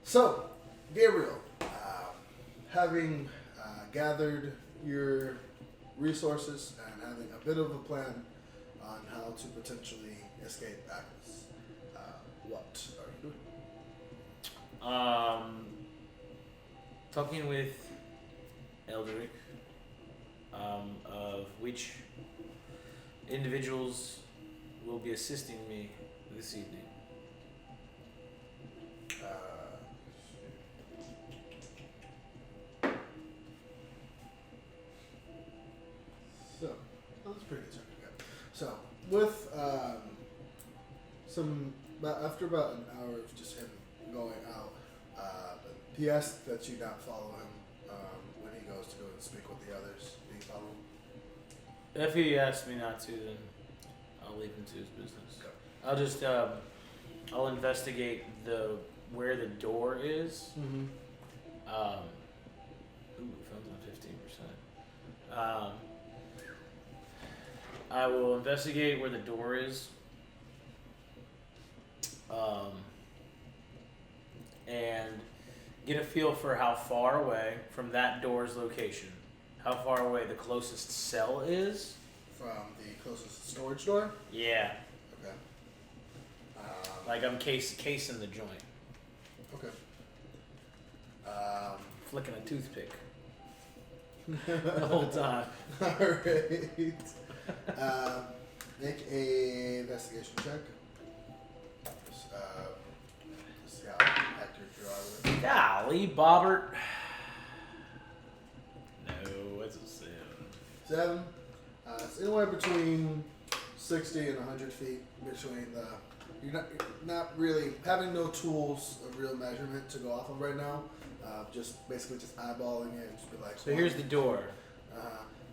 So, Gabriel, having gathered your resources and having a bit of a plan on how to potentially escape Atlas, what are you doing? Talking with Eldrick, of which individuals will be assisting me this evening. That's pretty good. So, with after about an hour of just him going out, he asked that you not follow him when he goes to go and speak with the others. Do you follow him? If he asks me not to, then I'll leave him to his business. Okay. I'll just I'll investigate where the door is. Mm-hmm. Phone's on 15%. I will investigate where the door is. And get a feel for how far away from that door's location, how far away the closest cell is. From the closest storage door? Yeah. Okay. Like I'm casing the joint. Okay. Flicking a toothpick. The whole time. Alright. Make a investigation check. Just see how accurate you are with it. Golly, Bobbert. No, it's a 7. 7. It's anywhere between 60 and 100 feet between the. You're not really having no tools of real measurement to go off of right now. Just basically just eyeballing it and just be like. So here's the door.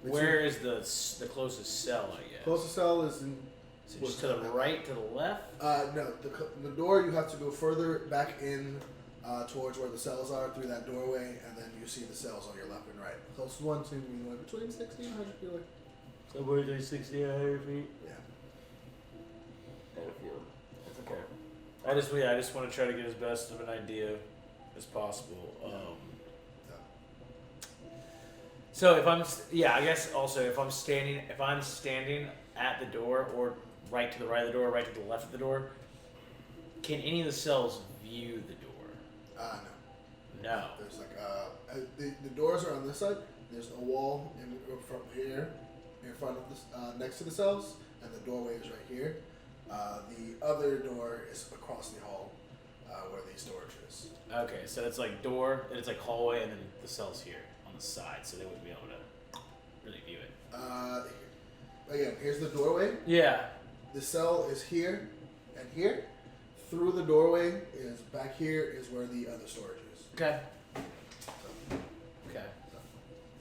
Where is the closest cell, I guess? Closest cell is in. So just to the right, to the left? No, the door you have to go further back in towards where the cells are through that doorway, and then you see the cells on your left and right. Closest one seems to be anywhere between 60 and 100 feet away. Somewhere between 60 and 100 feet? Yeah. I don't feel it. That's okay. I just want to try to get as best of an idea as possible. So if I guess also if I'm standing at the door or right to the right of the door, right to the left of the door, can any of the cells view the door? No. No. There's like the doors are on this side. There's a wall from here in front of this next to the cells, and the doorway is right here. The other door is across the hall where the storage is. Okay, so it's like door, and it's like hallway, and then the cells here on the side, so they wouldn't be able to really view it. Again, here's the doorway. Yeah. The cell is here and here. Through the doorway is back here is where the other storage is. Okay. So, Okay.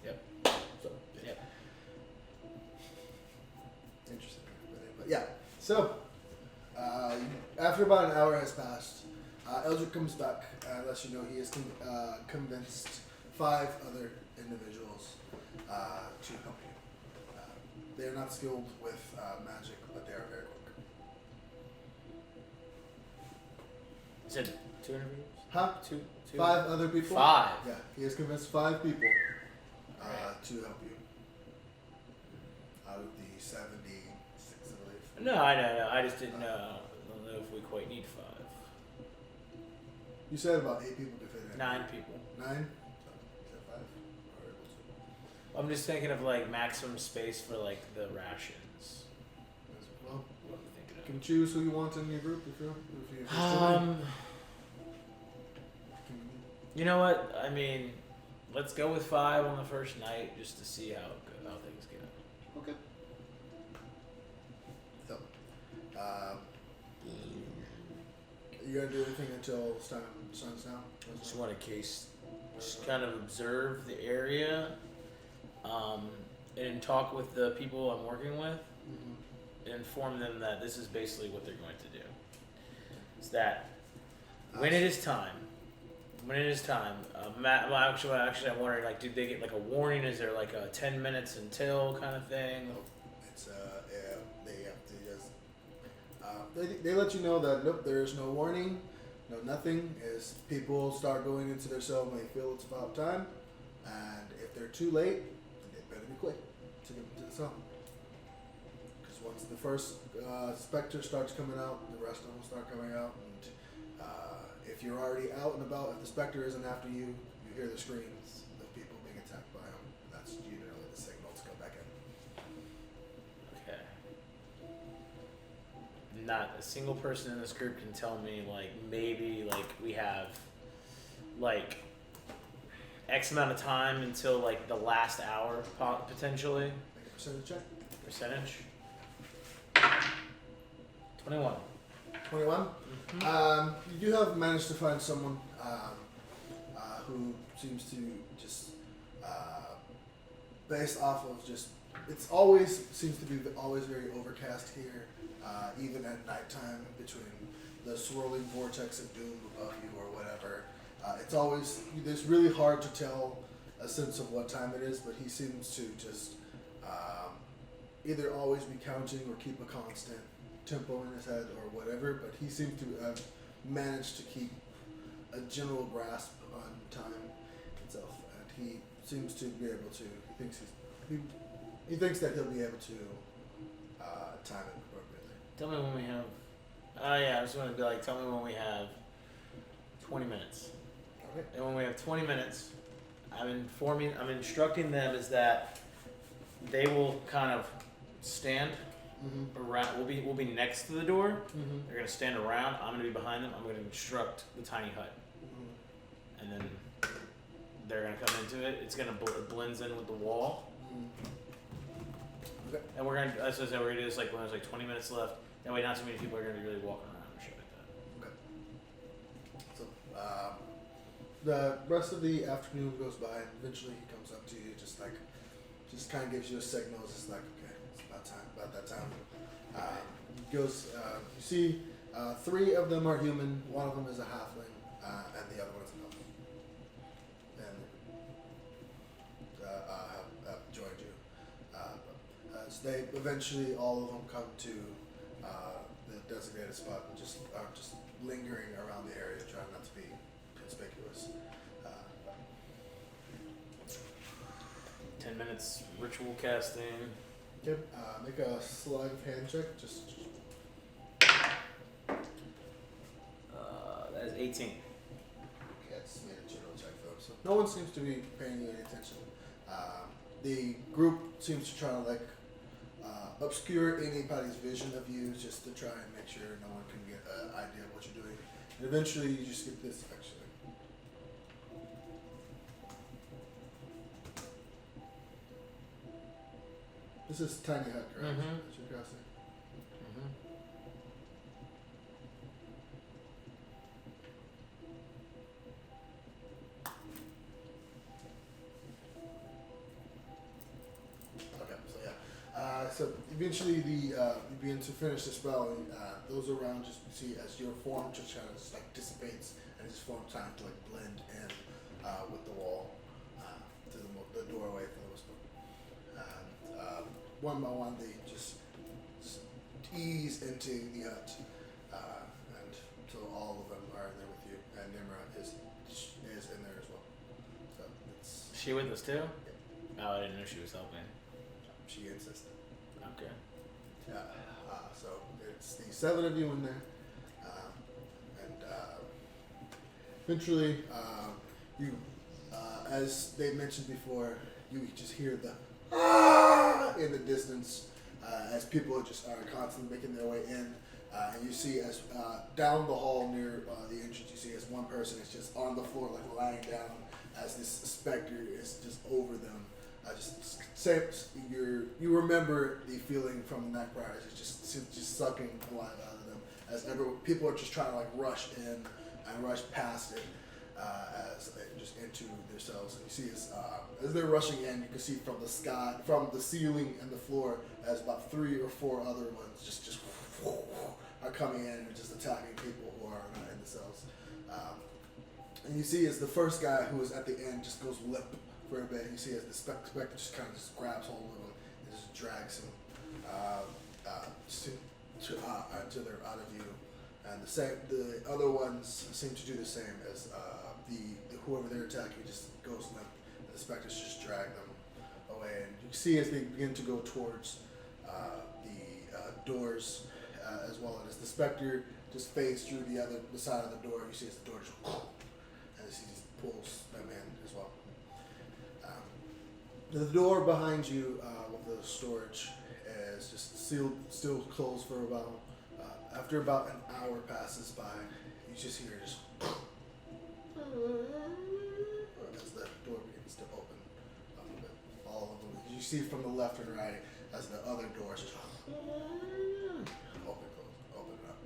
Yep. so Yep. interesting. But yeah. So after about an hour has passed, Eldrick comes back and lets you know he has convinced 5 other individuals to help you. They are not skilled with magic, but they are very quick. You said 2 interviews? Huh? Two? 5 other people? 5? Yeah, he has convinced 5 people to help you. Out of the 76, I believe. No, I know. I just didn't know. I don't know if we quite need 5. You said about 8 people to fit in. 9 people. 9? So, you said 5? Or able to? I'm just thinking of like maximum space for like the rations. Well, What I'm thinking you of. can choose who you want in your group if you're You know what? I mean, let's go with 5 on the first night just to see how things go. Okay. So, you gonna do anything until sun's down? Just want to just kind of observe the area, and talk with the people I'm working with, and inform them that this is basically what they're going to do. It's that when it is time, actually I'm wondering, like, did they get like a warning? Is there like a 10 minutes until kind of thing? It's yeah, they have to just they let you know that nope, there is no warning. No, nothing. Is people start going into their cell when they feel it's about time, and if they're too late, then they better be quick to get into the cell. Because once the first specter starts coming out, the rest of them start coming out, and if you're already out and about, if the specter isn't after you, you hear the screams of people being attacked by them. That's generally the signal to go back in. Okay. Not a single person in this group can tell me, like, maybe, like, we have, like, X amount of time until, like, the last hour, potentially. Make a percentage check. Percentage? 21. 21. You do have managed to find someone who seems to just, based off of just, it's always seems to be always very overcast here, even at nighttime between the swirling vortex of doom above you or whatever. It's always, it's really hard to tell a sense of what time it is, but he seems to just either always be counting or keep a constant tempo in his head or whatever, but he seems to have managed to keep a general grasp on time itself, and he seems to be able to, he thinks that he'll be able to time it appropriately. Tell me when we have, I was going to be like, tell me when we have 20 minutes. Okay. And when we have 20 minutes, I'm instructing them is that they will kind of stand around. We'll be next to the door. They're gonna stand around. I'm gonna be behind them. I'm gonna instruct the tiny hut, and then they're gonna come into it. It's gonna it blends in with the wall. Okay. And we're gonna, as I said, we're gonna do this like when there's like 20 minutes left. That way, not too many people are gonna be really walking around and shit like that. Okay. So the rest of the afternoon goes by, and eventually he comes up to you, just kind of gives you a signal. It's just like, okay, it's about that time. He goes, you see, 3 of them are human, 1 of them is a halfling, and the other one is an elf. And have joined you. As they eventually, all of them come to the designated spot and just are just lingering around the area, trying not to be conspicuous. 10 minutes ritual casting. Yep. Make a sleight of hand check. Just. That is 18. Okay, it's made a general check for them. So no one seems to be paying you any attention. The group seems to try to obscure anybody's vision of you, just to try and make sure no one can get an idea of what you're doing. And eventually, you just get this actually. This is Tiny Hut, correct? That's your casting. Okay, so yeah. So eventually, you begin to finish the spell, and those around just see as your form just kind of just dissipates, and just form time to blend in with the wall to the doorway for the most part. One by one, they just ease into the hut, and so all of them are in there with you, and Nimra is in there as well. So it's She with us too? Yep. Oh, I didn't know she was helping. She insisted. Okay. So it's the 7 of you in there, and eventually, you, as they mentioned before, you just hear the in the distance as people just are constantly making their way in, and you see as down the hall near the entrance, you see as one person is just on the floor, lying down, as this specter is just over them. You remember the feeling from the night prior. It's just sucking the life out of them, as people are just trying to rush in and rush past it. As they just into their cells, and you see as they're rushing in, you can see from the sky, from the ceiling and the floor, as about 3 or 4 other ones just are coming in and just attacking people who are not in the cells. And you see as the first guy who is at the end just goes limp for a bit. You see as the spectre just kind of just grabs hold of him and just drags him out of view, and the other ones seem to do the same as the whoever they're attacking just goes limp, and the specters just drag them away. And you see as they begin to go towards the doors, as well as the specter just fades through the side of the door. You see as the door just and he just pulls them in as well. The door behind you with the storage is just sealed, still closed for about. After about an hour passes by, you just hear just as the door begins to open up a bit. All of them. You see from the left and right as the other doors just open up.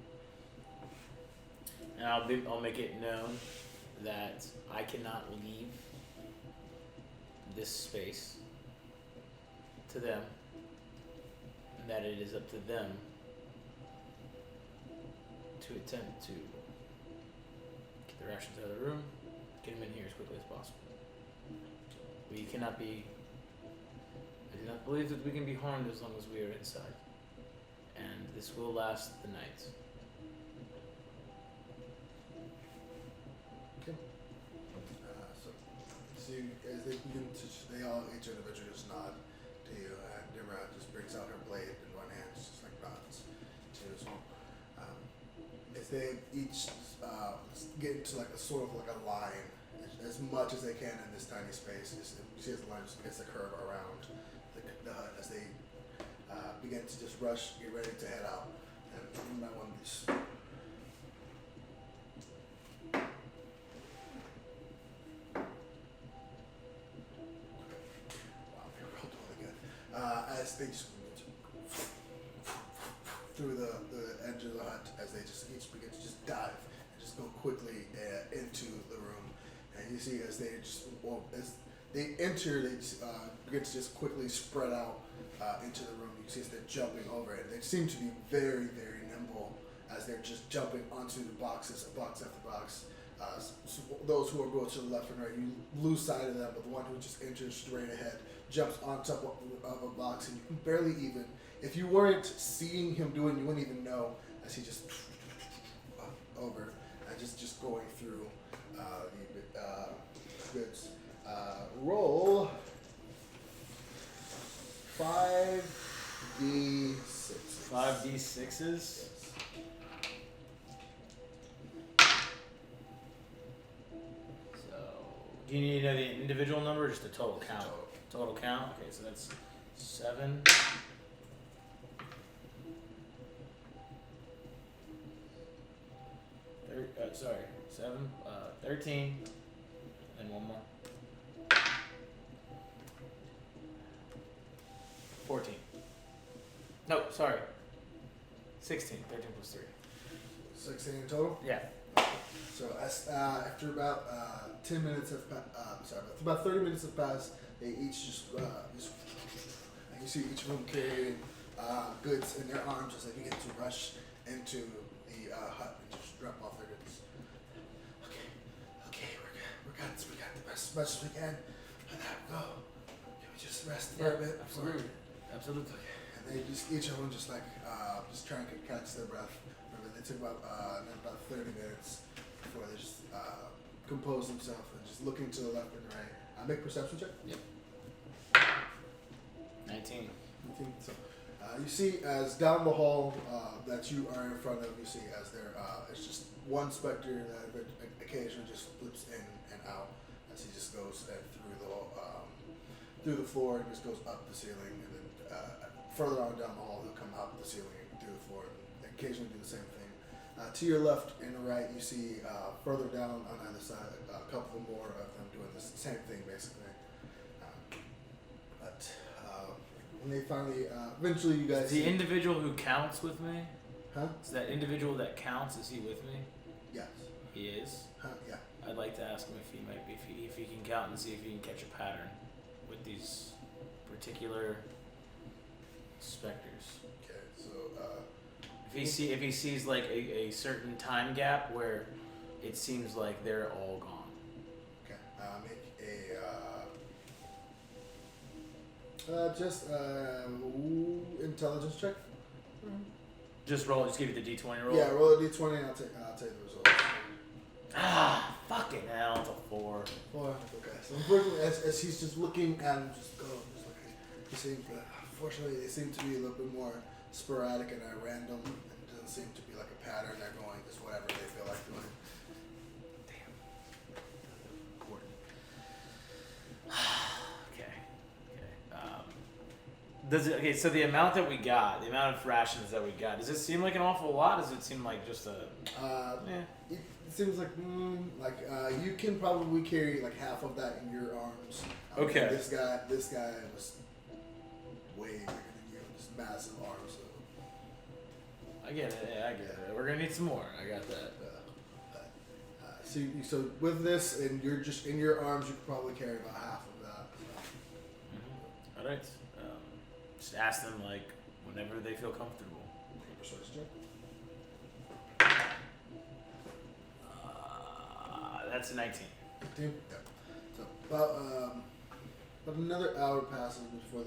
And I'll make it known that I cannot leave this space to them, and that it is up to them to attempt to get the rations out of the room, get them in here as quickly as possible. We cannot be. I do not believe that we can be harmed as long as we are inside, and this will last the night. Okay. So as they begin to, they all each individual just nod to you, and Dimra just brings out her blade in one hand, just like nods to you as well. As they each get into like a sort of like a line, as much as they can in this tiny space. You see as the line just begins to curve around the hut as they begin to just rush, get ready to head out. And you might want to just. Wow, they rolled really good. As they just through the edge of the hut, as they just each begin to just dive and just go quickly into the room. And you see as they just, as they enter, they just, begin to just quickly spread out into the room. You see as they're jumping over it. They seem to be very, very nimble as they're just jumping onto the boxes, box after box. So those who are going to the left and right, you lose sight of them, but the one who just enters straight ahead jumps on top of a box, and you can barely even, if you weren't seeing him do it, you wouldn't even know as he just over and just going through the goods. Roll 5d6. 5d6s. So, do you need to know the individual number or just the total count? Total count? Okay, so that's 7. Sorry, 7, 13, and one more. 14. No, sorry. 16. 13 plus 3. 16 in total? Yeah. So after about 10 minutes have about 30 minutes have passed, they each just you see each of them carrying goods in their arms as they begin to rush into the hut and just drop off their goods. Okay, we got this. We got the best as much as we can. And now go. Can we just rest for a bit? Absolutely. And they just each of them just trying to catch their breath. Remember, they took about 30 minutes before they just compose themselves and just looking to the left and right. Make perception check. Yep. 19. So, you see as down the hall that you are in front of, you see as there it's just one specter that occasionally just flips in and out as he just goes through the floor and just goes up the ceiling, and then further on down the hall he'll come up the ceiling and through the floor and occasionally do the same thing. To your left and right you see further down on either side a couple more of them doing the same thing basically. When they finally, eventually you guys... Is the individual who counts with me? Huh? Is that individual that counts, is he with me? Yes. He is? Huh? Yeah. I'd like to ask him if he might be, if he can count and see if he can catch a pattern with these particular specters. Okay, so, if he sees like a certain time gap where it seems like they're all gone. okay, make a, just intelligence check. Just roll. Just give you the d20 roll. Yeah, roll a d20 and I'll tell you the results. Ah, fucking hell! It's a 4. 4. Okay. So unfortunately, as he's just looking at him, just looking, he seems. Unfortunately, they seem to be a little bit more sporadic and random. It doesn't seem to be like a pattern. They're going just whatever they feel like doing. Okay, so the amount that we got, the amount of rations that we got, does it seem like an awful lot? Does it seem like just a? It seems like you can probably carry like half of that in your arms. Okay. This guy was way bigger than you. Just massive arms. So. I get it. Yeah, I get it. We're gonna need some more. I got that. So with this and you're just in your arms, you could probably carry about half of that. So. All right. Just ask them like whenever they feel comfortable. Persuasion check. That's a 19. 19? Yeah. So about another hour passes before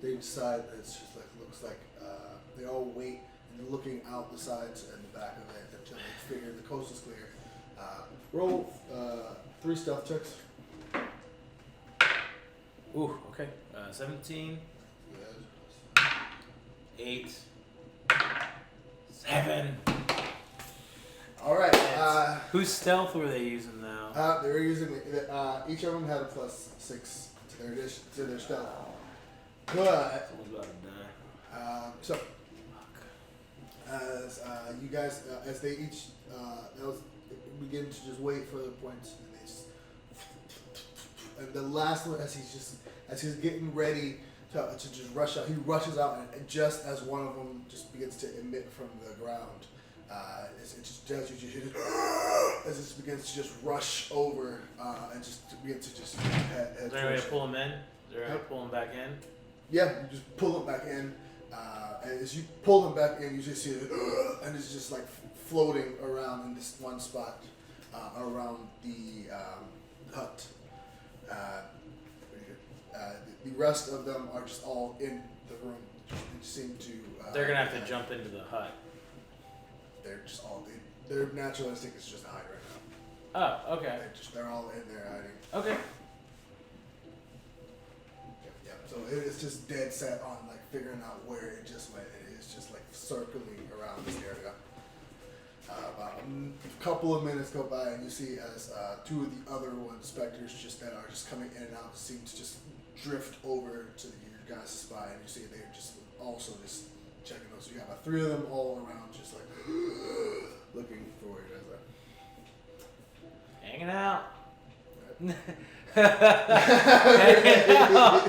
they decide that it's just like looks like they all wait and they're looking out the sides and the back of it until they figure the coast is clear. Roll 3 stealth checks. Ooh, okay. 17. 8. 7. All right. Whose stealth were they using though? They were using each of them had a +6 to their stealth. But Someone's about to die. so as you guys as they each begin to just wait for the points, and they just, and the last one as he's getting ready to just rush out, he rushes out, and just as one of them just begins to emit from the ground, it just as you just as it begins to just rush over and just begins to just head. Is there a way to pull him in? Is there a way to pull him back in? Yeah, you just pull him back in, and as you pull him back in, you just see it, and it's just like floating around in this one spot around the hut. The rest of them are just all in the room. They seem to. They're gonna have to jump into the hut. They're just all. Their natural instinct is just to hide right now. Oh, okay. They're all in there hiding. Okay. Yeah. So it's just dead set on like figuring out where it just went. It is just like circling around this area. About a couple of minutes go by, and you see as 2 of the other specters that are just coming in and out seem to just drift over to your guys' spy, and you see they're just also just checking those. So you have 3 of them all around, just like looking for where you guys are. Hanging out. Hanging out.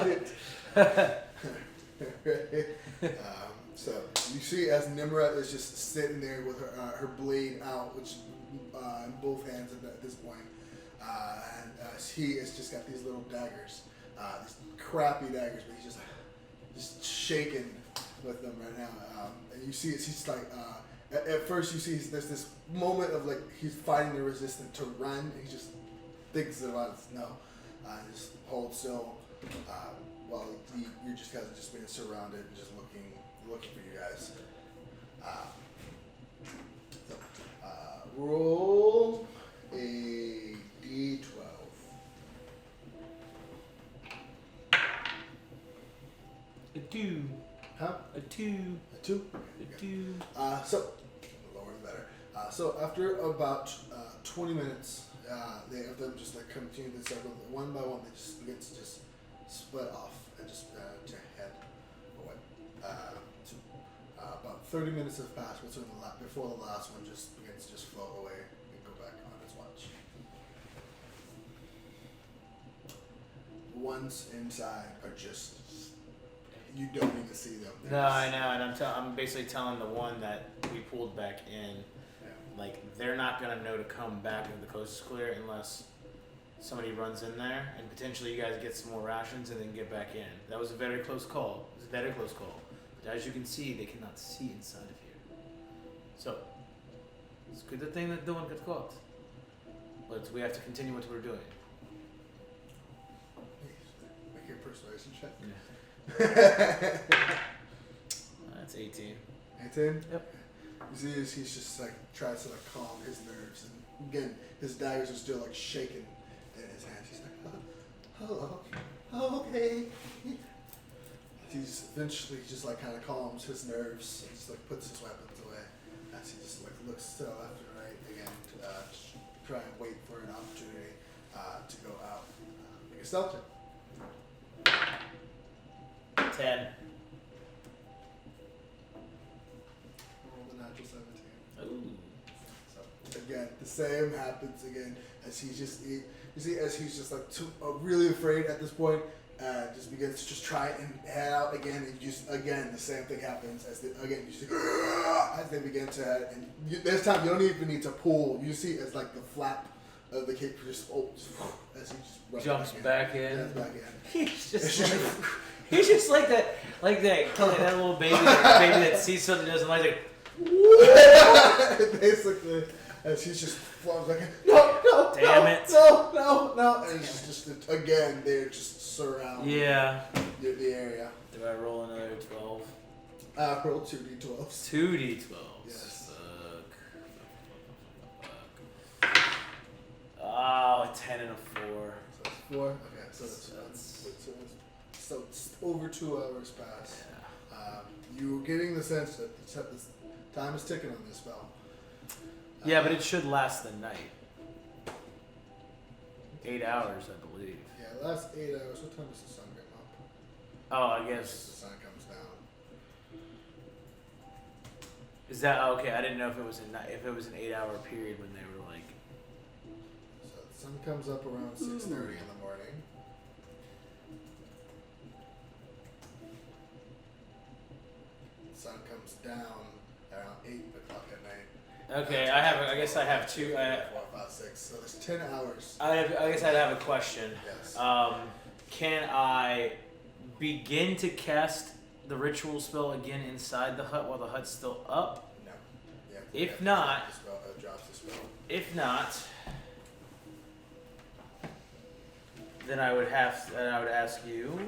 So you see as Nimra is just sitting there with her blade out, which in both hands at this point, and he has just got these little daggers, these crappy daggers, but he's just shaking with them right now. And you see he's like at first you see there's this moment of like he's fighting the resistance to run. And he just thinks about it. No, just hold still while you just guys are just being surrounded and just looking for you guys. Roll a d12. A 2. Huh? A 2. A 2? A 2. So, the lower the better. So after about 20 minutes, they have them just like continue the circle. One by one, they just begin to just split off and just to head away. About 30 minutes have passed before the last one just begins to just float away and go back on its watch. Ones inside are just, you don't need to see them. No, I know, and I'm basically telling the one that we pulled back in, like they're not gonna know to come back if the coast is clear unless somebody runs in there and potentially you guys get some more rations and then get back in. That was a very close call. It was a very close call. But as you can see, they cannot see inside of here. So it's a good thing that no one got caught. But we have to continue what we're doing. Make your persuasion check. That's 18. 18? Yep. You see, he's just like tries to like calm his nerves, and again, his daggers are still like shaking in his hands. He's like, "Hello, okay." He's eventually just like kind of calms his nerves and just like puts his weapons away as he just like looks to the left and right again to try and wait for an opportunity to go out. Make a stealth check. 10. Roll the natural 17. Ooh. So again, the same happens again as he's just you see as he's just like really afraid at this point. Just begins to just try and head out again, and just again the same thing happens as as they begin to head. And this time you don't even need to pull. You see as like the flap of the cape just as he just Jumps back in. Runs back in. He's just like that little baby that sees something doesn't like. Basically, as he's just flops like no, damn it, no, and it's just again they're just surrounding the area. Do I roll another 12? Roll 2d12s. 2d12s. Yes. Fuck. Oh, a 10 and a 4. So it's 4. Okay, so it's over 2 hours past. Yeah. You're getting the sense that the time is ticking on this spell. Yeah, but it should last the night. 8 hours, I believe. Yeah, last 8 hours. What time does the sun come up? Oh, I The guess. sun comes down. Is that okay? I didn't know if it was an 8 hour period when they were like. So the sun comes up around 6:30 in the morning. The sun comes down around 8 o'clock at night. Okay, I guess I have two. 4, 5, 6. So there's 10 hours. I guess I'd have a question. Yes. Can I begin to cast the ritual spell again inside the hut while the hut's still up? No. Yeah. If not, drops the spell. If not, then I would ask you.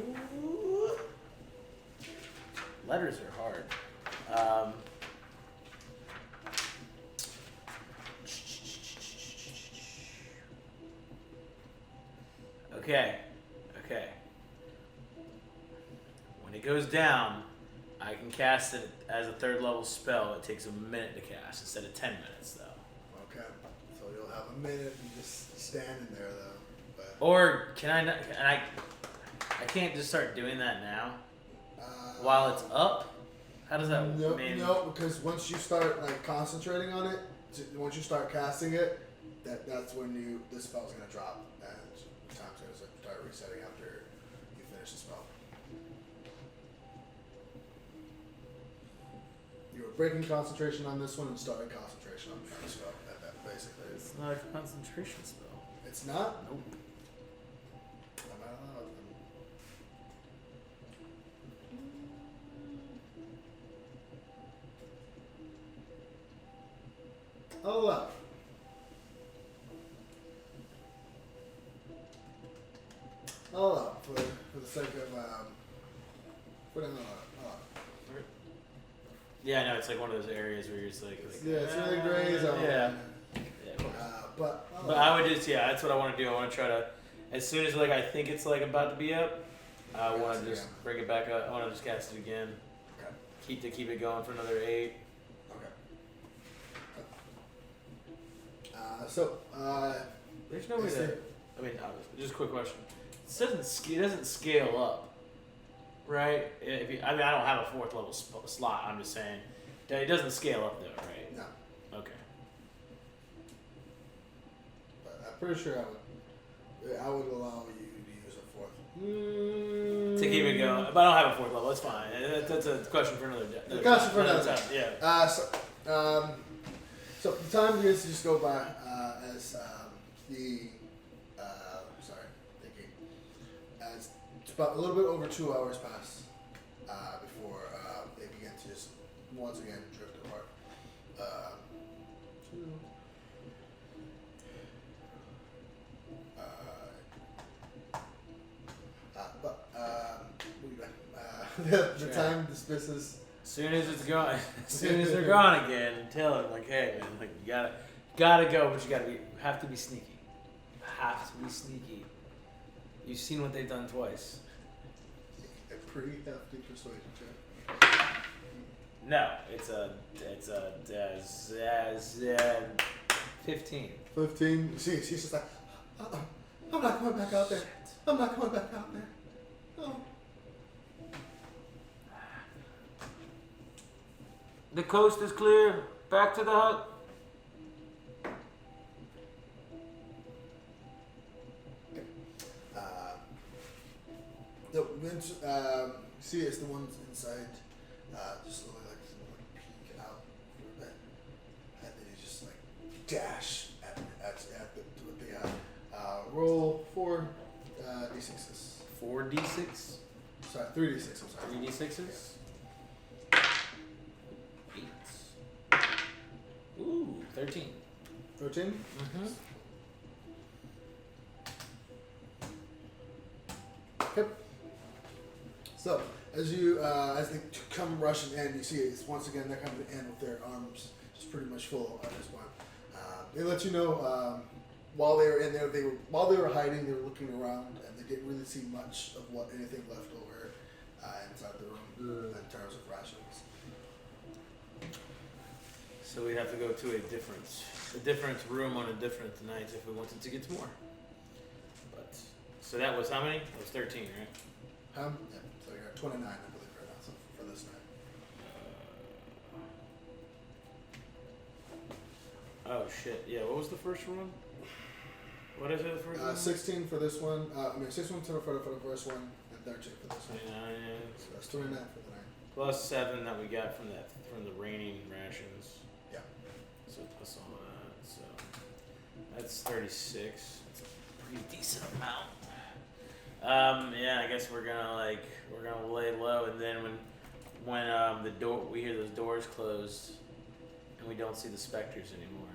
Letters are hard. Okay. When it goes down, I can cast it as a 3rd level spell. It takes a minute to cast instead of 10 minutes, though. Okay. So you'll have a minute and just standing there, though. But, Or can I not? And I can't just start doing that now while it's up. How does that? No, because once you start like concentrating on it, once you start casting it, that's when the spell's gonna drop and time's gonna start resetting after you finish the spell. You were breaking concentration on this one and starting concentration on the spell. Basically, It's not a concentration spell. it's not. Nope. Am I allowed? Oh well. Oh, for the sake of putting Yeah, I know it's like one of those areas where you're just like yeah, it's really gray zone. Yeah. But I would just that's what I want to do. I want to try to, as soon as like I think it's like about to be up, I want to just bring it back up. I want to just cast it again. Okay. Keep it going for another 8. Okay. There's no way to. I mean, just a quick question. It doesn't scale up, right? I don't have a 4th level slot. I'm just saying that it doesn't scale up though, right? No. Okay. But I'm pretty sure I would allow you to use a 4th. To keep it going, but I don't have a 4th level. That's fine. That's a question for another time. Yeah. So the time begins to just go by as as it's about a little bit over 2 hours pass before they begin to just once again drift apart. The time dismisses As soon as it's gone, as soon as they're gone again, tell him like, hey man, like you gotta go, but you have to be sneaky. Have to be sneaky. You've seen what they've done twice. A pretty hefty persuasion check. No, it's a 15. 15. She's just like, I'm not going back out there. I'm not going back out there. Oh. The coast is clear. Back to the hut. The winds, see, it's the ones inside. Just slowly like peek out for a bit, and then you just like dash at what they have. Roll 4 d6s. 4d6. Sorry, 3d6. I'm sorry. 3d6s. 8. Ooh, 13. 13. Mm-hmm. Okay. So as they come rushing in, you see it's once again they're coming in with their arms just pretty much full at this point. They let you know while they were in there, while they were hiding, they were looking around and they didn't really see much of anything left over inside the room in terms of rations. So we'd have to go to a different room on a different night if we wanted to get more. But so that was how many? That was 13, right? Yeah, so you're at 29, I believe, right now, so for this night. Oh shit! Yeah, what was the first one? What is it? The first one? 16 for this one. 16 for the first one, and 13 for this one. 29. So that's 29 for the night. Plus 7 that we got from the raining rations. Yeah. So plus all that, so that's 36. That's a pretty decent amount. Yeah, I guess we're gonna lay low, and then when we hear those doors closed, and we don't see the specters anymore,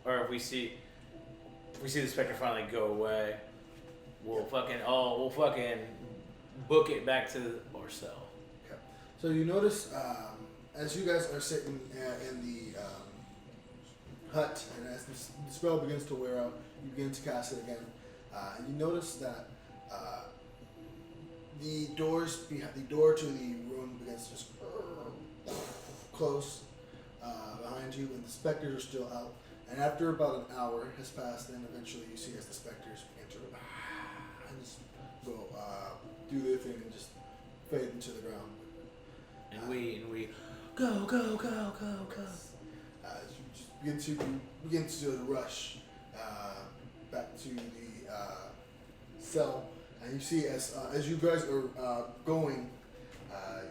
or if we see the specter finally go away, we'll fucking book it back to our cell. Okay. So you notice as you guys are sitting in the hut, and as the spell begins to wear out, you begin to cast it again. And you notice that the door to the room begins to just close behind you, and the specters are still out. And after about an hour has passed, then eventually you see as the specters begin to and just go do their thing and just fade into the ground. And we go. You just begin to rush back to the cell, and you see as you guys are going,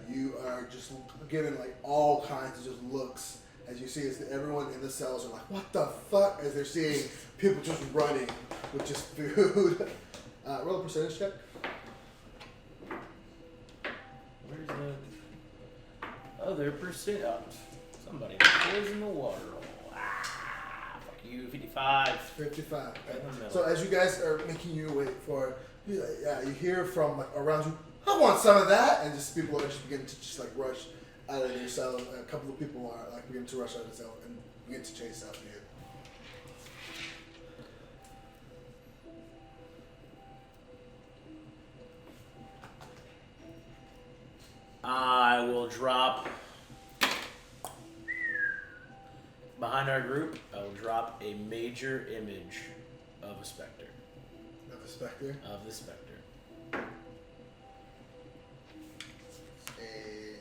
you are just given like all kinds of just looks. As you see, as everyone in the cells are like, "What the fuck?" As they're seeing people just running with just food. Roll a percentage check. Where's the other percent? Oh, somebody poison the water. Fuck you, 55. 55. Right in the middle. So as you guys are making your way for, you hear from like around you, "I want some of that," and just people are just begin to just like rush out of their cell. A couple of people are like begin to rush out of the cell and begin to chase after you. I will drop behind our group. I will drop a major image of a specter. Of the specter. Of the specter. A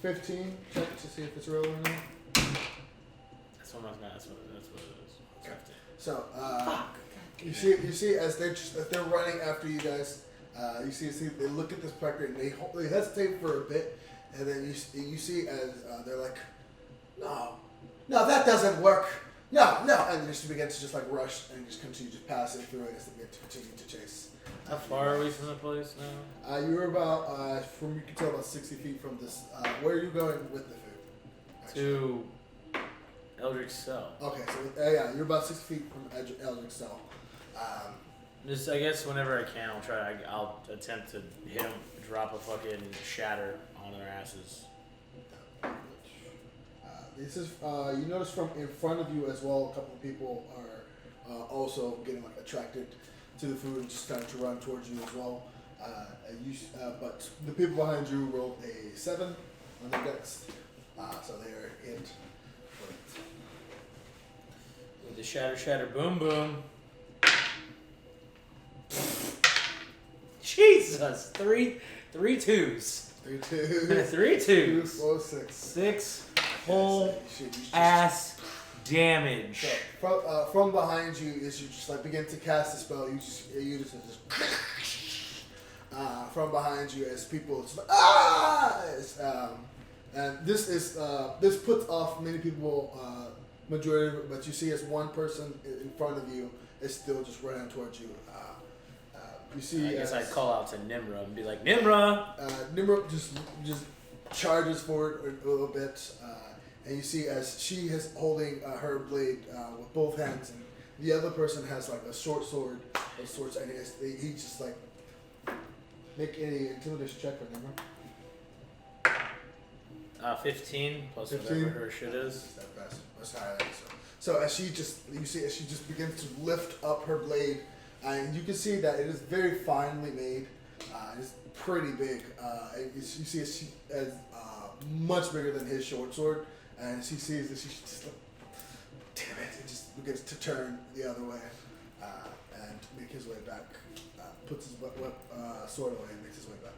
15 check to see if it's real or not. That's what it is. Okay. So you see as they're running after you guys. You see they look at the specter and they hesitate for a bit, and then you see as they're like, no, that doesn't work, no, and they just begin to just like rush and just continue just passing through it as they continue to chase. How far are we from the place now? You're about from you can tell about 60 feet from this. Where are you going with the food? Actually? To Eldrick's cell. Okay, so yeah, you're about 60 feet from Eldrick's cell. Just, I guess whenever I can, I'll attempt to hit them, drop a fucking shatter on their asses. This is you notice from in front of you as well. A couple of people are also getting like attracted to the food and just starting to run towards you as well. But the people behind you rolled a 7 on the dex, so they are it. With the shatter, boom, boom. Jesus, three twos. 3 2. 3 twos. 4 6. 6 whole You just- ass damage. So from behind you, as you just like begin to cast the spell, you just from behind you as people just like, and this puts off many people, majority, but you see as one person in front of you is still just running towards you. You see, I guess I'd call out to Nimra and be like, Nimra! Nimra just charges forward a little bit, and you see as she is holding her blade with both hands, and the other person has like a short sword of sorts, and he just like make any intimidation check for Nimra. 15 plus 15? whatever her shit is. That's higher than so. As she just begins to lift up her blade, and you can see that it is very finely made. It's pretty big. You see she is much bigger than his short sword, and she sees that she's just like, damn it! It just begins to turn the other way and make his way back. Puts his sword away and makes his way back.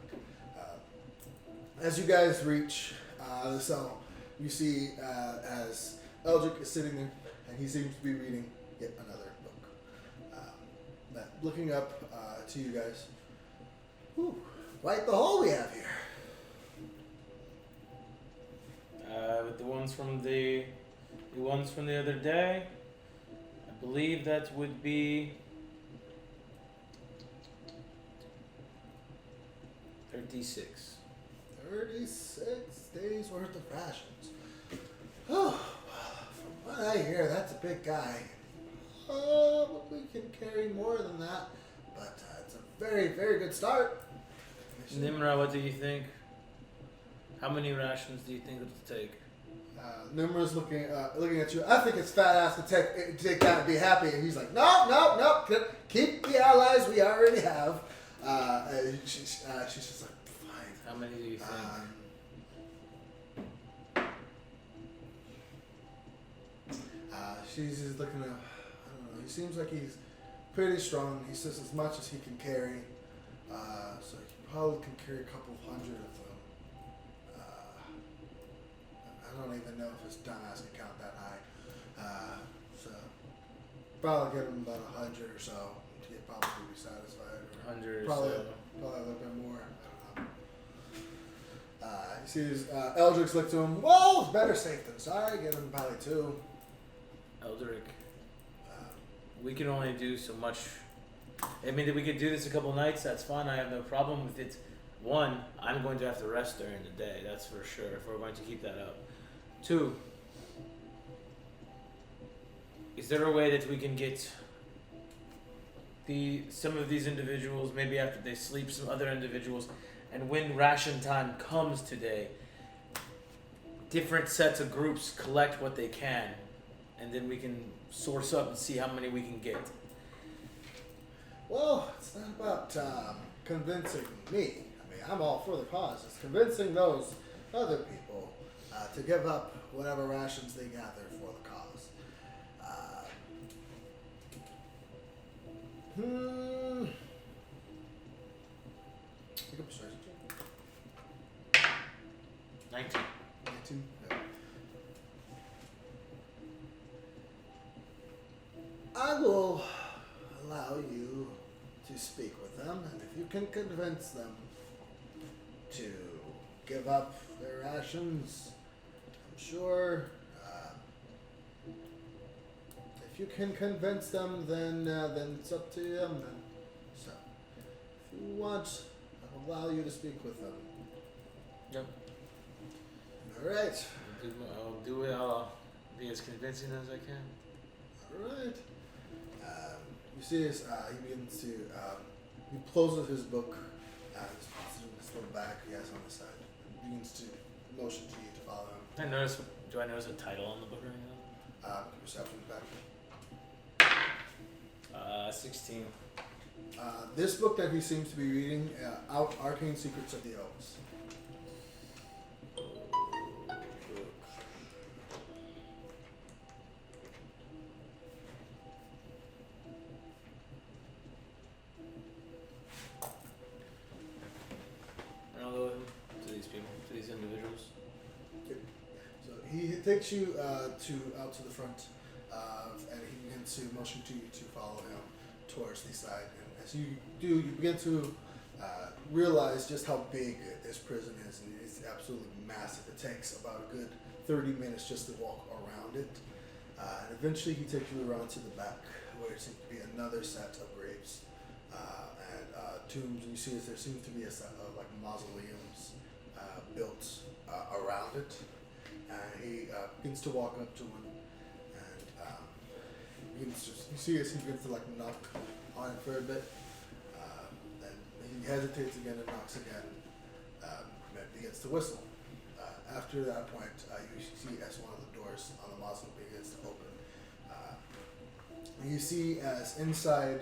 As you guys reach the cell, you see as Eldrick is sitting there, and he seems to be reading yet another book. Looking up to you guys. Whew, quite the hall we have here. With the ones from the other day, I believe that would be 36. 36 days worth of rations. Oh, from what I hear, that's a big guy. But we can carry more than that. But it's a very, very good start. Nimra, what do you think? How many rations do you think it'll take? Nimra's looking at you. I think it's fat ass to take that and be happy. And he's like, no. Keep the allies we already have. She's just like, fine. How many do you think? She's just looking at, I don't know, he seems like he's pretty strong. He says as much as he can carry. So he probably can carry a couple hundred of them. I don't even know if his dumbass can count that high. So probably get him about 100 or so. He'd probably be satisfied. 100 or Probably so. a little bit more. I don't know. He sees Eldrick's look to him. Well, it's better safe than sorry. Get him probably 2. Eldrick, we can only do so much. I mean, if we could do this a couple nights, that's fine. I have no problem with it. 1, I'm going to have to rest during the day. That's for sure. If we're going to keep that up. 2, is there a way that we can get some of these individuals, maybe after they sleep, some other individuals, and when ration time comes today, different sets of groups collect what they can, and then we can source up and see how many we can get. Well, it's not about convincing me. I mean, I'm all for the cause. It's convincing those other people to give up whatever rations they gather for the cause. Pick up a strategy check. 19. 19. Yeah. I will allow you to speak with them, and if you can convince them to give up their rations, I'm sure. If you can convince them, then it's up to them. Then, so if you want, I'll allow you to speak with them. Yep. All right. I'll do it. I'll be as convincing as I can. All right. You see, he begins to he closes his book. This little bag he has on the side. He begins to motion to you to follow him. I notice. Do Do I notice a title on the book or anything? Perception back. 16. This book that he seems to be reading, Arcane Secrets of the Elves. And I'll go with him to these people, to these individuals. So he takes you out to the front, and he begins to motion to you to follow him towards the side. And as you do, you begin to realize just how big this prison is, and it's absolutely massive. It takes about a good 30 minutes just to walk around it. And eventually he takes you around to the back, where there seems to be another set of graves and tombs. And you see there seems to be a set of like mausoleums built around it. And he begins to walk up to one, and you see as he begins to like knock on it for a bit. And he hesitates again and knocks again, and begins to whistle. After that point, you see as one of the doors on the mausoleum begins to open. You see as inside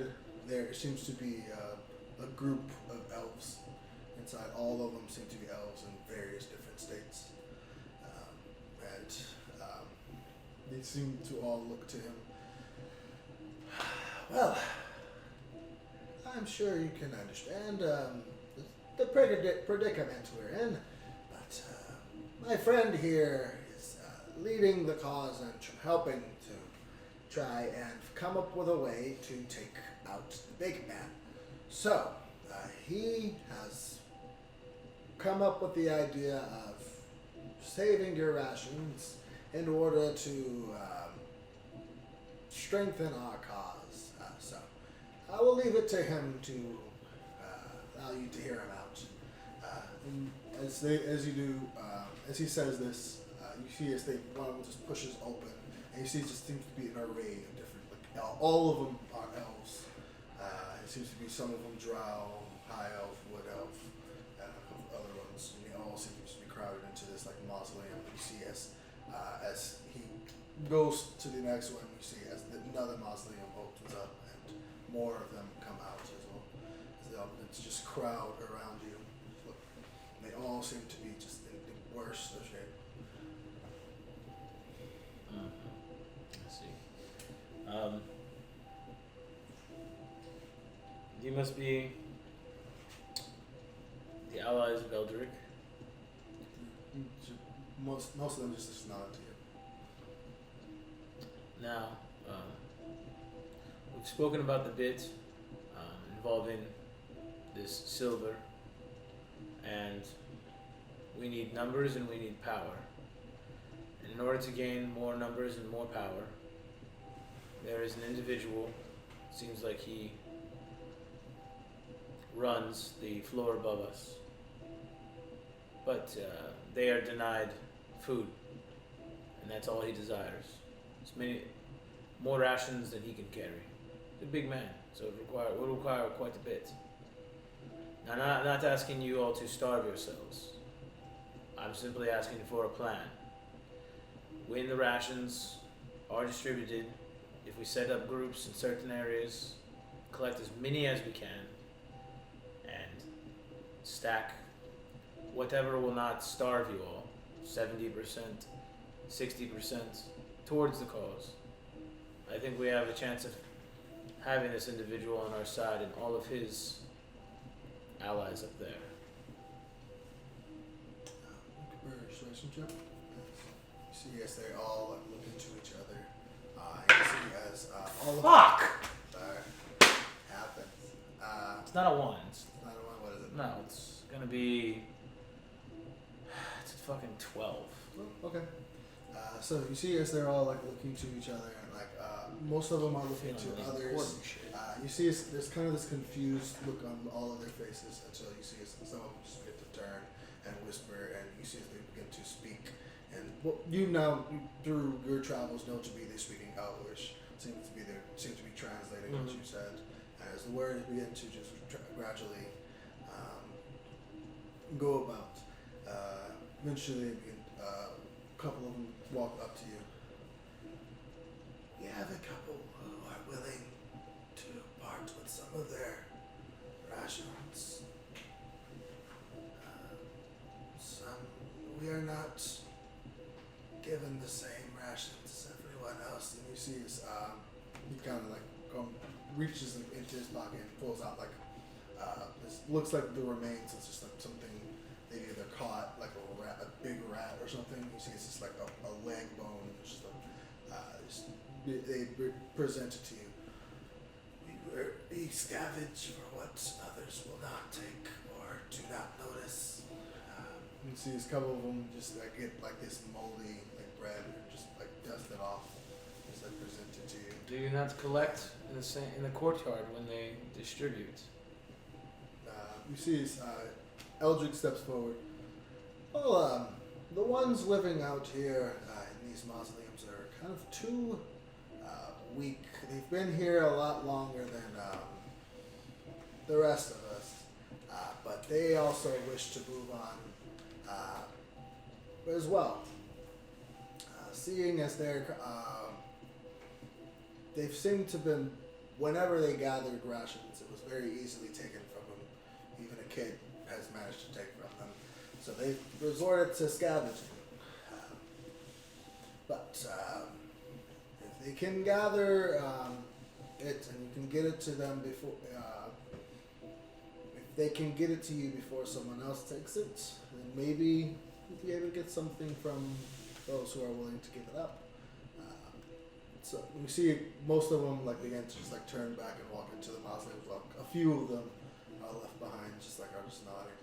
there seems to be a group of elves. Inside, all of them seem to be elves in various different states. They seem to all look to him. Well, I'm sure you can understand the predicament we're in, but my friend here is leading the cause and helping to try and come up with a way to take out the big man. So, he has come up with the idea of saving your rations in order to strengthen our cause. So I will leave it to him to allow you to hear him out. And as you do, as he says this, you see as one of them just pushes open, and you see it just seems to be an array of different, like, all of them are elves. It seems to be some of them drow, high elf, wood elf, and a couple other ones. And they all seem to be crowded into this like mausoleum. You see as he goes to the next one, you see as another mausoleum opens up and more of them come out as well. As they all begin to just crowd around you. Look, they all seem to be just in the worst of shape. Let's see. You must be the allies of Eldrick. Most of them just nod to you. Now, we've spoken about the bit involving this silver, and we need numbers and we need power. And in order to gain more numbers and more power, there is an individual, seems like he runs the floor above us, but they are denied food, and that's all he desires. It's more rations than he can carry. He's a big man, so it will require quite a bit. Now, not asking you all to starve yourselves. I'm simply asking for a plan. When the rations are distributed, if we set up groups in certain areas, collect as many as we can, and stack whatever will not starve you all, 70%, 60%, towards the cause. I think we have a chance of having this individual on our side and all of his allies up there. Persuasion check. You see as they all look into each other. And you see as all of Fuck! happens. It's not a 1. It's Not a one. What is it? no, it's gonna be. It's a fucking 12. Oh, okay. So you see as they're all like looking to each other, and like most of them are looking to others. You see there's kind of this confused look on all of their faces until you see some of them just get to turn and whisper, and you see as they begin to speak. And what you now through your travels know to be they're speaking Elvish. Seem to be translating what you said. And as the words begin to just gradually go about, eventually they begin couple of them walk up to you. We have a couple who are willing to part with some of their rations. We are not given the same rations as everyone else. And you see his, he kind of like reaches into his pocket and pulls out like, this looks like the remains of just like something they either caught, like a big rat or something. You see it's just like a leg bone. It's just they present it to you. We scavenge for what others will not take or do not notice. You see a couple of them just like get like this moldy like bread and just like dust it off, just like present it to you. Do you not collect in the courtyard when they distribute? You see his, Eldrick steps forward. Well, the ones living out here in these mausoleums are kind of too weak. They've been here a lot longer than the rest of us, but they also wish to move on as well. Seeing as they've seemed to been, whenever they gathered rations, it was very easily taken from them. Even a kid has managed to take from them. So they've resorted to scavenging. But if they can gather it and you can get it to them before, if they can get it to you before someone else takes it, then maybe you'll be able to get something from those who are willing to give it up. So you see most of them like begin to just like turn back and walk into the mausoleum. Well, a few of them are left behind, just like are just nodding.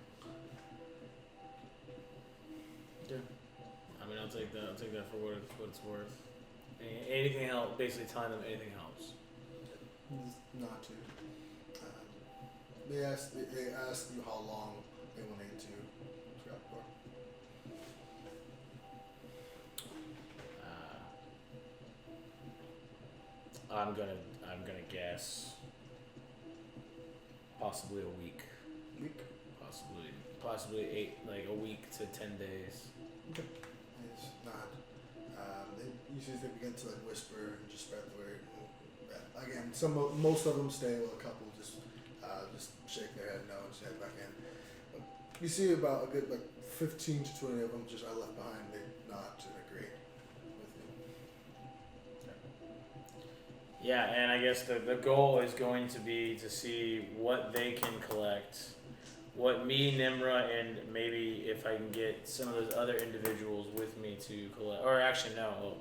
Yeah. I mean, I'll take that. I'll take that for what it's worth. Anything else? Basically, telling them anything helps. Not to. They ask you how long they will need to scrap for. I'm gonna guess possibly a week. Possibly 8, like a week to 10 days. Okay. It's not. They usually begin to like whisper and just spread the word. Again, most of them stay. While a couple just shake their head no and just head back in. But you see about a good like 15 to 20 of them just are left behind. They nod and agree with you. Yeah, and I guess the goal is going to be to see what they can collect, what me, Nimra, and maybe if I can get some of those other individuals with me to collect, or actually no,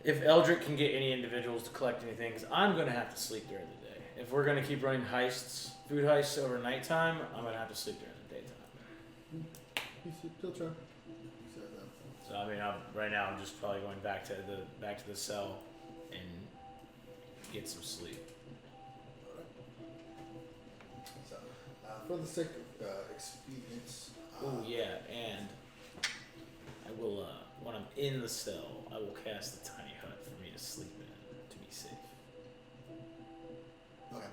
if Eldrick can get any individuals to collect anything, because I'm going to have to sleep during the day. If we're going to keep running food heists over nighttime, I'm going to have to sleep during the daytime. He'll try. So I mean, right now I'm just probably going back to the cell and get some sleep. So, for the sake of expedience. Oh yeah, and I will when I'm in the cell, I will cast the tiny hut for me to sleep in to be safe. Okay.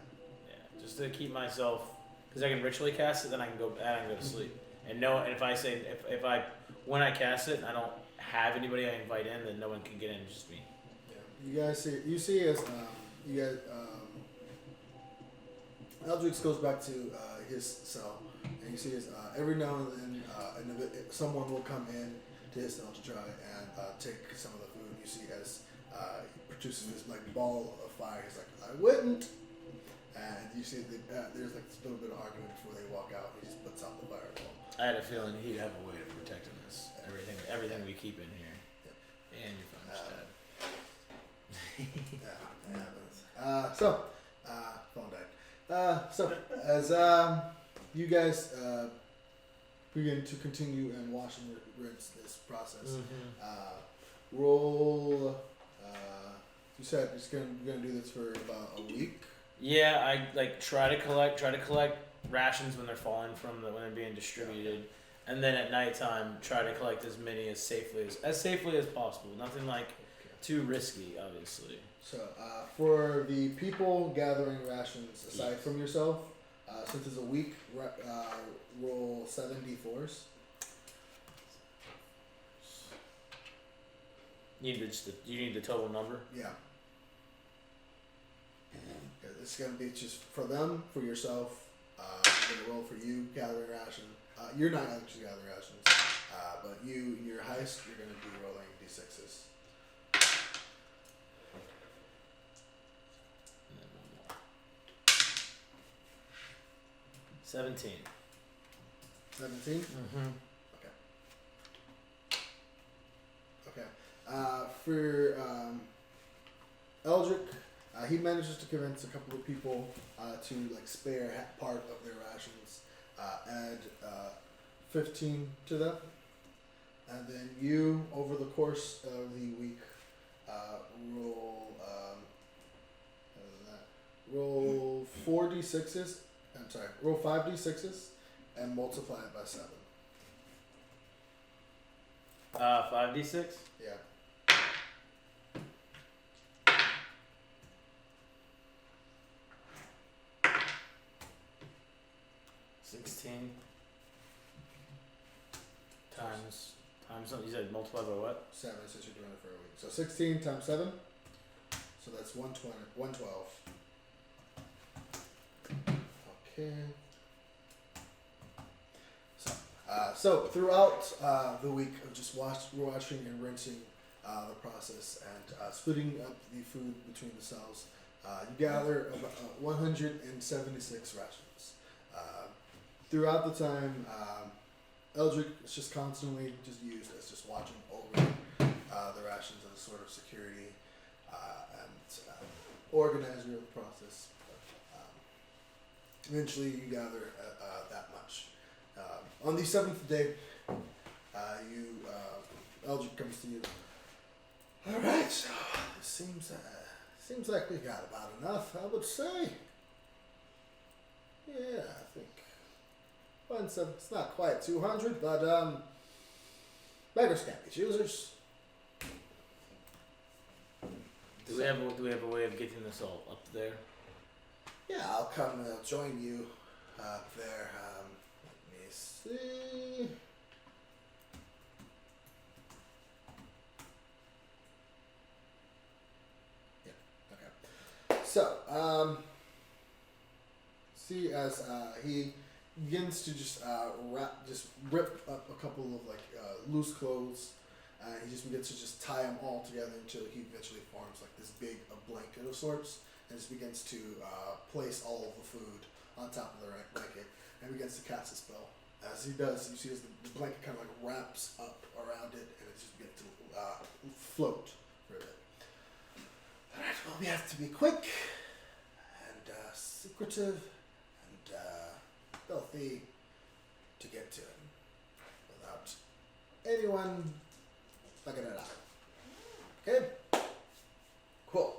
Yeah, just to keep myself, because I can ritually cast it, then I can go to sleep. And if when I cast it, I don't have anybody I invite in, then no one can get in, just me. Yeah. You see as Eldrix goes back to his cell, and you see as every now and then someone will come in to his cell to try and take some of the food. You see as he produces this like ball of fire. He's like, I wouldn't. And you see there's like this little bit of argument before they walk out. He just puts out the fireball. I had a feeling he'd have a way of protecting us. Everything we keep in here. Yep. And your phone's dead. Yeah, it happens. Phone died. So as you guys begin to continue and wash and rinse this process, roll. You said you're gonna do this for about a week. Yeah, I like try to collect rations when they're falling when they're being distributed, and then at nighttime try to collect as many as safely as possible. Nothing like too risky, obviously. So for the people gathering rations, aside from yourself, since it's a week, roll 7 d4s. You need the total number. Yeah. It's gonna be just for them, for yourself. I'm gonna roll for you, gathering rations. You're not actually gathering rations, but you, in your heist, you're gonna be rolling d6s. 17. 17? Mm-hmm. Okay. For Eldrick, he manages to convince a couple of people to like spare part of their rations, add 15 to them, and then you, over the course of the week, roll roll 4d6s. I'm sorry, roll 5d6s and multiply it by 7. 5d6. Yeah. Times you said multiply by what? 7 since you're doing it for a week. So 16 times 7. So that's 120, 112. Okay. So throughout the week of just watching and rinsing the process and splitting up the food between the cells, you gather about 176 rations. Throughout the time, Eldrick is just constantly just used as just watching over the rations as a sort of security and organizer of the process. Eventually, you gather that much. On the 7th day, Eldrick comes to you. All right, so it seems like we got about enough, I would say. Yeah, I think. It's not quite 200, but beggars can't be choosers. Do we have a way of getting this all up there? Yeah, I'll come and I'll join you up there. Let me see. Yeah, okay. So, see as he begins to just rip up a couple of like loose clothes. He just begins to just tie them all together until he eventually forms like this big blanket of sorts, and just begins to place all of the food on top of the blanket and begins to cast a spell. As he does, you see as the blanket kind of like wraps up around it, and it just begins to float for a bit. All right, well, we have to be quick and secretive and stealthy to get to him without anyone looking it out. Okay? Cool.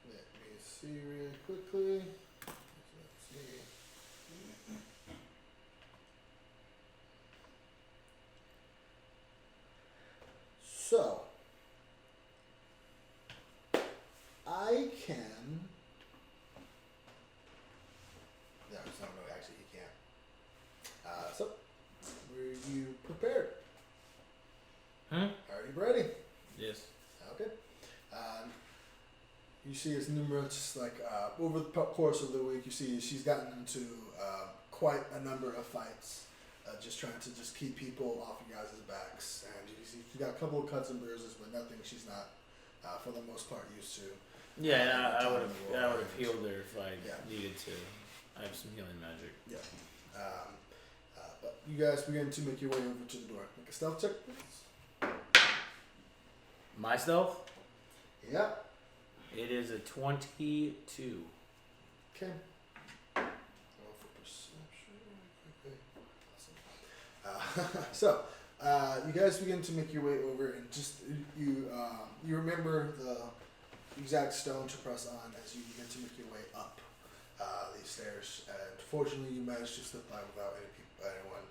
Let me see real quickly. Let's see. So, I can. No, actually, he can't. So, were you prepared? Huh? Are you ready? Yes. Okay. You see as numerous, like, over the course of the week, you see she's gotten into quite a number of fights, just trying to just keep people off you guys' backs. And you see she's got a couple of cuts and bruises, but nothing she's not, for the most part, used to. Yeah, and I would have healed her if I needed to. I have some healing magic. Yeah. But you guys begin to make your way over to the door. Make a stealth check, please. My stealth? Yeah. It is a 22. Okay. Roll for perception. Okay. Awesome. So, you guys begin to make your way over, and just you remember the exact stone to press on as you begin to make your way up these stairs. And fortunately, you managed to slip by without anyone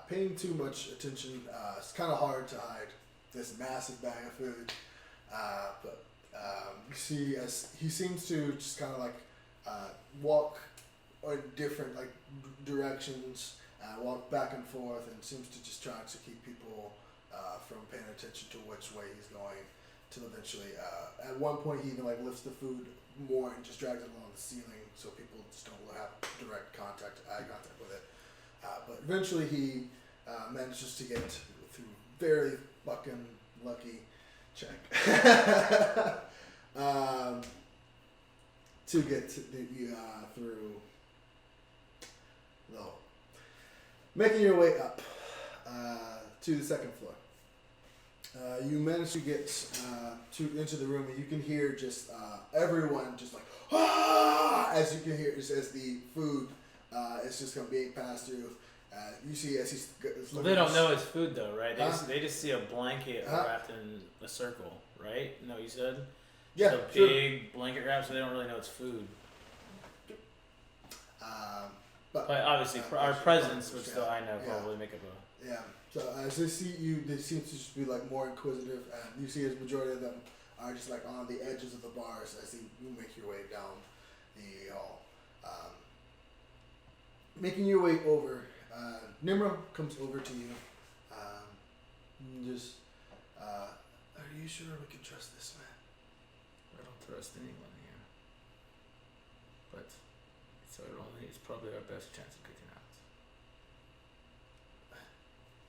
paying too much attention. It's kind of hard to hide this massive bag of food, but you see as he seems to just kind of like walk in different like directions walks back and forth and seems to just try to keep people from paying attention to which way he's going. Till eventually, at one point, he even like lifts the food more and just drags it along the ceiling so people just don't have direct eye contact with it. But eventually, he manages to get through very fucking lucky check to get through the hole. Making your way up to the second floor. You manage to get into the room, and you can hear just everyone just like ah! As you can hear as the food is just going to be passed through. You see as he's well, they don't know it's food though, right? They just see a blanket wrapped in a circle, right? No, you said yeah, a big blanket wrap, so they don't really know it's food. But obviously, our presence, which though I know probably make up a yeah. So as they see you, they seem to just be like more inquisitive, and you see as majority of them are just like on the edges of the bars as you make your way down the hall. Making your way over, Nimra comes over to you. Are you sure we can trust this man? I don't trust anyone here, but it's probably our best chance of getting out.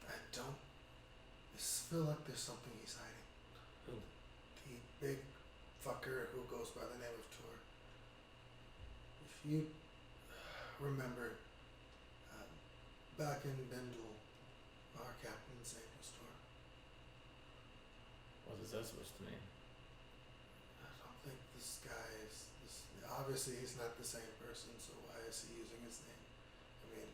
I don't feel like there's something he's hiding. Who? The big fucker who goes by the name of Tor. If you remember, back in Bendel, our captain's name was Tor. What is that supposed to mean? I don't think this guy is. Obviously, he's not the same person, so why is he using his name? I mean,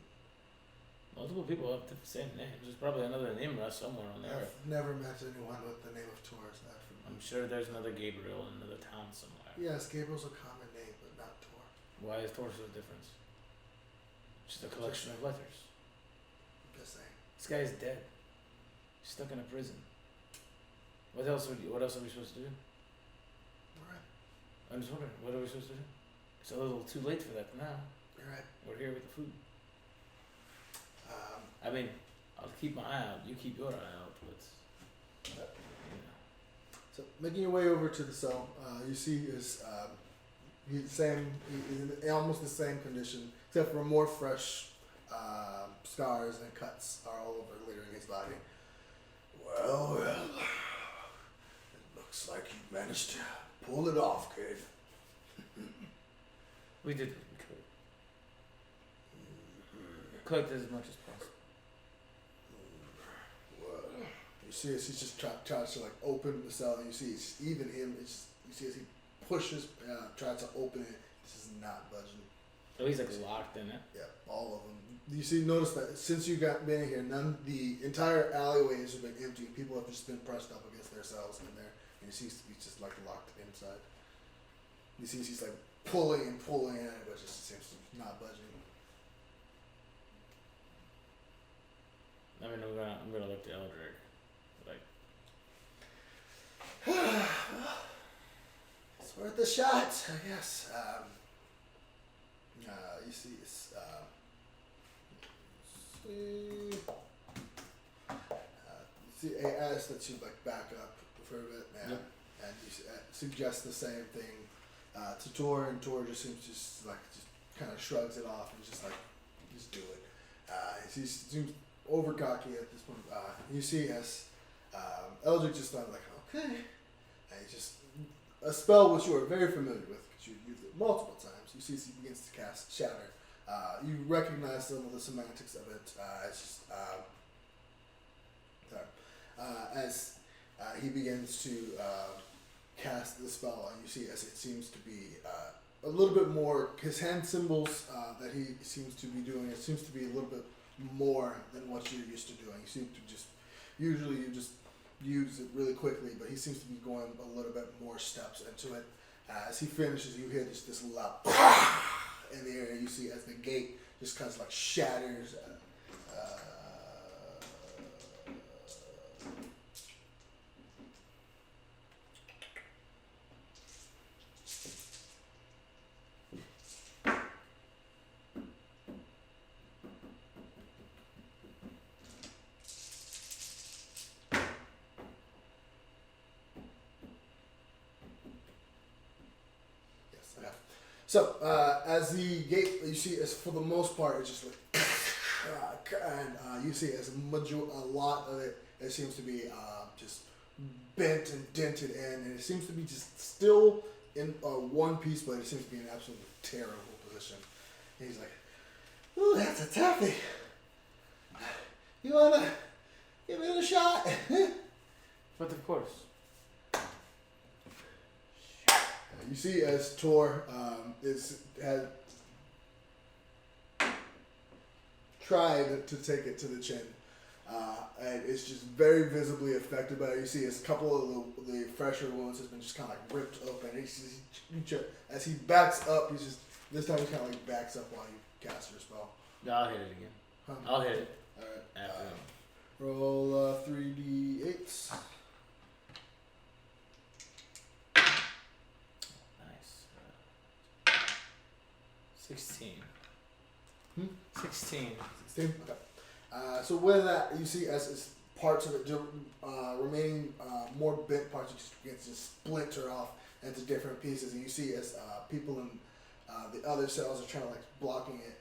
multiple people have the same names. There's probably another Nimra somewhere on the earth. I've never met anyone with the name of Tor. I'm sure there's another Gabriel in another town somewhere. Yes, Gabriel's a common name, but not Tor. Why is Tor so different? Just a collection of letters. Just saying. This guy is dead. He's stuck in a prison. What else are we supposed to do? Alright. I'm just wondering, what are we supposed to do? It's a little too late for that now. You're right. We're here with the food. I mean, I'll keep my eye out. You keep your eye out. But so making your way over to the cell, you see is almost the same condition, except for more fresh scars and cuts are all over littering his body. Well, it looks like you managed to pull it off, kid. We did what we could. Collected as much as possible. Well, you see as he just tries to like open the cell, and you see it's even him. You see as he pushes, tries to open it. This is not budging. Oh, he's like locked in it. Yeah, all of them. You notice that since you got been here, the entire alleyways have been empty. People have just been pressed up against their cells in there, and he seems to be just like locked inside. You see he's like pulling and pulling at it, but it just seems to be not budging. I mean, I'm gonna look to Eldrick. It's worth a shot, I guess. You see, he asks that you like back up for a bit, and you suggest the same thing to Tor, and Tor just seems just kind of shrugs it off and just like just do it. He seems over cocky at this point. You see as Eldrick just thought like okay, and he just a spell which you are very familiar with because you used it multiple times. You see as he begins to cast Shatter. You recognize some of the semantics of it as he begins to cast the spell, and you see as it seems to be a little bit more, his hand symbols that he seems to be doing, it seems to be a little bit more than what you're used to doing. You seem to usually you just use it really quickly, but he seems to be going a little bit more steps into it. As he finishes, you hear just this loud in the air, and you see as the gate just kind of like shatters. So as the gate, you see, as for the most part, it's just like, and you see as a lot of it, it seems to be just bent and dented in, and it seems to be just still in one piece, but it seems to be in an absolutely terrible position. And he's like, "Ooh, that's a toughie. You wanna give it a shot?" But of course. You see, as Tor had tried to take it to the chin, and it's just very visibly affected by it. You see, as a couple of the fresher wounds has been just kind of like ripped open. As he backs up, he's just this time he kind of like backs up while you cast your spell. No, I'll hit it again. Huh? I'll hit it. All right. After Roll 3d8s. Nice. 16. 16. 16? Okay. So with that, you see as parts of it, remaining more bent parts, just begin to splinter off into different pieces. And you see as people in the other cells are trying to like blocking it,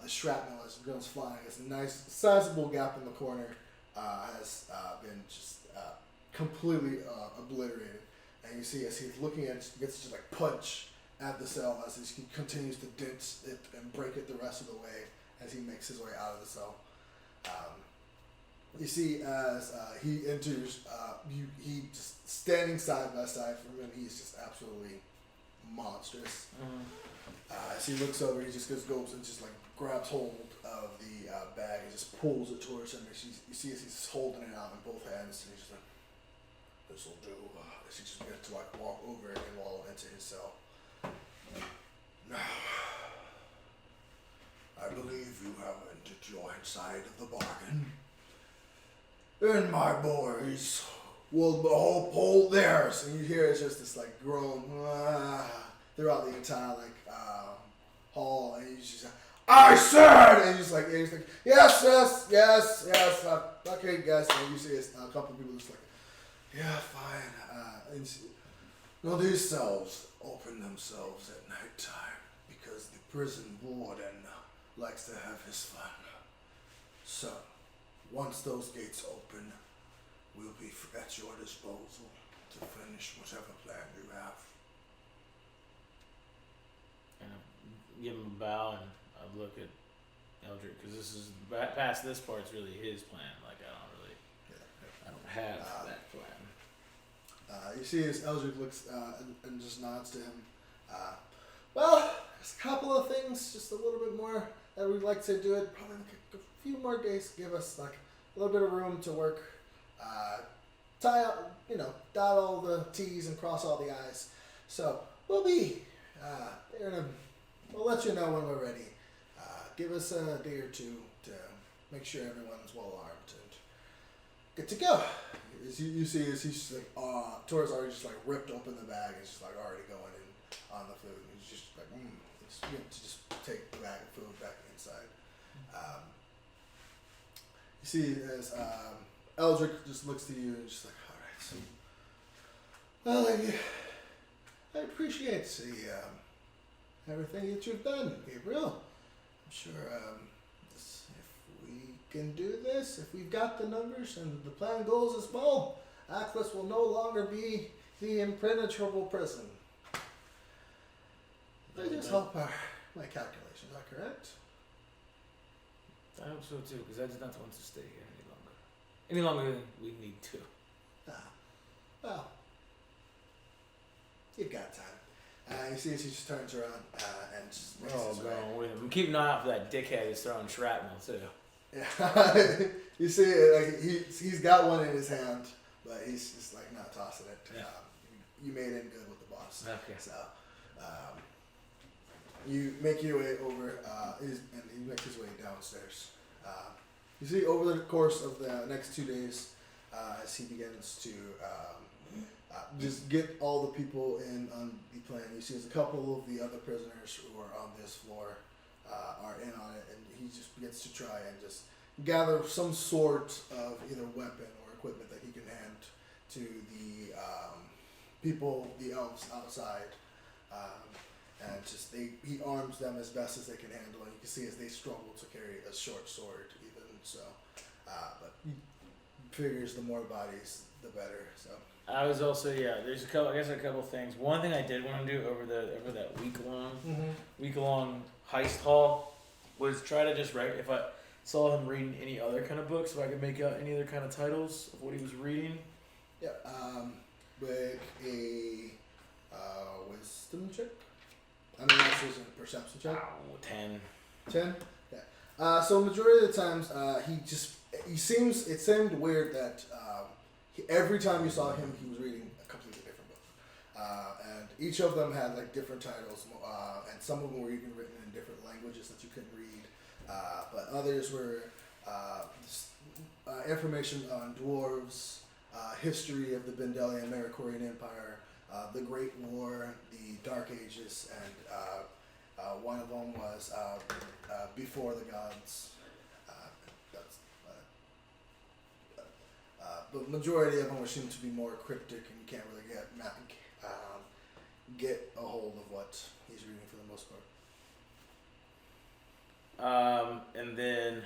the shrapnel as it goes flying. It's a nice, sizable gap in the corner has been just completely obliterated. And you see as he's looking at it, he gets to just like punch at the cell as he continues to dent it and break it the rest of the way as he makes his way out of the cell. You see as he enters, he just standing side by side from him, he's just absolutely monstrous. As he looks over, he just goes and just like grabs hold of the bag and just pulls it towards him. And you see as he's holding it out in both hands, and he's just like, "This'll do." As he just begins to like walk over and wallow into his cell. Now, I believe you have entered your side of the bargain. And my boys will hold theirs. And you hear it's just this like groan throughout the entire like hall, and he's just like, "I said!" And he's like, yes, okay, guys. And you see a couple of people just like, "Yeah, fine." And no, these cells open themselves at night time because the prison warden likes to have his fun. So, once those gates open, we'll be at your disposal to finish whatever plan you have. And I give him a bow and I look at Eldrick because this is past this part's really his plan. Like I don't have that plan. You see as Eldrick looks and just nods to him. Well, there's a couple of things, just a little bit more that we'd like to do it. Probably like a few more days, give us like a little bit of room to work. Tie up, dot all the T's and cross all the I's. So we'll be we'll let you know when we're ready. Give us a day or two to make sure everyone's well armed and good to go. As you see, as he's just like, Tor's already just like ripped open the bag and just like already going in on the food. And he's just like, to just take the bag of food back inside. You see as Eldrick just looks to you and just like, all right, so, well, I appreciate everything that you've done, Gabriel. I'm sure if we can do this, if we've got the numbers and the plan goes as well, Atlas will no longer be the impenetrable prison. I just hope my calculations are correct. I hope so too, because I do not want to stay here any longer than we need to. Well, you've got time. You see as he just turns around and just makes his way. Going with him. I'm keeping an eye out for that dickhead who's throwing shrapnel too. Yeah, you see it, like he's got one in his hand, but he's just like not tossing it. Yeah. You made in good with the boss. Okay. So you make your way over, and he makes his way downstairs. You see over the course of the next 2 days, as he begins to just get all the people in on the plan. You see as a couple of the other prisoners who are on this floor are in on it, and he just begins to try and just gather some sort of either weapon or equipment that he can hand to the people, the elves outside. and just he arms them as best as they can handle, and you can see as they struggle to carry a short sword even. So, but he figures the more bodies, the better. So. I was also there's a couple things. One thing I did want to do over that week long heist haul was try to just write if I saw him reading any other kind of books, if I could make out any other kind of titles of what he was reading. Yeah, with a wisdom check. I mean, that's just a perception check. 10. 10? Yeah. So majority of the times, it seemed weird that every time you saw him, he was reading a completely different book. And each of them had like different titles, and some of them were even written in different languages that you couldn't read. But others were information on dwarves, history of the Bendelian Maricorian Empire, the Great War, the Dark Ages, and one of them was Before the Gods. But majority of them seem to be more cryptic, and you can't really get a hold of what he's reading for the most part. And then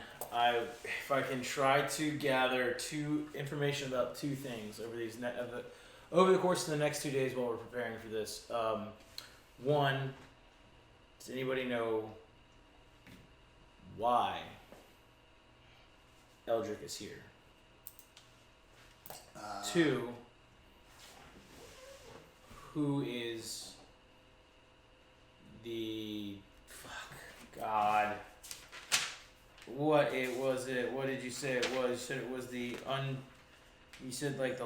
if I can try to gather information about two things over the course of the next 2 days while we're preparing for this. One, does anybody know why Eldrick is here? Two, who is the God? What was it? What did you say it was? You said it was you said like the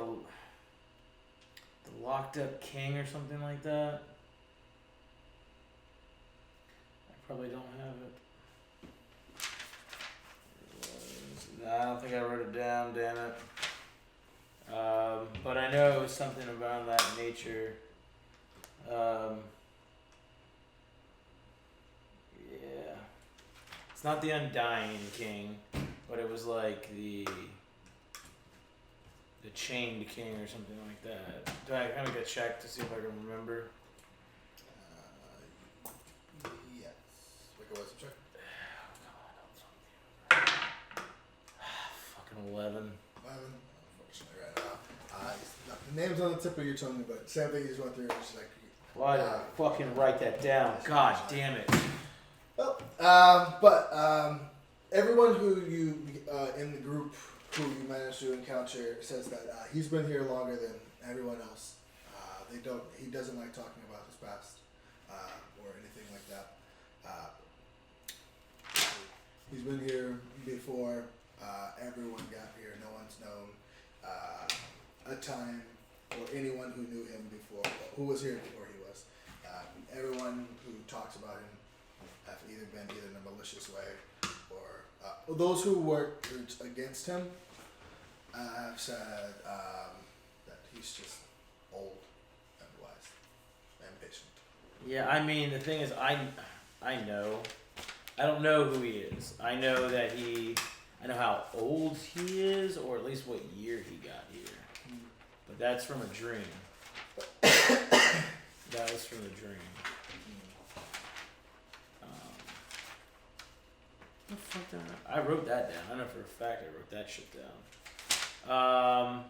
locked up king or something like that. I probably don't have it. I don't think I wrote it down. Damn it. But I know it was something about that nature. Yeah. It's not the Undying King, but it was like the Chained King or something like that. Do I kind of get checked to see if I can remember? Yes. Make a wisdom check. Fucking 11. 11. Unfortunately, right now. The name's on the tip of your tongue, but same thing you just went through. It's like. Why did I fucking write that down? God damn it. Well, but everyone who you in the group who you managed to encounter says that he's been here longer than everyone else. He doesn't like talking about his past or anything like that. He's been here before everyone got here. No one's known a time or anyone who knew him before, who was here before he was. Everyone who talks about him have either been in a malicious way or those who worked against him have said that he's just old and wise and patient. Yeah, I mean, the thing is, I know. I don't know who he is. I know that I know how old he is, or at least what year he got here. But that's from a dream. That was from a dream. What the fuck did I wrote that down. I know for a fact I wrote that shit down.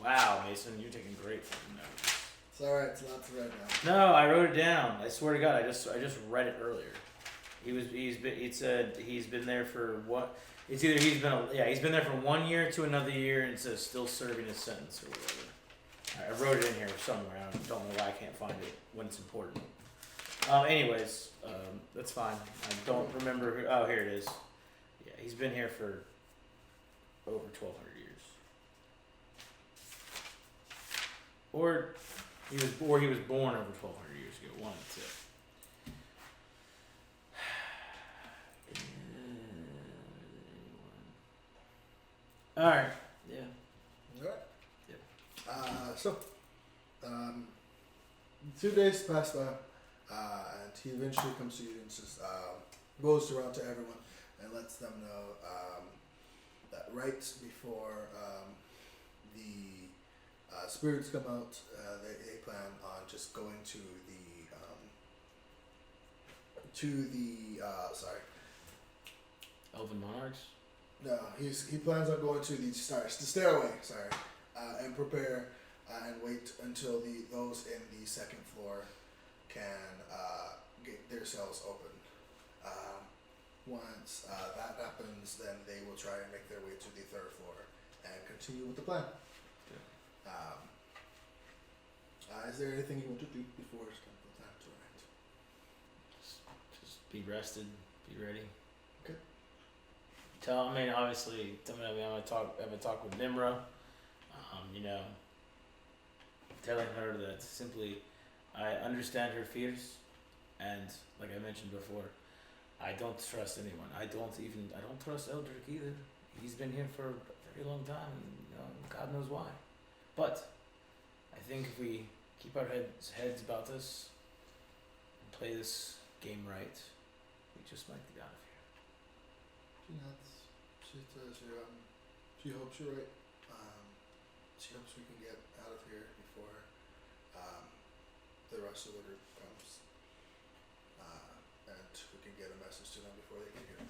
Wow, Mason, you're taking great fucking notes. It's alright, it's not to write down. No, I wrote it down. I swear to God, I just read it earlier. It said he's been there for what? It's either he's been there from 1 year to another year, and it says still serving his sentence or whatever. I wrote it in here somewhere. I don't know why I can't find it when it's important. Anyways, that's fine. I don't remember who. Oh, here it is. Yeah, he's been here for over 1,200 years. Or he was born over 1,200 years ago. One and two. All right. Yeah. All right. Yep. So, 2 days pass by, and he eventually comes to you and just goes around to everyone and lets them know that right before the spirits come out, they plan on just going to to the Elven monarchs. No, he plans on going to the stairway. And prepare and wait until those in the second floor can get their cells open. Once that happens, then they will try and make their way to the third floor and continue with the plan. Is there anything you want to do before it's time to end? Just be rested, be ready. Okay. Obviously, I'm gonna talk with Nimra. Telling her that simply, I understand her fears, and like I mentioned before, I don't trust anyone. I don't trust Eldrick either. He's been here for a very long time, and God knows why. But I think if we keep our heads about this and play this game right, we just might get out of here. She says she hopes you're right. She hopes we can get out of here before the rest of the group comes, and we can get a message to them before they get here.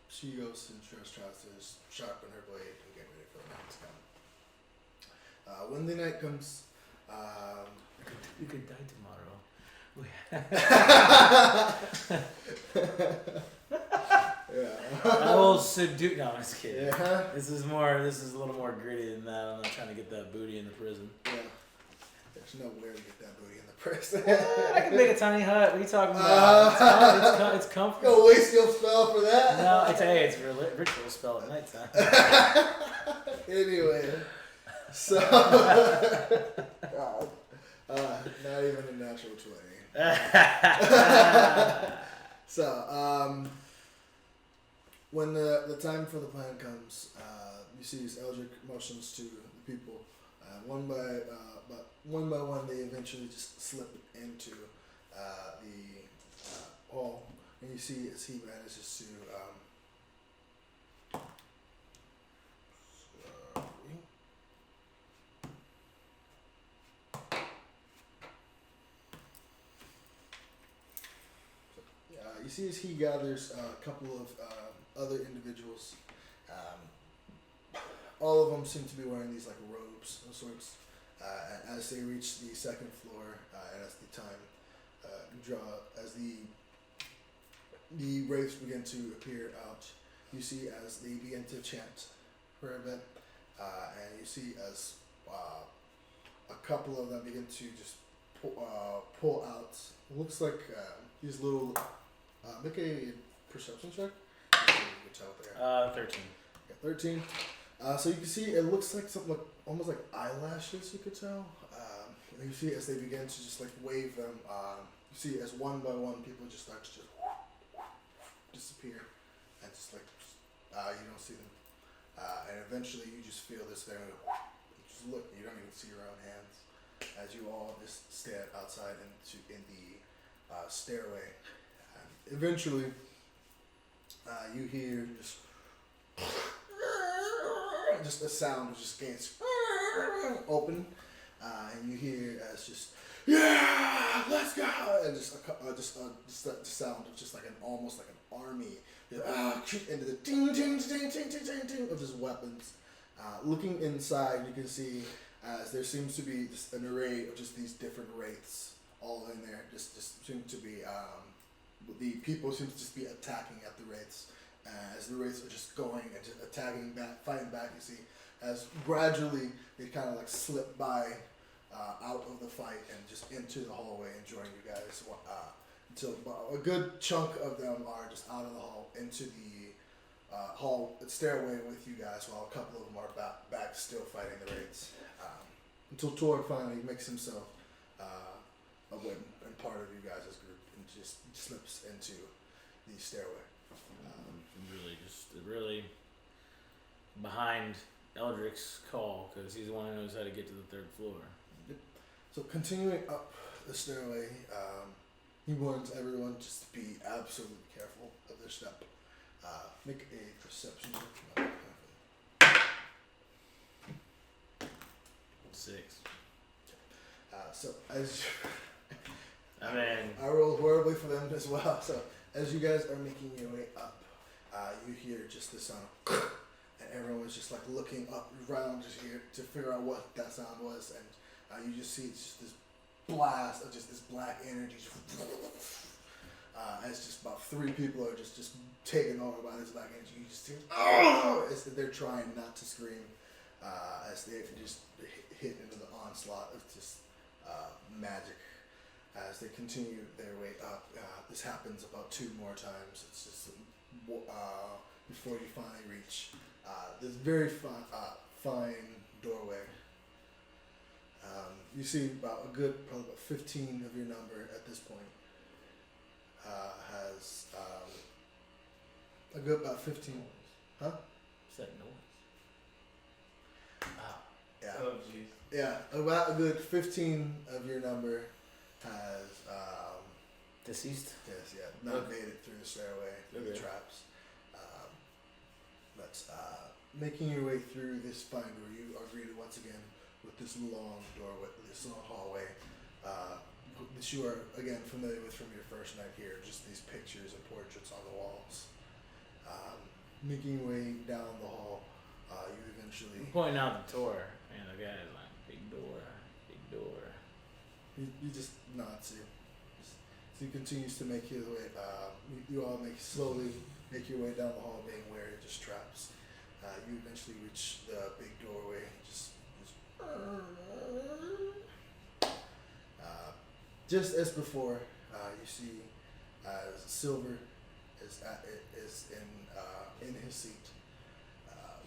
She goes and tries to sharpen her blade and get ready for the next coming. When the night comes, we could die tomorrow. yeah. I will subdue. No, I'm just kidding. Yeah. This is a little more gritty than that. I'm not trying to get that booty in the prison. Yeah. There's nowhere to get that booty in the prison. I can make a tiny hut. What are you talking about? It's comfortable. Go waste your spell for that. No, it's a ritual spell at nighttime. Anyway, so not even a natural 20. So when the time for the plan comes, you see as Eldrick motions to the people, one by one they eventually just slip into the hall, and you see as he manages to you see as he gathers a couple of other individuals. All of them seem to be wearing these like robes of sorts. As they reach the second floor, and as the time as the wraiths begin to appear out, you see as they begin to chant for a bit, and you see as a couple of them begin to just pull out. It looks like these little. Make a perception check. You can tell there. 13. Yeah, 13. So you can see it looks like something like almost like eyelashes. You could tell. And you see as they begin to just like wave them. You see as one by one people just start to just disappear, and just like you don't see them. And eventually you just feel this thing. You just look. You don't even see your own hands as you all just stand outside in the stairway. Eventually, you hear just a sound of just gates open, and you hear as just let's go, and just the sound of just like almost like an army, into the ding ding ding ding ding ding of just weapons. Looking inside, you can see as there seems to be just an array of just these different wraiths all in there. Just seem to be. The people seem to just be attacking at the wraiths, as the wraiths are just going and just attacking back, fighting back. You see, as gradually they kind of like slip by out of the fight and just into the hallway and join you guys. Until a good chunk of them are just out of the hall into the stairway with you guys, while a couple of them are back still fighting the wraiths. Until Tor finally makes himself a win and part of you guys' group. Just slips into the stairway. Really behind Eldrick's call, because he's the one who knows how to get to the third floor. Yep. So continuing up the stairway, he warns everyone just to be absolutely careful of their step. Make a perception check. 6. So as I mean, I rolled horribly for them as well. So as you guys are making your way up, you hear just the sound, and everyone was just like looking up around just here to figure out what that sound was, and you just see it's just this blast of just this black energy. As just about 3 people are just taken over by this black energy. You just hear, oh! As they're trying not to scream, as they just hit into the onslaught of just magic. As they continue their way up, this happens about 2 more times. It's just before you finally reach this very fine doorway. You see probably about 15 of your number at this point. Has a good about 15. Huh? What's that noise? Yeah. Oh, jeez. Yeah, about a good 15 of your number has Deceased? yes, yeah, not made it through the stairway, through the Okay. traps. But making your way through this fine door, you are greeted once again with this long doorway, this long hallway. That you are again familiar with from your first night here, just these pictures and portraits on the walls. Making your way down the hall, you eventually I'm pointing out the door, and the guy's like, big door, big door. you just nod to. So he continues to make his way. You all slowly make your way down the hall, being wary of just traps. You eventually reach the big doorway. Just as before, you see Silver is in his seat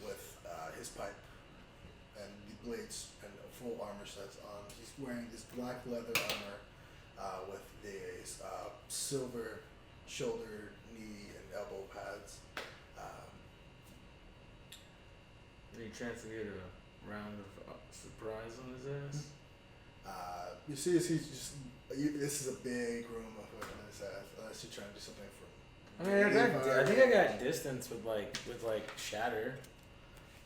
with his pipe and the blades and full armor sets on. He's wearing this black leather armor with these silver shoulder, knee, and elbow pads. Any chance to get a round of surprise on his ass? You see, as he's just. This is a big room of his ass, unless you're trying to do something from. I mean, I think I got distance with shatter.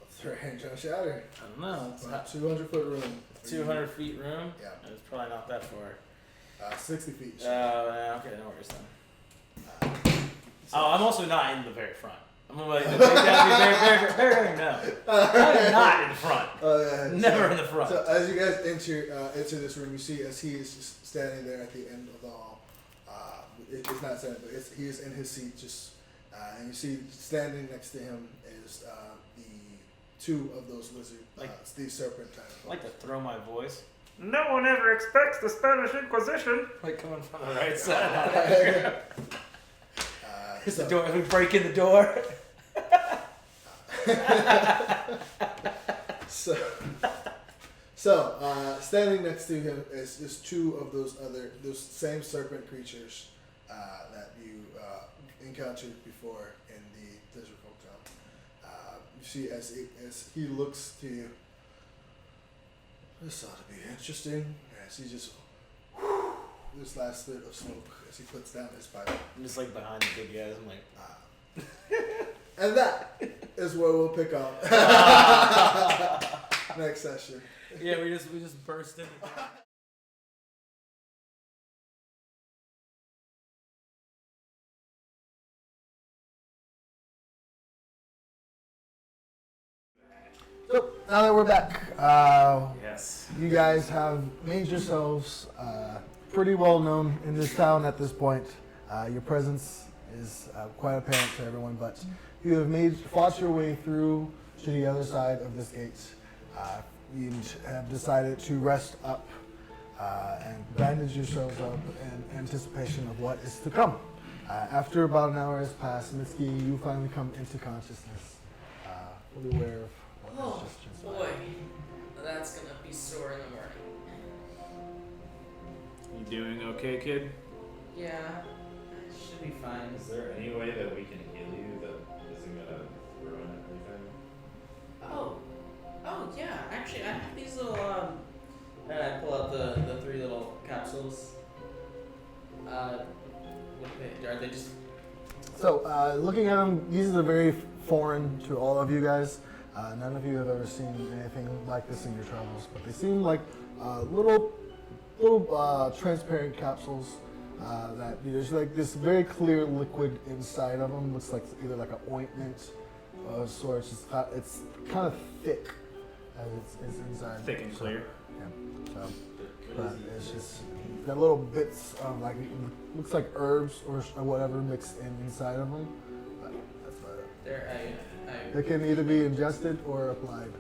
What's the range on Shatter? I don't know. It's About not 200-foot room. 200 feet room. Yeah. It's probably not that far. 60 feet. Yeah, okay, no worries then. So- Oh, I'm also not in the very front. I'm gonna like, very no. I'm not in the front. Never in the front. So as you guys enter this room, you see as he is just standing there at the end of the hall. It's not standing, but he is in his seat. And you see standing next to him is the 2 of those lizard, the serpentine. I like to throw my voice. No one ever expects the Spanish Inquisition. Like coming from the right side. Is the door? We break in the door. So standing next to him is just 2 of those same serpent creatures that you encountered before in the Desert Folk Town. You see as he looks to you, this ought to be interesting. As he just this last bit of smoke as he puts down his pipe. I'm just like behind the big guys. I'm like, and that is where we'll pick up next session. yeah, we just burst in. So now that we're back, Yes. you guys have made yourselves pretty well known in this town at this point. Your presence is quite apparent to everyone, but you have fought your way through to the other side of this gate. You have decided to rest up and bandage yourselves up in anticipation of what is to come. After about an hour has passed, Mitski, you finally come into consciousness, fully aware of what has just transpired. Boy, that's gonna be sore in the morning. You doing okay, kid? Yeah, should be fine. Is there any way that we can heal you that isn't gonna ruin everything? Oh yeah. Actually, I have these little and I pull out the 3 little capsules. Are they just? So, looking at them, these are very foreign to all of you guys. None of you have ever seen anything like this in your travels, but they seem like little little transparent capsules that there's like this very clear liquid inside of them. Looks like either like an ointment of sorts. It's kind of thick as it's inside. Thick and clear. Yeah. So, but it's just got little bits of like looks like herbs or whatever mixed inside of them. But that's about it. They can either be ingested or applied.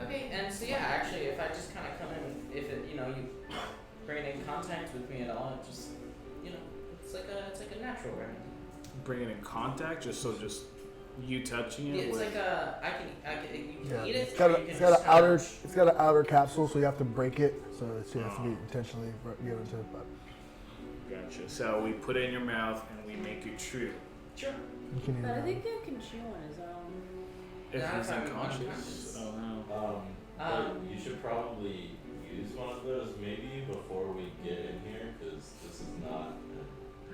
Okay, and so yeah, actually, if I just kind of come in, if it, you bring it in contact with me at all, it just, it's like a natural remedy. Bring it in contact, just you touching it. Yeah, it's with... like you can eat it. It's got an outer capsule, so you have to break it. So you have to be intentionally given to it. But Gotcha. So we put it in your mouth and we make you chew. Sure. you can But I either. think it can chew on his own. If Yeah, he's I'm unconscious. unconscious. Oh no. But you should probably use one of those maybe before we get in here, because this is not.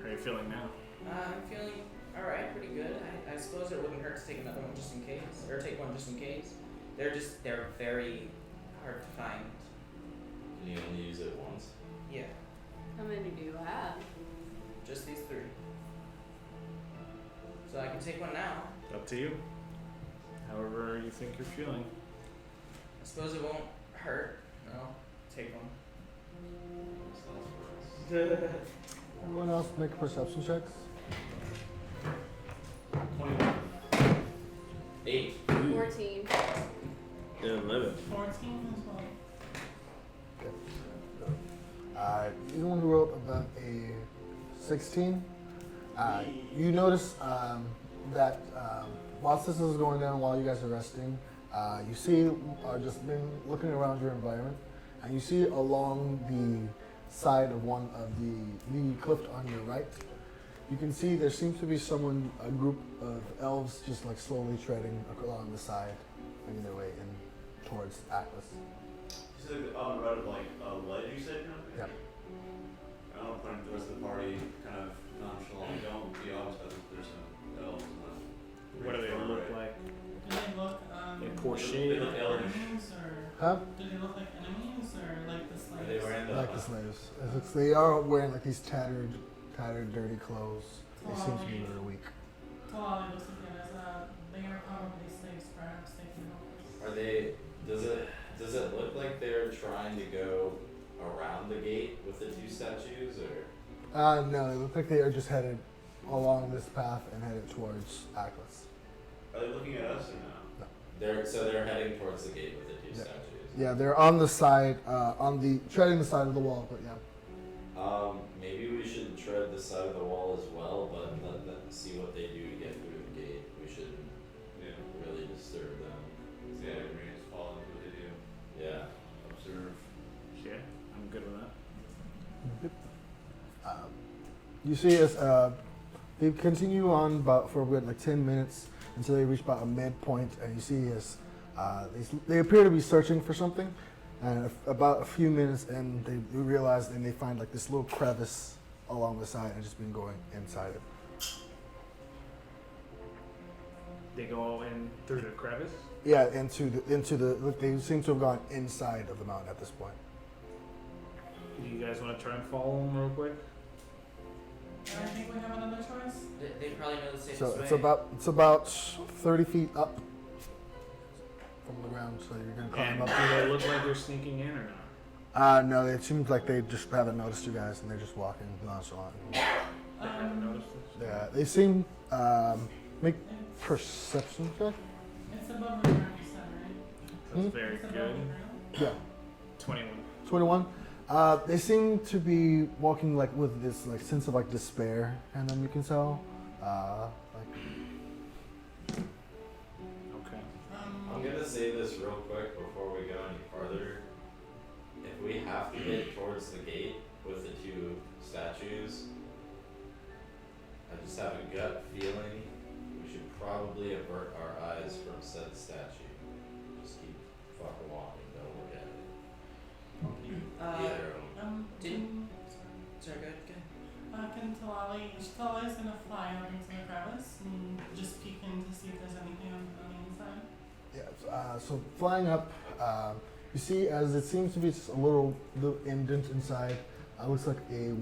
How are you feeling now? I'm feeling alright, pretty good. I suppose it wouldn't hurt to take another one just in case, or take one just in case. They're very hard to find. Can you only use it once? Yeah, How many do you have? just these 3. So I can take one now. Up to you. However you think you're feeling. I suppose it won't hurt. I'll take one. Everyone else make perception checks. 21. 8. 14. 11. 14 as well. Anyone who wrote about a 16, you notice that whilst this is going down, while you guys are resting, you see, just been looking around your environment, and you see along the side of one of the cliff on your right, you can see there seems to be a group of elves just like slowly treading along the side, making their way in towards Atlas. You said on the right of like a ledge, you said? Yeah. I don't find the rest of the party kind of nonchalant. Don't be honest that there's some elves. What do they look like? Do they look They pour They shade. look elvish. enemies or Huh? do they look like enemies or like the Are slaves? they wearing the? Like the slaves. They are wearing like these tattered, dirty clothes. They seem to be very weak. Talali looks at them as they are probably slaves, perhaps they can help us. Are they? Does it look like they're trying to go around the gate with the 2 statues, or? No, they look like they are just headed along this path and headed towards Atlas. Are they looking at us or no? They're heading towards the gate with the 2 Yeah. statues. Yeah, they're on the side, treading the side of the wall, but yeah. Maybe we should tread the side of the wall as well, but let them see what they do to get through the gate. We shouldn't Yeah. really disturb them. Yeah, we just follow into what they do. Yeah. Observe. Yeah, I'm good with that. You see as they continue on about for a good like 10 minutes until they reach about a midpoint, and you see as they appear to be searching for something, and about a few minutes and they realize and they find like this little crevice along the side and just been going inside it. They go in through the crevice. Yeah, into the look, they seem to have gone inside of the mountain at this point. Do you guys want to try and follow them real quick? I think we have another choice. They probably know the safest So way. it's about 30 feet up from the ground, so you're gonna climb And up. do they look like they're sneaking in or not? No, it seems like they just haven't noticed you guys, and they're just walking nonchalant. They haven't noticed this. Yeah, they seem make perception check. It's above the ground, you said, right? That's very It's above good. the ground. Yeah, 21. 21. They seem to be walking like with this like sense of like despair, and then you can tell, like Okay. I'm gonna say this real quick before we go any farther. If we have to get towards the gate with the 2 statues, I just have a gut feeling we should probably avert our eyes from said statue. Just keep fucking walking, don't look at it. Either of them. Sorry, good. Can Talali's gonna fly out into the crevice and just peek in to see if there's anything on the inside. yeah. So flying up, You see, as it seems to be just a little indent inside, looks like a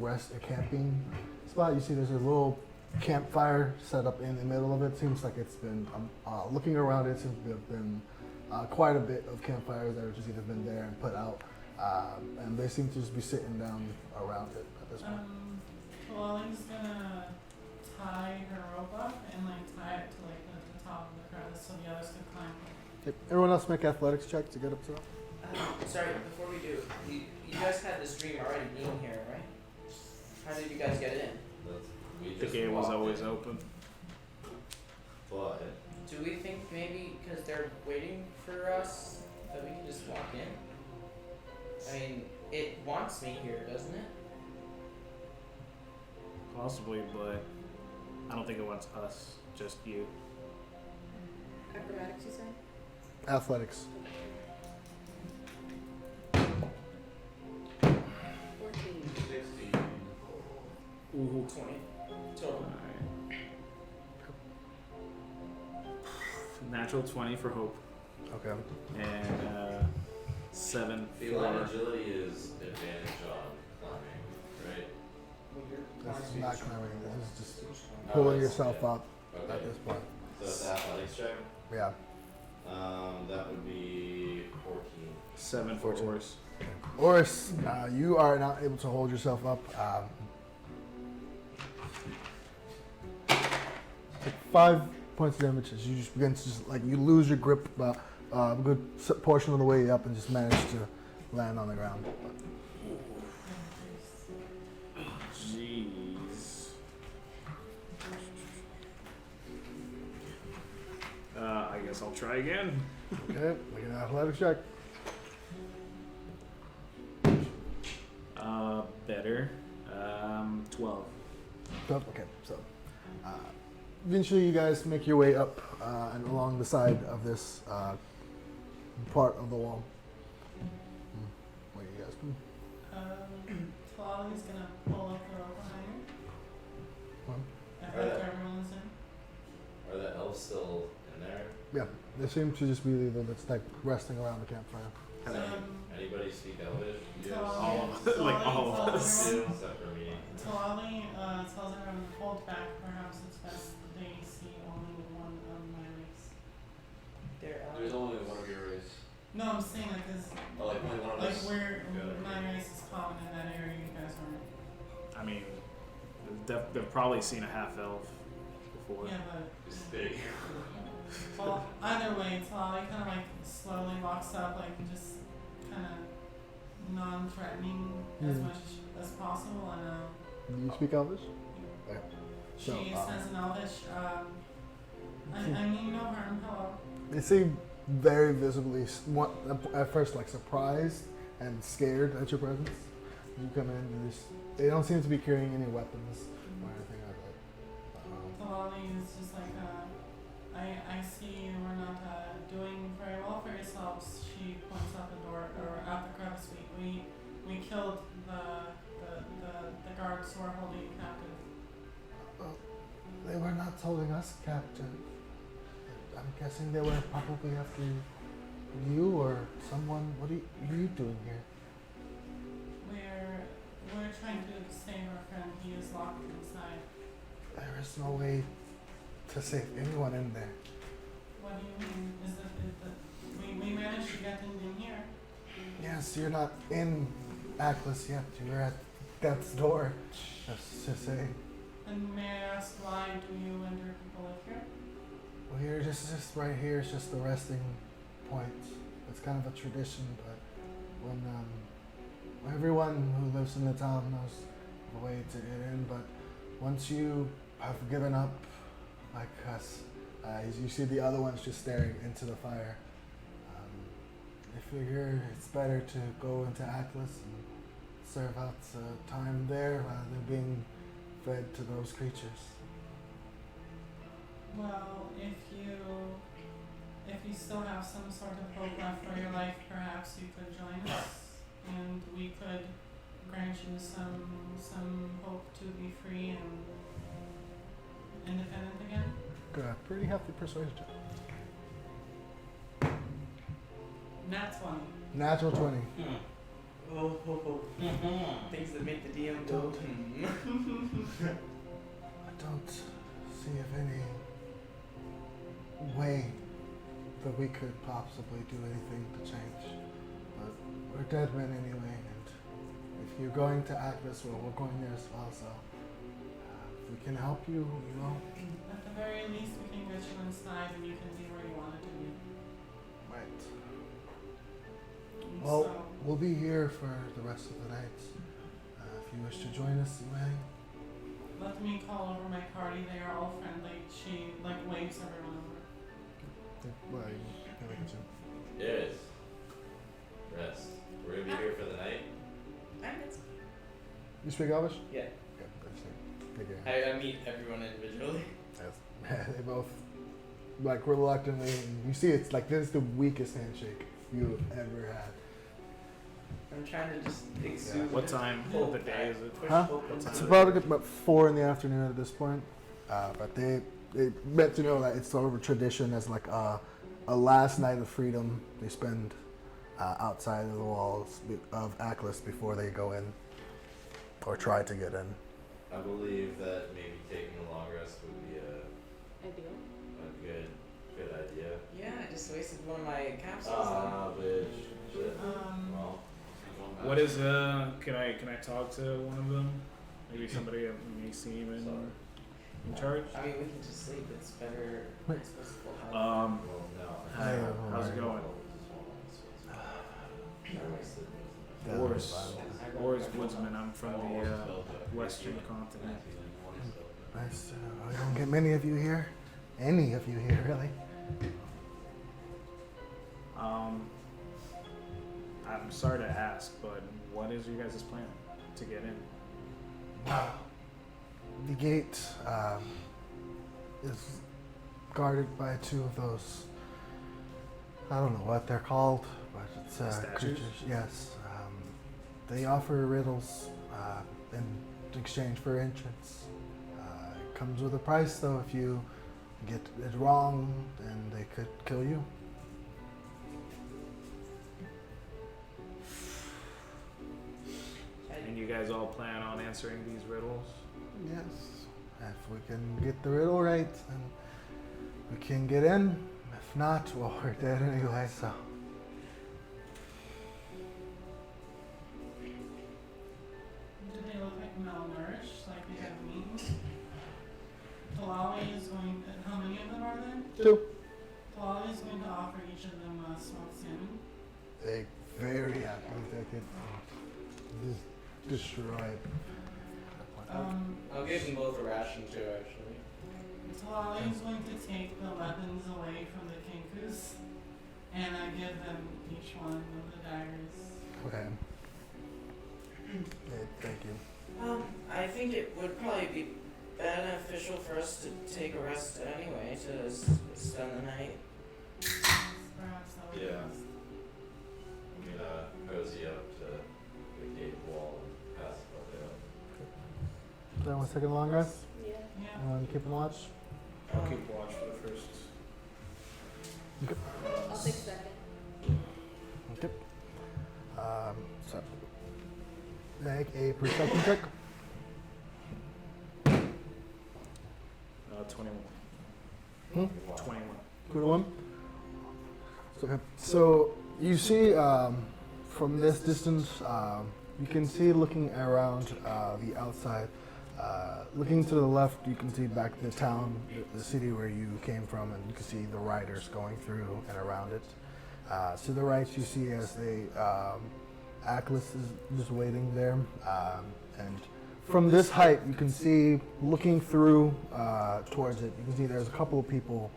camping spot. You see, there's a little campfire set up in the middle of it. Seems like it's been looking around. It seems to have been quite a bit of campfires that have just either been there and put out, and they seem to just be sitting down around it at this point. Talali's gonna tie her rope up and like tie it to like the top of the crevice so the others can climb. Okay. Everyone else make athletics check to get up to that. Sorry, before we do, you guys had this dream already being here, right? How did you guys get it in? We The just gate was walked always in, open. But Do we think maybe because they're waiting for us that we can just walk in? I mean, it wants me here, doesn't it? Possibly, but I don't think it wants us, just you. Acrobatics, you say? Athletics. 14. 16. Ooh. 20 total. Natural 20 for hope, Okay. and 7 feline for. agility is advantage on climbing, right? This is not climbing. This is just Oh, pulling it's- yourself yeah. up Okay. at this point. So it's athletics check. Yeah. That would be 14. 7 for Orys. Orys, you are not able to hold yourself up. Like 5 points of damage as you just begin to you lose your grip about a good portion of the way up and just manage to land on the ground. Jeez. I guess I'll try again. Okay, make an athletics check. Better. 12. Okay, so eventually you guys make your way up and along the side of this part of the wall. What do you guys do? Talali's gonna pull up the rope behind her. Well, I Alright. think everyone's in. Are the elves still in there? yeah, they seem to just be that's like resting around the campfire. Anybody speak Elvish? Yes. All of us. Like all of us. Two, except for me. Talali tells everyone to hold back. Perhaps it's best they see only one of my race. There's only one of your race. No, I'm saying that because Oh, like only one of like us. where Yeah. my race is common in that area, you guys aren't. I mean, they've probably seen a half elf before. Yeah, but It's big. well, either way, Talali kind of like slowly walks up, like just kind of non-threatening as Hmm. much as possible, and Do you speak Elvish? Okay. she So, says in Elvish, I mean no harm, hello. They seem very visibly, at first, surprised and scared at your presence. You come in, and they don't seem to be carrying any weapons or anything like that. Talali is just like, I see you were not doing very well for yourselves. She points out the door, or out the crevice. We killed the guards who are holding you captive. They were not holding us captive. I'm guessing they were probably after you or someone. What are you doing here? We're trying to save our friend. He is locked inside. There is no way to save anyone in there. What do you mean? Is that we managed to get in here? Yes, you're not in Atlas yet. You're at death's door. That's to say. And may I ask why do you and your people live here? Well, here, just right here is just the resting point. It's kind of a tradition, but when everyone who lives in the town knows the way to get in, but once you have given up, like us, you see the other ones just staring into the fire. I figure it's better to go into Atlas and serve out time there rather than being fed to those creatures. Well, if you still have some sort of hope left for your life, perhaps you could join us, and we could grant you some hope to be free and independent again. Good, pretty hefty persuasion check. Nat 20. Natural 20. Oh, things that make the DM go. I don't see of any way that we could possibly do anything to change. But we're dead men anyway, and if you're going to act this way, we're going there as well, so if we can help you, you know. At the very least, we can get you inside and you can be where you wanted to be. Right. And Well, so, we'll be here for the rest of the night. If you wish to join us, you may. let me call over my party. They are all friendly. She like waves everyone over. Well, you can look at you. Yes. Rest. We're gonna be here for the night. You speak Elvish? Yeah. Okay, that's it. Take care. I meet everyone individually. Yes. They both, like, reluctantly, and you see it's like this is the weakest handshake you have ever had. I'm trying to just exude. What time of the day is it? Push Huh? hope into It's the- about 4 in the afternoon at this point, but they meant to know that it's sort of a tradition as like a last night of freedom they spend outside of the walls of Aklis before they go in or try to get in. I believe that maybe taking a long rest would be Ideal. a good idea. Yeah, I just wasted one of my capsules. Ah, bitch. Shit. Well, What is can I talk to one of them? Maybe somebody that may seem in charge. I mean, we can just sleep. It's better. Wait. It's supposed to feel hard. well, no. Hi, how's it going? Orys. Orys Woodsman. I'm from the Western continent. Nice. I don't get many of you here. Any of you here, really. I'm sorry to ask, but what is your guys' plan to get in? The gate is guarded by 2 of those. I don't know what they're called, but it's Statues? creatures. Yes. They offer riddles in exchange for entrance. It comes with a price, though. If you get it wrong, then they could kill you. And you guys all plan on answering these riddles? Yes. If we can get the riddle right, then we can get in. If not, well, we're dead anyway, so. Do they look like malnourished? Like they have meat? Talali is going. How many of them are there? 2. Talali is going to offer each of them smoked salmon. They very happily take it and just destroy it. I'll give them both a ration too, actually. Talali is going to take the weapons away from the Kinkus, and I give them each one of the daggers. Okay. Thank you. I think it would probably be beneficial for us to take a rest anyway to spend the night. Perhaps that would be Yeah. best. I'm gonna cozy up to the gate wall and pass it up. Then 1 second long rest. Yeah. Yeah. You want to keep them watch? I'll keep watch for the first. I'll take second. Okay. So make a perception check. 21. Hmm? 21. 2 to 1. Okay. So you see from this distance, you can see looking around the outside. Looking to the left, you can see back the town, the city where you came from, and you can see the riders going through and around it. To the right, you see as Aklis is just waiting there, and from this height, you can see looking through towards it. You can see there's a couple of people,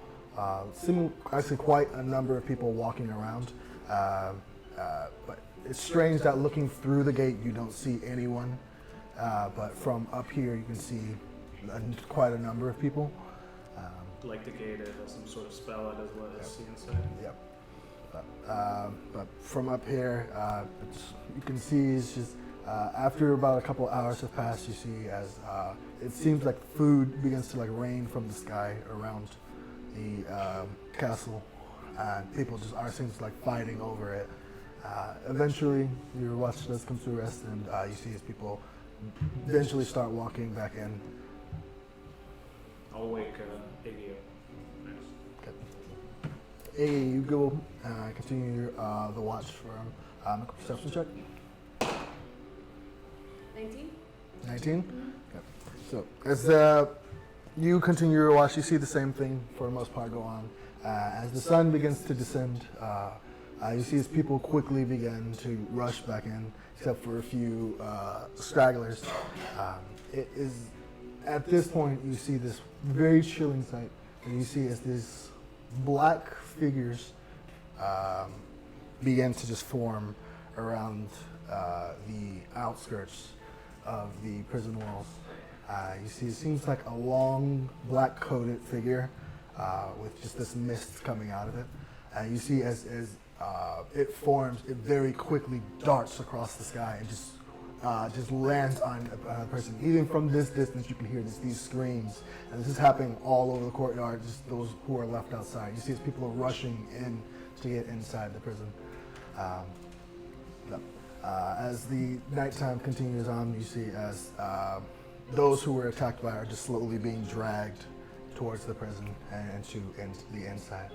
actually quite a number of people walking around. But it's strange that looking through the gate, you don't see anyone. But from up here, you can see quite a number of people. Like the gate, it has some sort of spell that does let us see inside. Yep. But from up here, you can see it's just after about a couple hours have passed, you see as it seems like food begins to like rain from the sky around the castle and people just seems like fighting over it. Eventually, your watch does come to rest, and you see as people eventually start walking back in. I'll wake Iggy up. Hey, you go continue the watch for make a perception check. 19? 19? Okay. So as you continue your watch, you see the same thing for the most part go on. As the sun begins to descend, you see as people quickly begin to rush back in, except for a few stragglers. It is at this point you see this very chilling sight, and you see as these black figures begin to just form around the outskirts of the prison walls. You see, it seems like a long, black-coated figure with just this mist coming out of it. And you see, as it forms, it very quickly darts across the sky and just lands on a person. Even from this distance, you can hear these screams. And this is happening all over the courtyard, just those who are left outside. You see as people are rushing in to get inside the prison. As the nighttime continues on, you see as those who were attacked by are just slowly being dragged towards the prison and to the inside.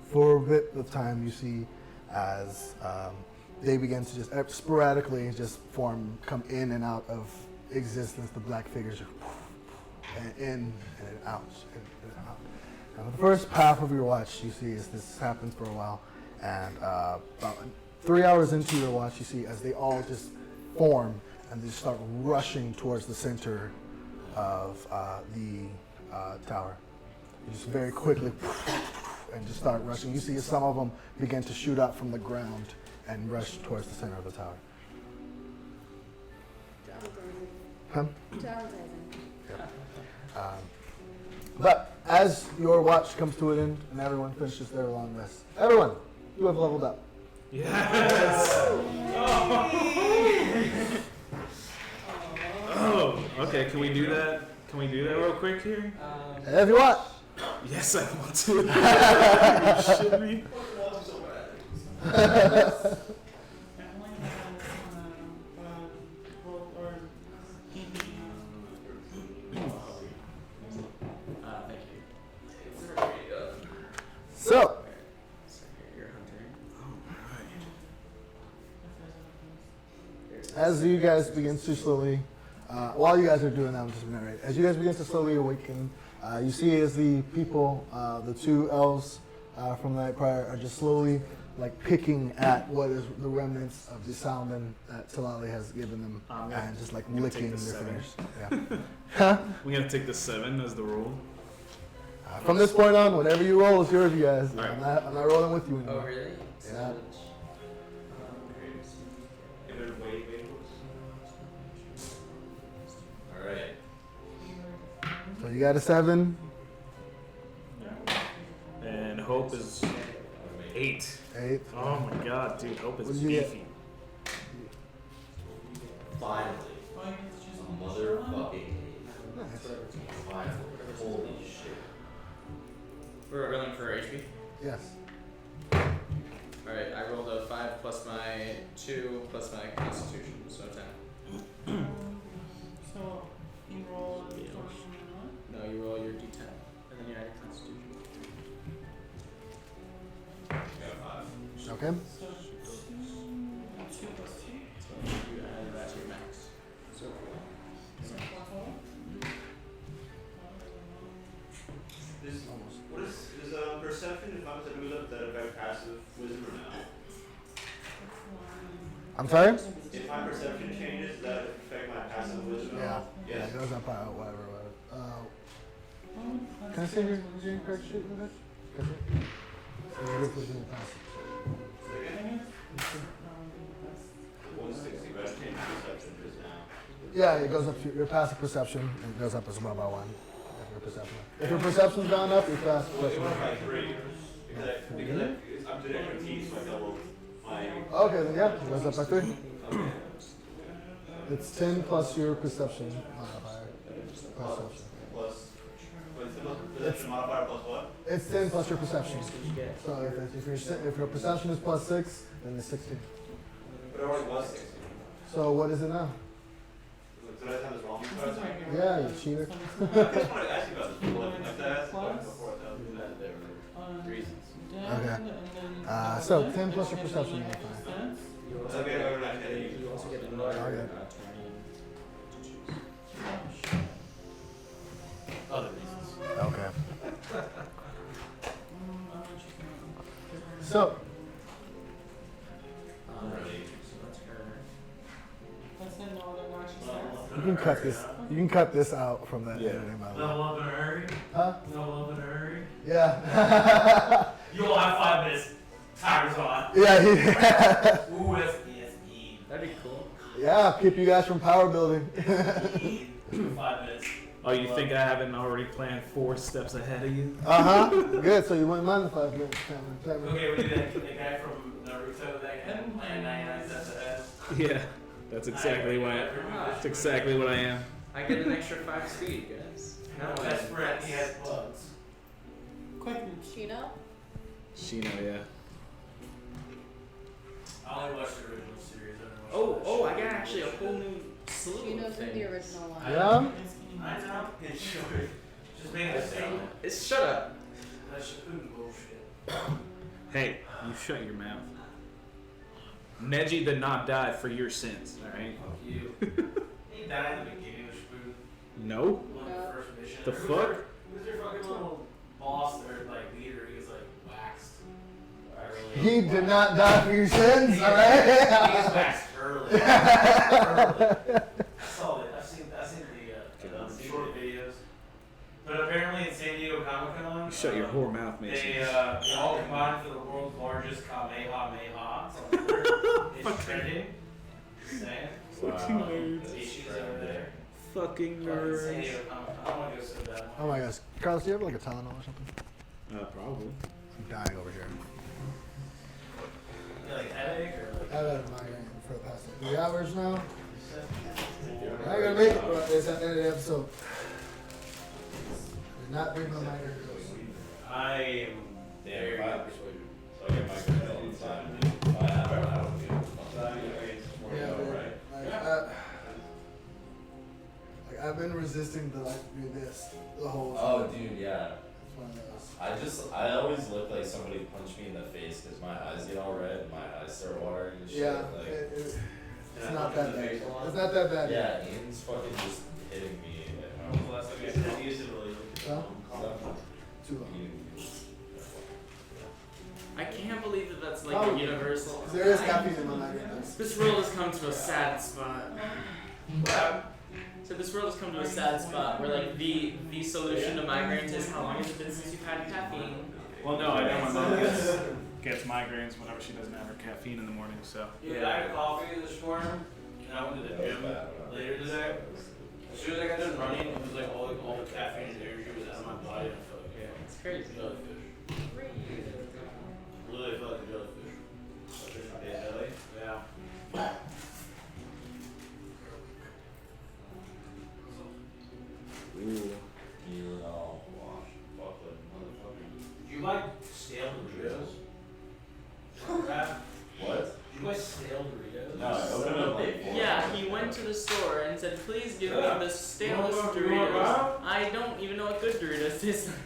For a bit of time, you see as they begin to just sporadically just come in and out of existence. The black figures are in and out, in and out. Now, the first half of your watch, you see as this happens for a while, and about 3 hours into your watch, you see as they all just form and they start rushing towards the center of the tower. You just very quickly and just start rushing. You see as some of them begin to shoot up from the ground and rush towards the center of the tower. Huh? But as your watch comes to an end and everyone finishes their long rest, everyone, you have leveled up. Yes! Oh, okay, can we do that? Can we do that real quick here? If you want. Yes, I want to. You shit me? Thank you. So, as you guys begin to slowly, while you guys are doing that, I'm just going to narrate. As you guys begin to slowly awaken, you see as the people, the two elves from the night prior, are just slowly like picking at what is the remnants of the salmon that Talali has given them, and just like licking their fingers. Yeah. Huh? We gotta take the 7 as the rule. From this point on, whatever you roll is yours, you guys. All right. I'm not rolling with you Oh, anymore. really? Yeah. Alright. So you got a 7. And Hope is 8. 8. Oh my god, dude, Hope What is did you get? beefy. Finally. A motherfucking Nice. finally. Holy shit. We're rolling for HP. Yes. Alright, I rolled a 5 plus my 2 plus my constitution, so 10. So you roll a d20 No, you roll your d10, and then you add your constitution. Okay. So 2 plus 2. So you add that to your max. So So 4 total. What is perception? If I was to move up, that affect passive wisdom or no? I'm sorry? If my perception changes, does that affect my passive wisdom? Yeah. Yes. It goes up by whatever. Can I say your correct sheet with it? Can I say? So you're with the passive. 160, but I changed perception just now. Yeah, it goes up to your passive perception, and it goes up as well by 1. Your perception. If your perception's gone up, your passive Well, it perception. went by 3. Because I'm doing extra T, so I doubled my. Okay, then yeah, it goes up by 3. Okay. It's 10 plus your perception modifier. Perception. Plus. It's modifier plus what? It's 10 plus your perception. What you get? So if your perception is plus 6, then it's 16. But it already was 16. So what is it now? Did I have this wrong? This is right here. Yeah, you cheater. I just wanted to ask you about this. Like, I asked before I tell you that there were reasons. Okay. So 10 plus your perception modifier. Okay, okay. You also get another Okay. 20 to choose. Other reasons. Okay. So I'm ready. So that's her. That's in no other action steps. you can cut this. You can cut this out from that editing, by the way. Level up in a hurry. Huh? Level up in a hurry. Yeah. You all have 5 minutes. Timer's on. Yeah. Ooh, that's ESE. That'd be cool. Yeah. Keep you guys from power building. 5 minutes. Oh, you think I haven't already planned 4 steps ahead of you? Good. So you wouldn't mind the 5 minutes. Okay, we did that guy from Naruto that had planned 99 steps ahead. Yeah, that's exactly what I am. I get an extra 5 speed, guys. No, that's Brett. He has plugs. Quick. Chino? Sheena, yeah. I only watched the original series. I didn't watch Oh, I got actually a whole new slew Chino's of in the things. original one. Yeah. I know. It's short. Just make it sound. It's shut up. That's bullshit. Hey, you shut your mouth. Neji did not die for your sins, alright? Fuck you. He died in the beginning of Spoon. No? One of the first mission. The fuck? Who's your fucking little boss or like leader? He was like waxed. He did not die for your sins. He All was right. waxed early. I saw it. I've seen the short videos. But apparently in San Diego Comic Con, You shut your whore mouth, Mason. they all combined for the world's largest Kamehameha. It's trending. Just saying. Fucking nerds. The issues over there. Fucking Fucking San nerds. Diego Comic Con. I want to go see that Oh one. my gosh, Carlos, do you have like a Tylenol or something? Probably. I'm dying over here. You like headache or like? I've had a migraine for the past like 3 hours now. I ain't gonna make it, bro. It's at the end of the episode. Did not bring my migraine. I am Damn, very if I- persuaded. So I get my grade all the time. If I have it, I don't do it. Yeah, Right. but, like I've been resisting to like do this the whole time. Oh, dude, yeah. It's one of those. I always look like somebody punched me in the face because my eyes get all red and my eyes start watering and shit. Yeah, Like, it's not that bad. It's not that bad. yeah, Ian's fucking just hitting me. When was the last time you guys used it really? Huh? Stuff. Too long. I can't believe that that's like Oh. a universal. There is caffeine in my migraine. This world has come to a sad spot. So this world has come to a sad spot where like the solution to migraines is how long has it been since you've had caffeine? Well, no, I know my mom gets migraines whenever she doesn't have her caffeine in the morning, so. Yeah, I had coffee this morning, and I went to the gym later today. As soon as I got done running, it was like all the caffeine and energy was out of my body. I felt like, yeah, It's crazy. jellyfish. Literally felt like a jellyfish. Jellyfish in my belly. Yeah. Ooh. You know, wash, fucking motherfucker. Did you like stale Doritos? Rap? What? Did you like stale Doritos? No, I opened up like 4. Yeah, he went to the store and said, please give me the stalest You want Doritos. Rob? I don't even know what good Doritos taste like.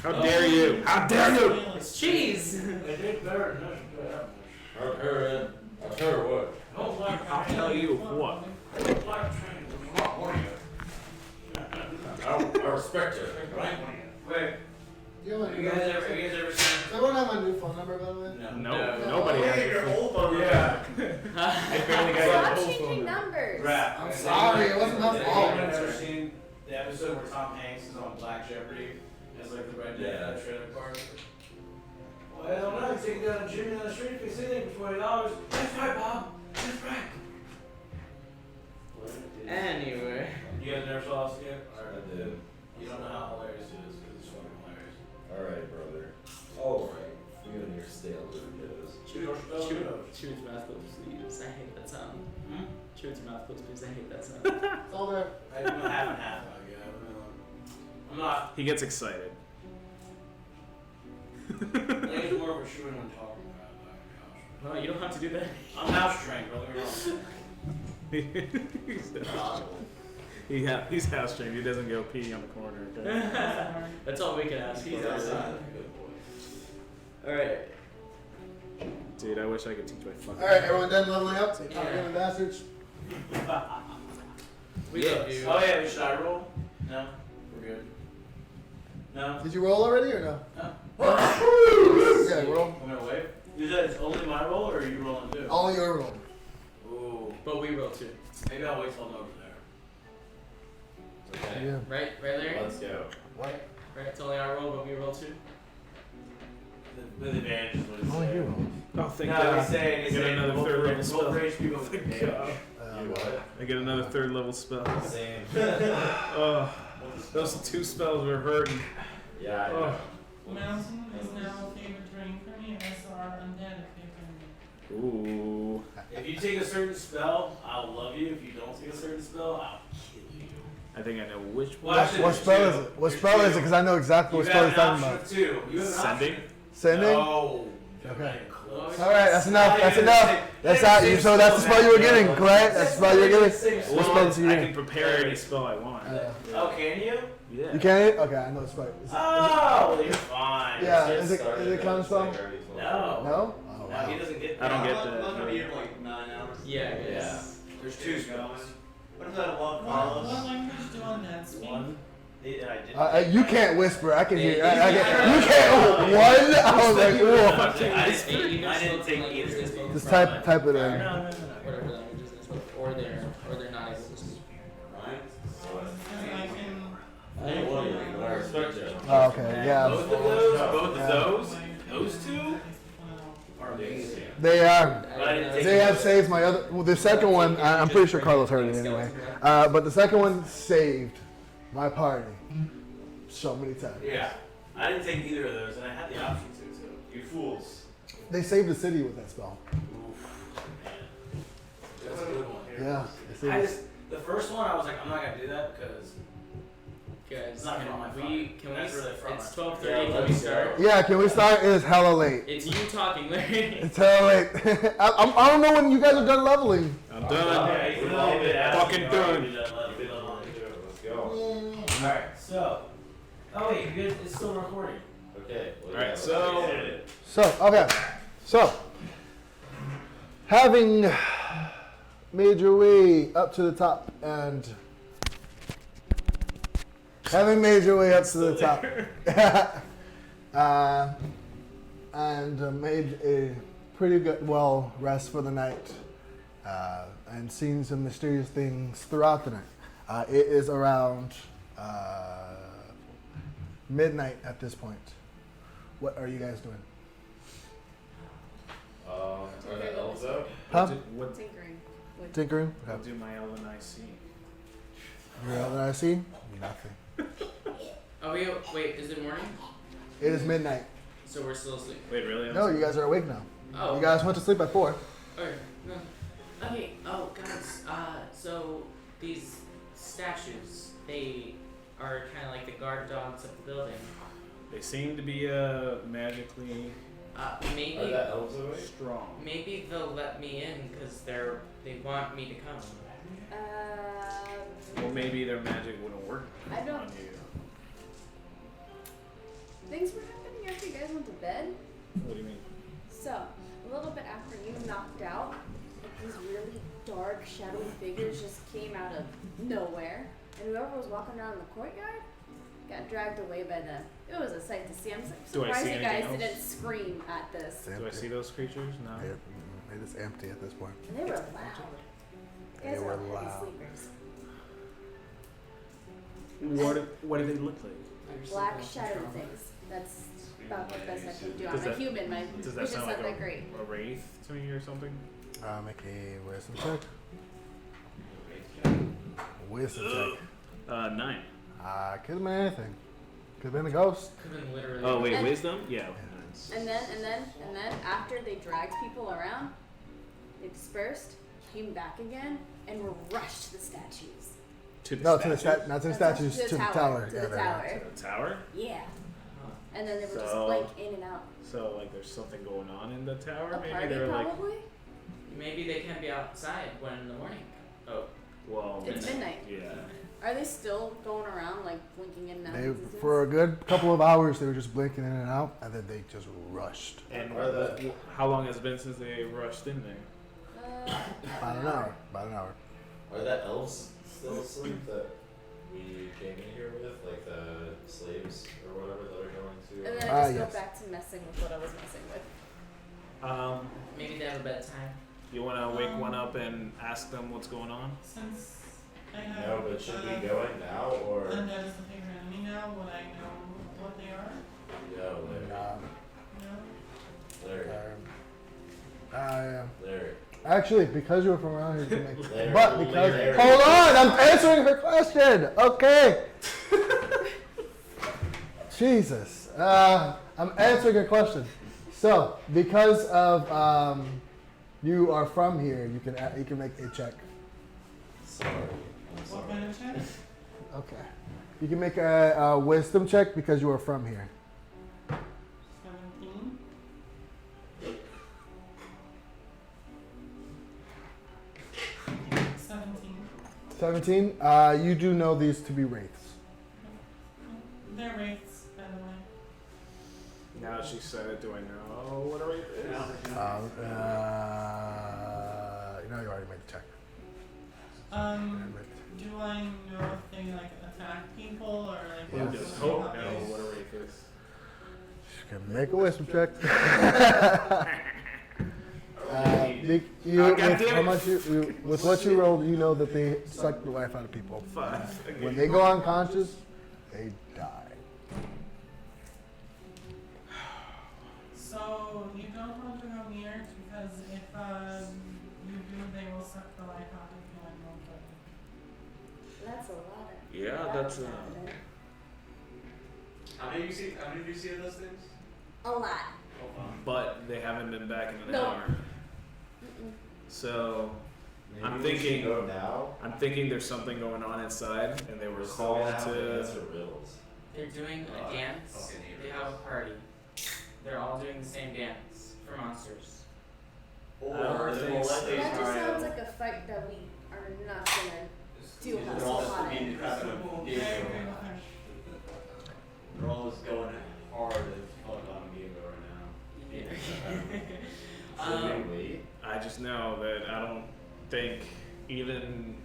How dare you? How dare you? It's cheese! It did better than this. I'll tell her what. I don't like I'll tell you what. I don't like trains. I'm not horny. I respect her. Wait, Do you have have you guys ever seen? Does everyone have my new phone number, by the way? No, nobody has Your it. old phone. Yeah. I barely got Stop your whole changing phone. numbers. Rap. I'm sorry, it wasn't my fault. Anyone ever seen the episode where Tom Hanks is on Black Jeopardy as like the redneck Yeah. in the trailer park? Well, I don't know. You take it down to Jimmy down the street if he's sitting for $20. That's right, Bob. That's right. Anyway. You guys never saw this yet? I did. You don't know how hilarious it is because it's fucking hilarious. Alright, brother. Alright. We got your stale Doritos. Chew its mouth closed, please. I hate that sound. Hmm? Chew its mouth closed, please. I hate that sound. It's all there. I do half and half. I guess. I'm not. He gets excited. think it's more of a shooting when talking about it. No, you don't have to do that. I'm house trained, don't get me wrong. He's house trained. He doesn't go pee on the corner. Okay? That's all we can ask for. He's outside. Good boy. Alright. Dude, I wish I could teach my fucking. All right, everyone done leveling up? Yeah. Giving bastards. We love you. Oh yeah, should I roll? No? We're good. No? Did you roll already or no? No. Yeah, roll. I'm gonna wait. Is that it's only my roll or are you rolling too? Only your roll. Ooh. But we will too. Maybe I'll wait till I'm over there. Okay. Yeah. Right, Larry? Let's go. Right, it's only our roll, but we roll too. With advantage is what it's Only saying. your roll. Oh, thank No, God. he's saying, I get another third level spell. Both range people with advantage. You what? I get another third level spell. Same. Oh, those two spells were hurting. Yeah, I know. Mountain is now a favorite terrain for me, as are undead if you can. Ooh. If you take a certain spell, I'll love you. If you don't take a certain spell, I'll kill you. I think I know which one. Well, actually, What there's spell two. is it? What There's spell is it? two. Because I know exactly what You spell have he's an talking option about. of two. You have an Sending? option. Sending? No. Okay. Not even close. All right, that's enough. Not That's even enough. the same- That's not out. even You the so same that's the spell you were spell, getting, man. correct? That's the spell you were getting. Same What spell. spell did you I get? can prepare any spell I want. Oh, can you? Yeah. You can't? Okay, I know the spell. Is it- Oh, well, you're fine. Yeah, Get is it started, counter spell? like already told. No. No? Oh, No, wow. he doesn't get I don't that. get I'm that. not gonna be here for like 9 hours. Yeah, Yeah. There's two spells. What is that one, What Carlos? language do undead speak? One. And I didn't. You can't whisper. I can hear. Yeah, You can't. One. I was like, whoa. I didn't take either. Just type it in. No. Whatever languages they speak, or they're not able to speak. Right? Because I can. I ain't one of you, but I respect you. Oh, okay. Yeah. Both of those two are amazing. They are. But I didn't take They have either. saved my other. Well, the second one, I'm pretty sure Carlos heard it anyway. But the second one saved my party so many times. Yeah. I didn't take either of those, and I had the option to, so. You fools. They saved the city with that spell. Oof, man. That's a good one. Yeah. They I saved just, the first one, I was like, I'm not gonna do that because Guys, It's not from my phone. That's really from it's my- 12:30, Yeah, can we let's start? go. Yeah, can we start? It is hella late. It's you talking, Larry. It's hella late. I don't know when you guys are done leveling. I'm I'm done. done. Yeah, he's a little bit out. Fucking He's done. already done You didn't want to do it. Let's go. Alright, so. Oh, wait, you guys, it's still recording. Okay. Well, Alright, yeah, so- let's get it. So, having made your way up to the top and and made a pretty good rest for the night and seen some mysterious things throughout the night. It is around midnight at this point. What are you guys doing? Are the elves out? Huh? What Tinkering. With Tinkering? I'll do my elven IC. Your other I see? Nothing. Oh, wait, is it morning? It is midnight. So we're still asleep. Wait, really? No, you guys are awake now. Oh. You guys went to sleep at 4. Okay. No. Okay. Oh, guys. So these statues, they are kind of like the guard dogs of the building. They seem to be magically Maybe. Are the elves awake? strong. Maybe they'll let me in because they want me to come. Well, maybe their magic wouldn't work I don't- on you. things were happening after you guys went to bed. What do you mean? So, a little bit after you knocked out, like these really dark, shadowy figures just came out of nowhere. And whoever was walking around in the courtyard got dragged away by them. It was a sight to see. I'm Do I surprised see you guys anything else? didn't scream at this. Do I see those creatures? No. It is empty at this point. And they were loud. You guys They are were heavy loud. sleepers. What do they look like? Black shadowy things. That's about the best I can do. Does I'm a that- human. My Does that vision's sound not like that great. a wraith to me or something? Make a wisdom check. Wisdom check. 9. Could have been anything. Could have been a ghost. Could've been literally. Oh wait, And- wisdom? Yeah. And then after they dragged people around, they dispersed, came back again, and were rushed to the statues. To the No, to the statue? not to the statues, to the tower. To Yeah, the there. tower. To the tower? Yeah. and then they would just So- blink in and out. So like, there's something going on in the tower. A Maybe party, they're like, probably? Maybe they can be outside when in the morning. Oh, well, It's midnight. yeah. Are they still going around, like, blinking in and out? They, of existence? for a good couple of hours, they were just blinking in and out, and then they just rushed. And Are the- how long has it been since they rushed in there? About an hour. About an hour. Are the elves still asleep that we came in here with, like the slaves or whatever that are going And to? then I just yes. go back to messing with what I was messing with. maybe they have a bedtime. You want to wake one up and ask them what's going on? Since I have No, but should we go in now or? undead is the favorite enemy now, would I know what they are? No, Larry. No? Larry. Yeah. Larry. Actually, because you were from around here, you can make. Larry. But because Larry. hold on, I'm answering her question. Okay. Jesus, I'm answering her question. So, because of you are from here, you can make a check. Sorry. I'm What sorry. kind of check? Okay. You can make a wisdom check because you are from here. 17. $17. You do know these to be wraiths. They're wraiths, by the way. Now she said it. Do I know what a wraith is? You know you already made the check. Do I know if they like attack people or like? Yeah, what Just sort of hope know hobbies? what a wraith is. You can make a wisdom check. With what you rolled, you know that they suck the life out of people. 5. When they go unconscious, they die. So you don't want to go near because if you do, they will suck the life out of you and won't kill you. That's a lot of. Yeah, that's How many do you see of those things? A lot. Oh, wow. But they haven't been back in an No. hour. Mm-mm. So Maybe I'm we thinking- should go now. I'm thinking there's something going on inside, and they were We're still called gonna have to to. answer riddles. They're doing a dance. okay, They have a party. They're all doing the same dance for monsters. Or I don't then think we'll so. let these That just try sounds to. like a fight that we are not gonna do. They're Hustle all on just being it. crap in a game Okay, show. okay. They're all just going hard as fuck on game right now. Should we wait? I just know that I don't think even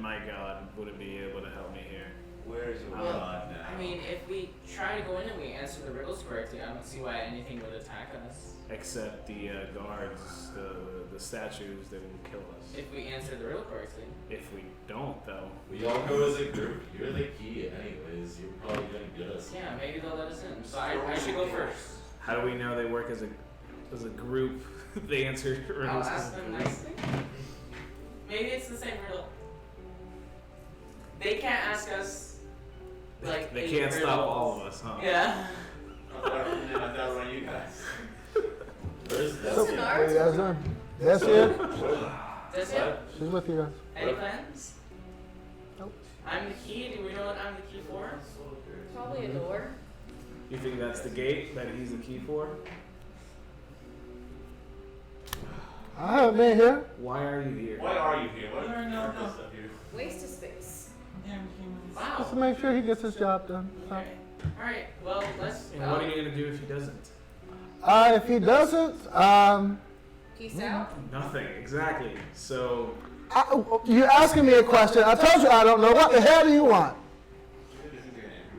my god wouldn't be able to help me here. Where's your Well, god now? I mean, if we try to go in and we answer the riddles correctly, I don't see why anything would attack us. Except the guards, the statues, they will kill us. If we answer the riddle correctly. If we don't, though. We all go as a group. You're the key, anyways. You're probably gonna get us. Yeah, maybe they'll let us in. So I should go first. How do we know they work as a group? They answer I'll riddles as ask a them group. nicely. Maybe it's the same riddle. They can't ask us like They 8 can't stop riddles. all of us, huh? Yeah. I thought about you guys. Where's What's that? in What our are you guys doing? Yes, here. That's it? She's with you guys. Any plans? Nope. I'm the key. Do we know what I'm the key for? Probably a door. You think that's the gate that he's the key for? I haven't been here. Why are you here? Why are you here? What You're no purpose help. of you? Waste of space. Damn humans. Wow. Just to make sure he gets his job done. Okay. Alright, well, let's. And what are you gonna do if he doesn't? If he doesn't, Peace out. Nothing, exactly. So you're asking me a question. I told you I don't know. What the hell do you want?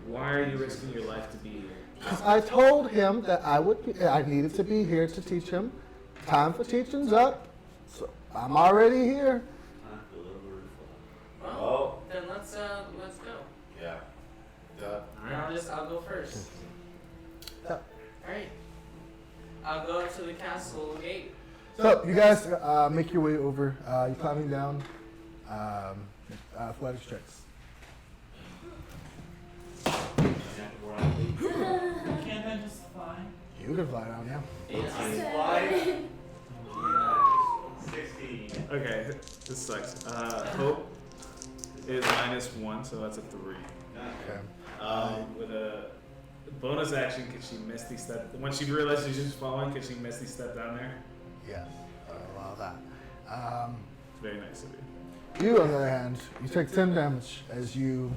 why are you risking your life to be here? 'Cause I told him that I needed to be here to teach him. Time for teaching's up. So I'm already here. Well, then let's go. Yeah. Duh. I'll go first. Yeah. Alright. I'll go up to the castle gate. So you guys make your way over. You're climbing down. Athletics checks. Can't I just fly? You can fly down, yeah. 16. Okay, this sucks. Hope is -1, so that's a 3. Okay. With a Bonus action, can she misty step? When she realized she's just falling, can she misty step down there? Yes, I'll allow that. It's very nice of you. You, on the other hand, you take 10 damage as you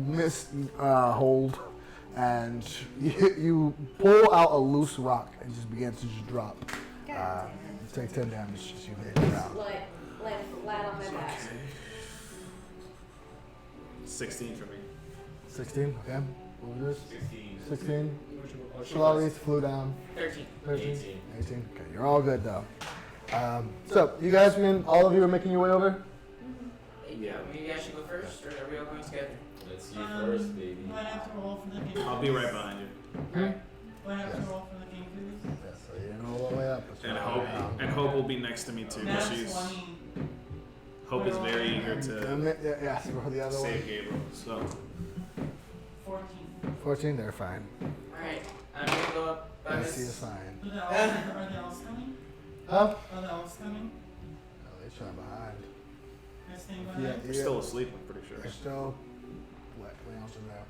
miss hold, and you pull out a loose rock and just begin to just drop. You take 10 damage as you hit the ground. Land flat on my back. 16 for me. 16, okay. What was this? 16. 16. Talali flew down. 13. 13. 18. 18. Okay, you're all good though. So, you guys, all of you are making your way over? Yeah, maybe I should go first, or are we all going together? It's you first, baby. Do I have to roll for the game? I'll be right behind you. Alright. Do I have to roll for the game, please? Yes, so you're going all the way up. And Hope will be next to me too. That's She's 20. Hope is very eager to Yes, roll the other one. save Gabriel. So 14. 14, they're fine. Alright, I'm gonna go up by Mercy is this. fine. Are the elves coming? Huh? Are the elves coming? Oh, they're trying behind. They're staying Yeah, behind? we're still asleep, I'm pretty sure. They're still what else in there?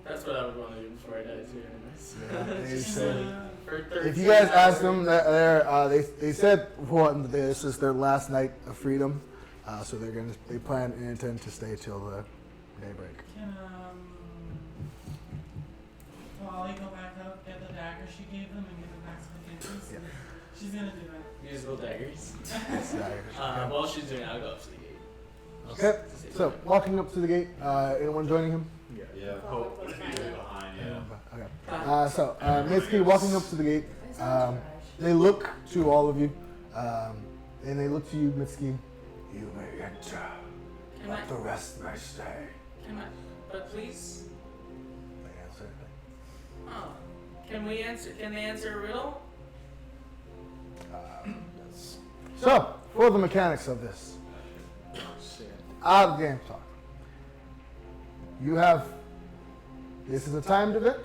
That's what I would want to do before I die too, anyways. Yeah, they said, For 13 if you guys ask hours. them, they said for one, this is their last night of freedom, so they plan and intend to stay till the daybreak. Can Talali go back up, get the dagger she gave them, and give it back to the kids? Yeah. She's gonna do that. Musical daggers. Okay. While she's doing it, I'll go up to the gate. Okay, so walking up to the gate, anyone joining him? Yeah. Follow close Behind, yeah. Okay. So Mitski walking up to the gate, they look to all of you, and they look to you, Mitski. You may enter, Can I? but the rest may stay. Can I? But please. They answer anything. Oh. Can we answer? Can they answer a riddle? Yes. So, for the mechanics of this, out of game talk, you have, this is a timed event.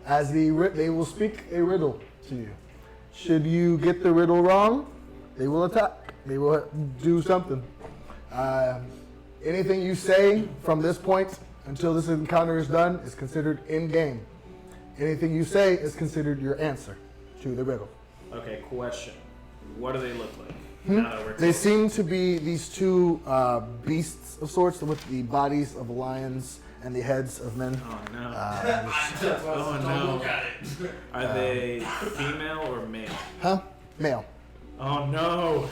They will speak a riddle to you. Should you get the riddle wrong, they will attack. They will do something. Anything you say from this point until this encounter is done is considered in game. Anything you say is considered your answer to the riddle. Okay, question. What do they look like? Now that we're They seem to be these two beasts of sorts with the bodies of lions and the heads of men. Oh no. Oh no. Are they female or male? Huh? Male. Oh no.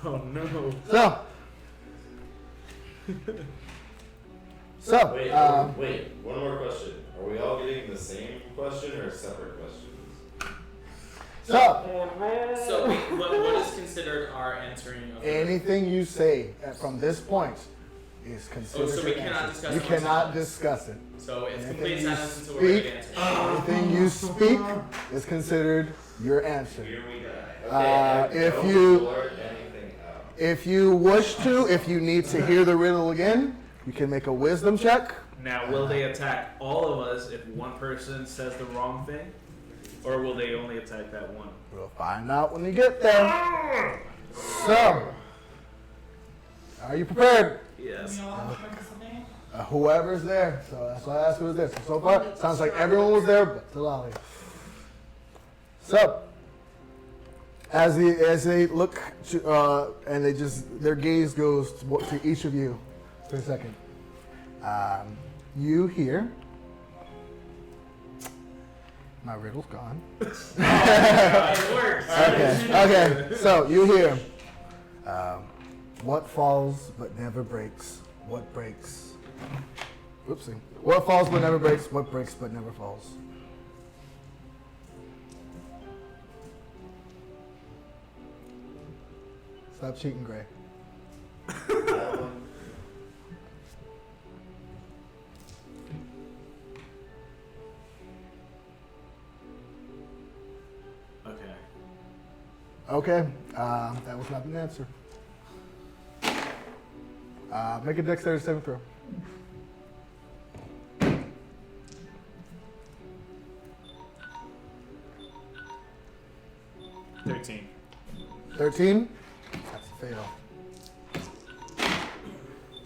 Oh no. So, Wait, wait, one more question. Are we all getting the same question or separate questions? So wait, what is considered our answering of the riddle? anything you say from this point is considered Oh, so we your cannot answer. discuss You it cannot once. discuss it. So it's Anything complete you silence until we're ready to speak- answer. Anything you speak is considered your answer. Here we go. If don't you- blurt anything out. If you wish to, if you need to hear the riddle again, you can make a wisdom check. Now, will they attack all of us if one person says the wrong thing? Or will they only attack that one? We'll find out when you get there. So, are you prepared? Do Yes. we all have to participate? Whoever's there. So that's why I asked who was there. So far, it sounds like everyone was there but Talali. So, as they look to, and their gaze goes to each of you for a second. You hear. My riddle's gone. It works. Okay. So you hear. What falls but never breaks? What breaks? Whoopsie. What falls but never breaks? What breaks but never falls? Stop cheating, Gray. That one. Okay. Okay. That was not an answer. Make a dexterity saving throw. $13. 13. That's a fail.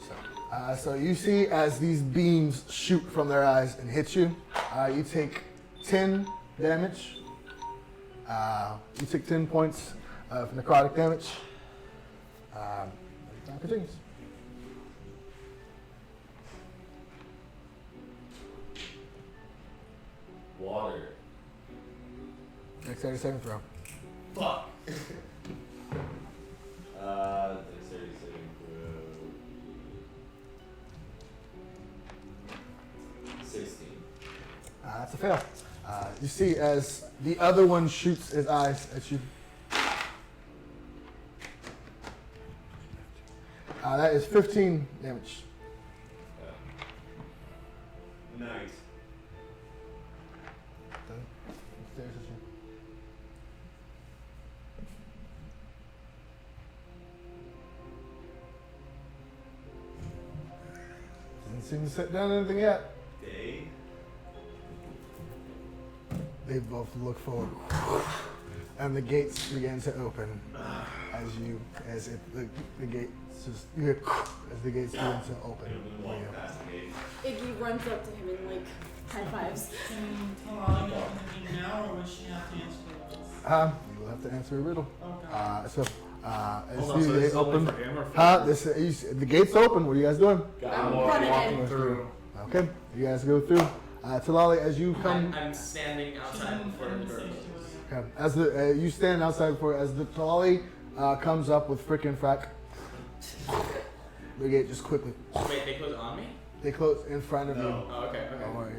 So, So you see as these beams shoot from their eyes and hit you, you take 10 damage. You take 10 points of necrotic damage. Time continues. Water. Dexterity saving throw. Fuck. Dexterity saving throw. 16. That's a fail. You see as the other one shoots his eyes at you. That is 15 damage. Nice. Stares at you. Doesn't seem to set down anything yet. Day. They both look forward, and the gates begin to open as the gates just as the gates begin to open. Walk past the gate. Iggy runs up to him and like high fives. Can Talali open the gate now, or would she have to answer those? You will have to answer a riddle. Okay. So Hold as on, so they this is only open, for him or for the gates open. What are you guys doing? I'm running walking in. through? Okay, you guys go through. Talali, as you come. I'm standing outside before the door closes. Okay. As you stand outside for as the Talali comes up with frickin' frack, the gate just quickly. Wait, they close on me? They close in front of you. No. Oh, okay, okay. Don't worry.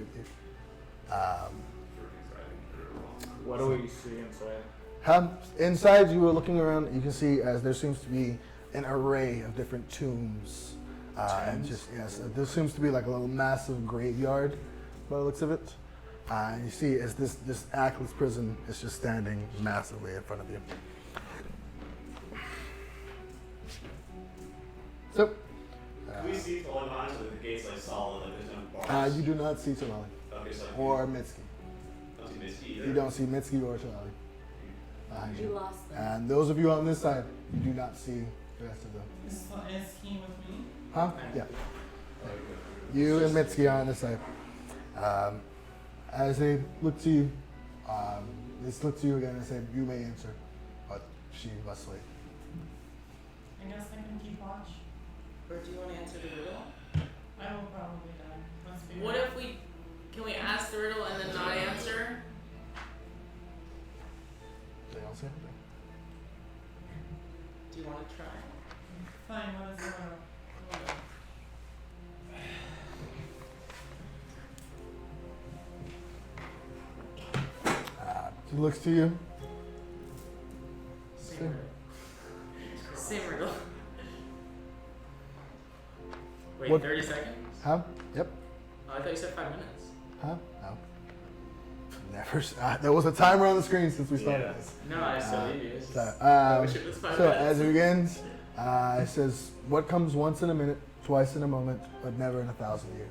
What do we see inside? Inside, you were looking around. You can see as there seems to be an array of different tombs, and just there seems to be like a little massive graveyard, by the looks of it. And you see as this actless prison is just standing massively in front of you. So, Can we see Talali behind so that the gate's like solid, like there's no bars? you do not see Talali Okay, so like or Mitski. don't see Mitski either. You don't see Mitski or Talali behind You you. lost them. And those of you on this side, you do not see the rest of them. Is he with me? Huh? Yeah. You and Mitski are on this side. As they look to you, they look to you again and say, "You may answer," but she must wait. I guess I can keep watch. Or do you want to answer the riddle? I will probably die. Let's be What real. if can we ask the riddle and then not answer? They don't say anything. Do you want to try? Fine, what is the riddle? She looks to you. Same riddle. Same riddle. Wait, What- 30 seconds? Huh? Yep. Oh, I thought you said 5 minutes. Huh? No. Never. There was a timer on the screen since we started Yeah. this. No, I still leave you. It's So, just, I wish it was 5 so minutes. as it begins, it says, "What comes once in a minute, twice in a moment, but never in 1,000 years."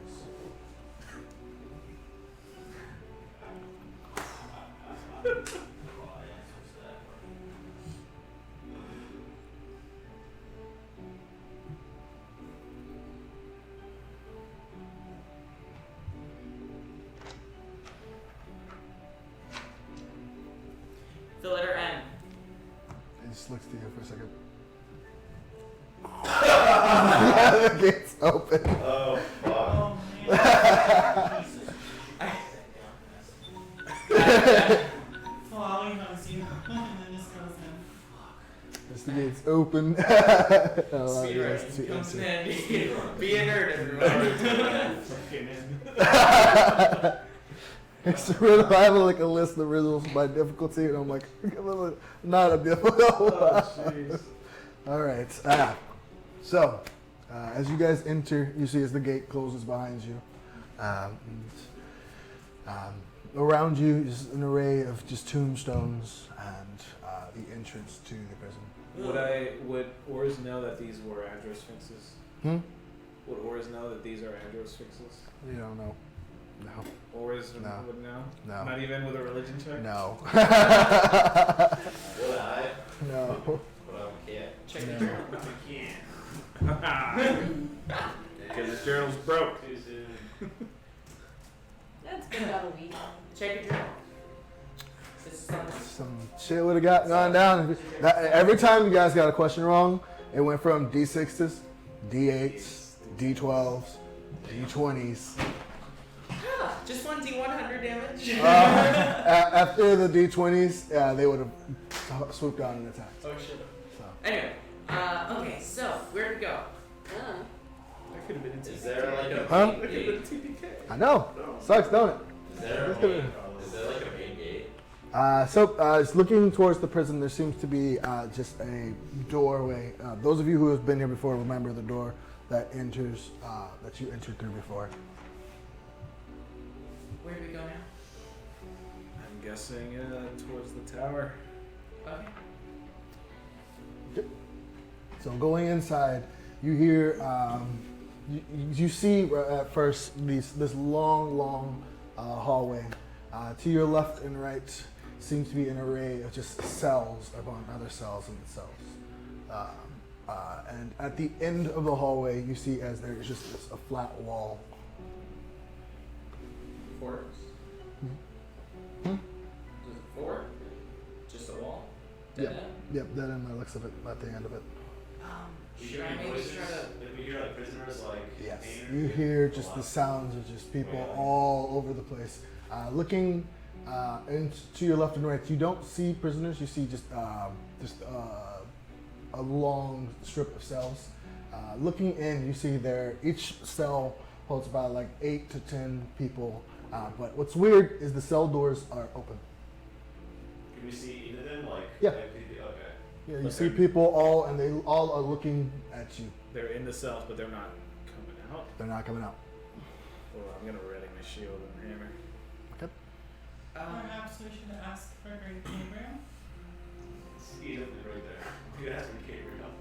The letter N. It just looks to you for a second. Yeah, the gate's open. Oh, fuck. Oh man. Talali hugs you, and then just goes in. As the gate's open. Speed running comes in handy. Be a nerd, everyone. It's a riddle. I have like a list of riddles by difficulty, and I'm like, not a difficult one. All right. So, as you guys enter, you see as the gate closes behind you, around you is an array of just tombstones and the entrance to the prison. Would Orys know that these were address fixes? Hmm? Would Orys know that these are address fixes? You don't know. No. Orys No. would know? No. Not even with a religion check? No. Would I? No. But I'm a kid. Check No. the journal. Yeah. Because this journal's broke. Too soon. That's been about a week. Check your journal. This is on Some shit would have gone down. Every time you guys got a question wrong, it went from D6s, D8s, D12s, D20s. just one D100 damage. After the D20s, they would have swooped down and attacked. Oh shit. So. Anyway, okay, so where to go? That could have been a Is there like a Huh? main gate? I know. Sucks, don't it? Is there It's a gonna- main, is there like a main gate? It's looking towards the prison. There seems to be just a doorway. Those of you who have been here before remember the door that enters, that you entered through before. Where do we go now? I'm guessing towards the tower. Okay. So going inside, you hear, you see at first this long hallway. To your left and right seems to be an array of just cells upon other cells in the cells. And at the end of the hallway, you see as there is just a flat wall. Forks. Hmm? Is it four? Just a wall? Yep. Dead end? Yep, that in the looks of it, at the end of it. We Should hear I any maybe voices? try to... If we hear like prisoners, like Yes, pain or you shit? hear A just lot. the sounds of just people all over the place. Looking and to your left and right, you don't see prisoners. You see just a long strip of cells. Looking in, you see there each cell holds about like 8 to 10 people. But what's weird is the cell doors are open. Can we see either of them? Like, Yeah. okay. Yeah, you But see they're- people all, and they all are looking at you. They're in the cells, but they're not coming out. They're not coming out. Well, I'm gonna ready my shield and hammer. Perhaps we should ask for Great Gabriel. See them right there. You asked me, Gabriel.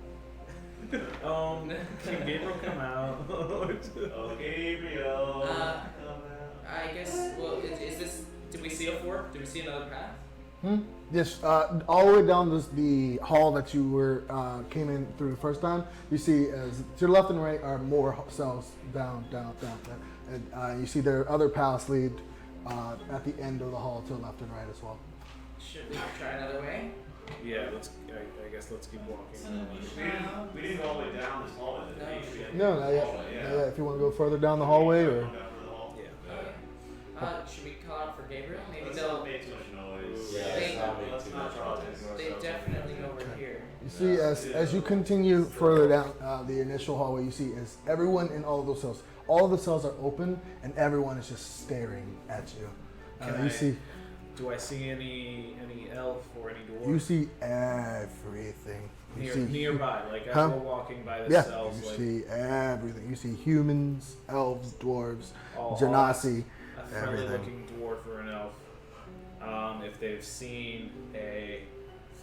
Can Gabriel come out? Oh, Gabriel. Uh, come out. I guess, well, is this... Did we see a fork? Did we see another path? Yes, all the way down the hall that you were came in through the first time. You see, as to your left and right are more cells down, and you see there are other paths lead at the end of the hall to the left and right as well. Should we try another way? Yeah, I guess let's keep walking. So that we We didn't go all the way down this hallway. Did we? No. We had to No, go not this yet. hallway, Not yeah. yet. If you want to go further down the hallway, or Down to the hall. Yeah. Okay. Should we call out for Gabriel? Maybe Let's they'll... not make too much noise. Yeah, They- Let's not draw attention to They ourselves. definitely know we're here. you see, as you continue further down the initial hallway, you see as everyone in all of those cells, all of the cells are open, and everyone is just staring at you. Do I see any elf or any dwarf? You see everything. You see nearby, like as Huh? we're walking by the Yeah, cells, you like see everything. You see humans, elves, dwarves, all genasi. a friendly everything. looking dwarf or an elf. If they've seen a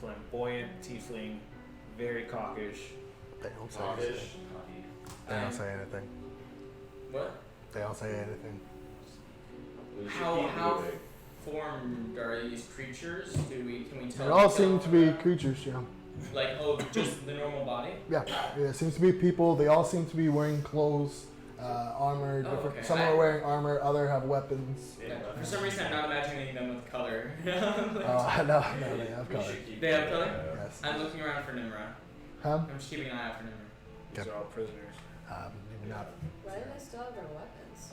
flamboyant tiefling, very cockish. They don't say Hawkish. anything. They don't say anything. What? They don't say anything. We should How keep how moving. formed are these creatures? Can we tell? They all tell seem to be them, creatures, yeah. like just the normal body. Yeah, it seems to be people. They all seem to be wearing clothes, armor. Oh, Different. okay. Some are wearing armor, other have weapons. Yeah. For some reason, I'm not imagining them with color. No, they have We color. should keep They have moving. color? Yes. I'm looking around for Nimra. Huh? I'm just keeping an eye out for Nimra. These are all prisoners. Maybe not. Why do they still have their weapons?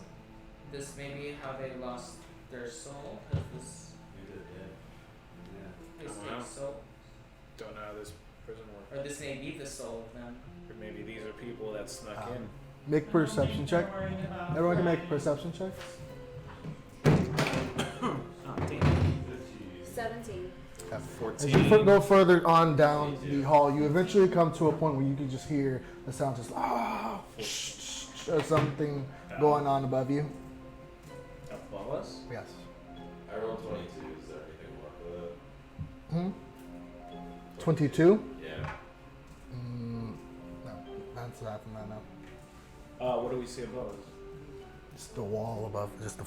This may be how they lost their soul. Cause this We did, yeah. this I don't know. soul, Don't know how this prison works. or this may be the soul of them. Or maybe these are people that snuck Um, in. Make perception check. We're worried about Everyone can make perception checks. 17. As 14. you go further on down the hall, you eventually come to a point where you can just hear the sound just or something going on above you. Above us? Yes. I rolled 22. Is there anything more for 22? that? Yeah. No, that's not from that now. What do we see above us? Just the wall above, just the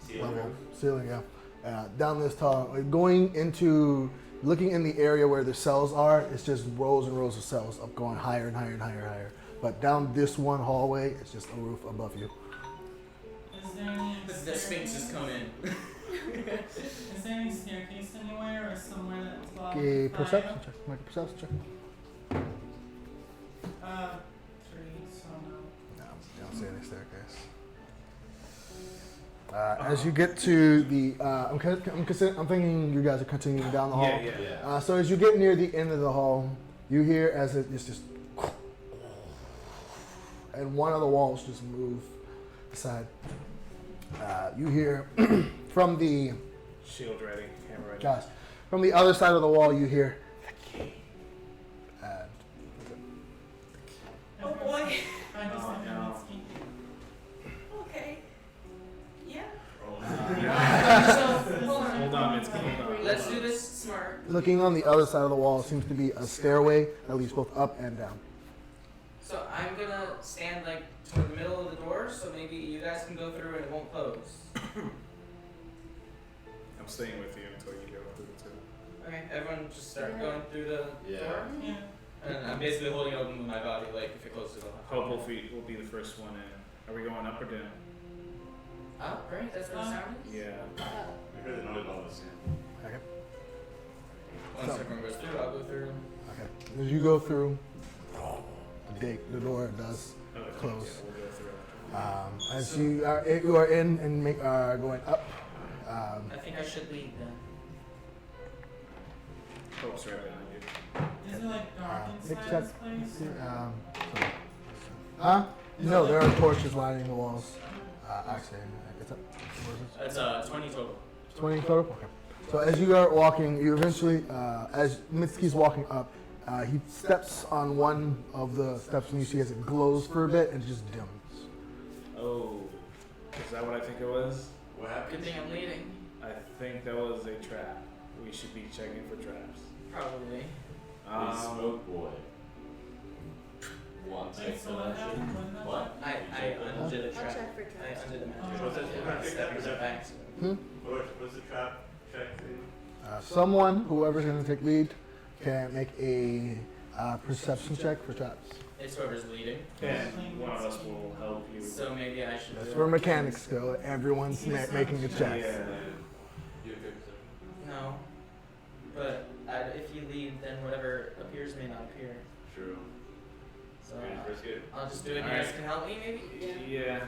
Ceiling. level ceiling. Yeah. Down this tall, like going into, looking in the area where the cells are. It's just rows and rows of cells up, going higher and higher and higher and higher. but down this one hallway, it's just a roof above you. Is there any The Sphinx is coming. Is there any staircase anywhere or somewhere that's blocked? Okay, by- perception check. Make a perception check. 3, so no. No, you don't see any staircase. As you get to the, I'm thinking you guys are continuing down the hall. Yeah. So as you get near the end of the hall, you hear as it's just, and one of the walls just move aside. You hear from the Shield ready, hammer ready. guys, from the other side of the wall, you hear the key. And Oh boy. I just Oh, think no. Mitski. Okay. Yeah. Hold on, Mitski, hold on. Let's do this smart. looking on the other side of the wall seems to be a stairway that leads both up and down. So I'm gonna stand like toward the middle of the door, so maybe you guys can go through and it won't close. I'm staying with you until you go through the two. Okay, everyone just start going through the Yeah. door. Yeah. And I'm basically holding it open with my body, like if it closes, it'll Hope will be the first one in. Are we going up or down? Oh, great, that's what it sounded. Yeah. I heard the noise all this. Okay. Once So- everyone goes through, I'll go through. Okay. As you go through, the door does Okay. close. Yeah, we'll go through. As you are in and are going up. I think I should lead then. Hope's right behind you. Is it like dark Make inside check. this place? or- Huh? No, there are torches lining the walls. Actually, it's up. What is it? It's 20 total. 20 total? Okay. So as you are walking, you eventually, as Mitski's walking up, he steps on one of the steps and you see as it glows for a bit and just dims. Oh, is that what I think it was? What Good happened? thing I'm leading. I think that was a trap. We should be checking for traps. Probably. Hey, smoke boy. Want Wait, take so for what that shit? happened? What did that What? I undid a I'll trap. check for I traps. undid a magic. What's it- I'm stepping to back. What's the trap check thing? Someone, whoever's going to take lead, can make a perception check for traps. It's whoever's leading. And one of us will help you. So maybe I should That's do for it. mechanics skill. Everyone's making a check. Yeah. You okay with it? No. But if you lead, then whatever appears may not appear. True. So Ready to risk it? I'll just do it. You Alright. guys can help me, maybe? Yeah.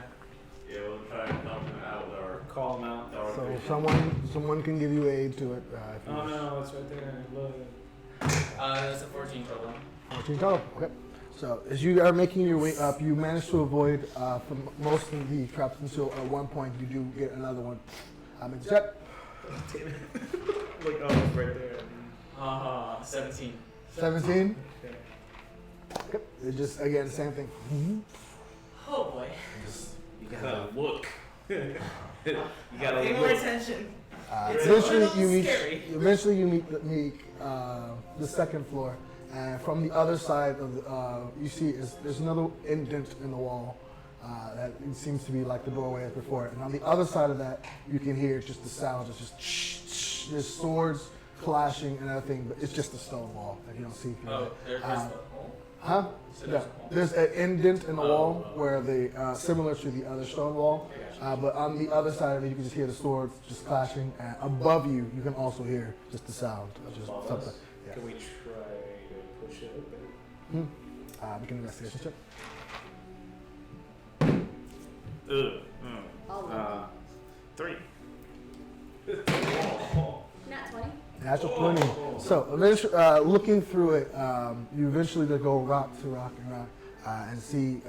Yeah, we'll try and help him out with our Call them out. dark So vision. someone can give you aid to it. If you Oh wish. no, it's right there. Look. That's a 14 total. 14 total. Okay. So as you are making your way up, you manage to avoid from most of the traps until at one point you do get another one. Make a check. Look, oh, it's right there. 17. 17. Okay. Yep. It's just again same thing. Oh boy. You gotta look. You gotta Pay more look. attention. Eventually It's a little you meet. scary. Eventually you meet the second floor, and from the other side of you see there's another indent in the wall that it seems to be like the doorway as before. And on the other side of that, you can hear just the sounds. It's just there's swords clashing and everything, but it's just a stone wall that you don't see. Oh, there's the hole. Huh? So Yeah. there's a hole. There's an indent in the Oh, wall oh. where similar to the other stone wall. I gotcha. But on the other side of it, you can just hear the swords just clashing. And above you, you can also hear just the sound of just Above something. us? Yeah. Can we try to push it open? Make an investigation check. All 3. Not 20. Natural 20. So eventually, looking through it, you eventually go rock to rock and rock and see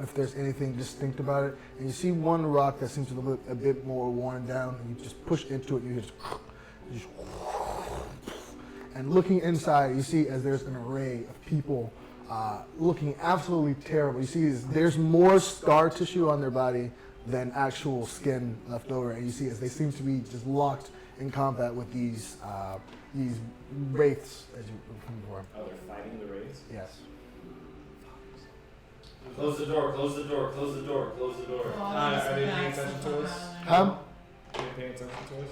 if there's anything distinct about it. And you see one rock that seems to look a bit more worn down. And you just push into it. You just and looking inside, you see as there's an array of people looking absolutely terrible. You see there's more scar tissue on their body than actual skin left over, and you see as they seem to be just locked in combat with these wraiths as you looking for them. Oh, they're fighting the wraiths? Yes. Close the door, close the door, close the door, close the door. Oh, Are there's they paying bats attention and to stuff us? around there. Are you paying attention to us?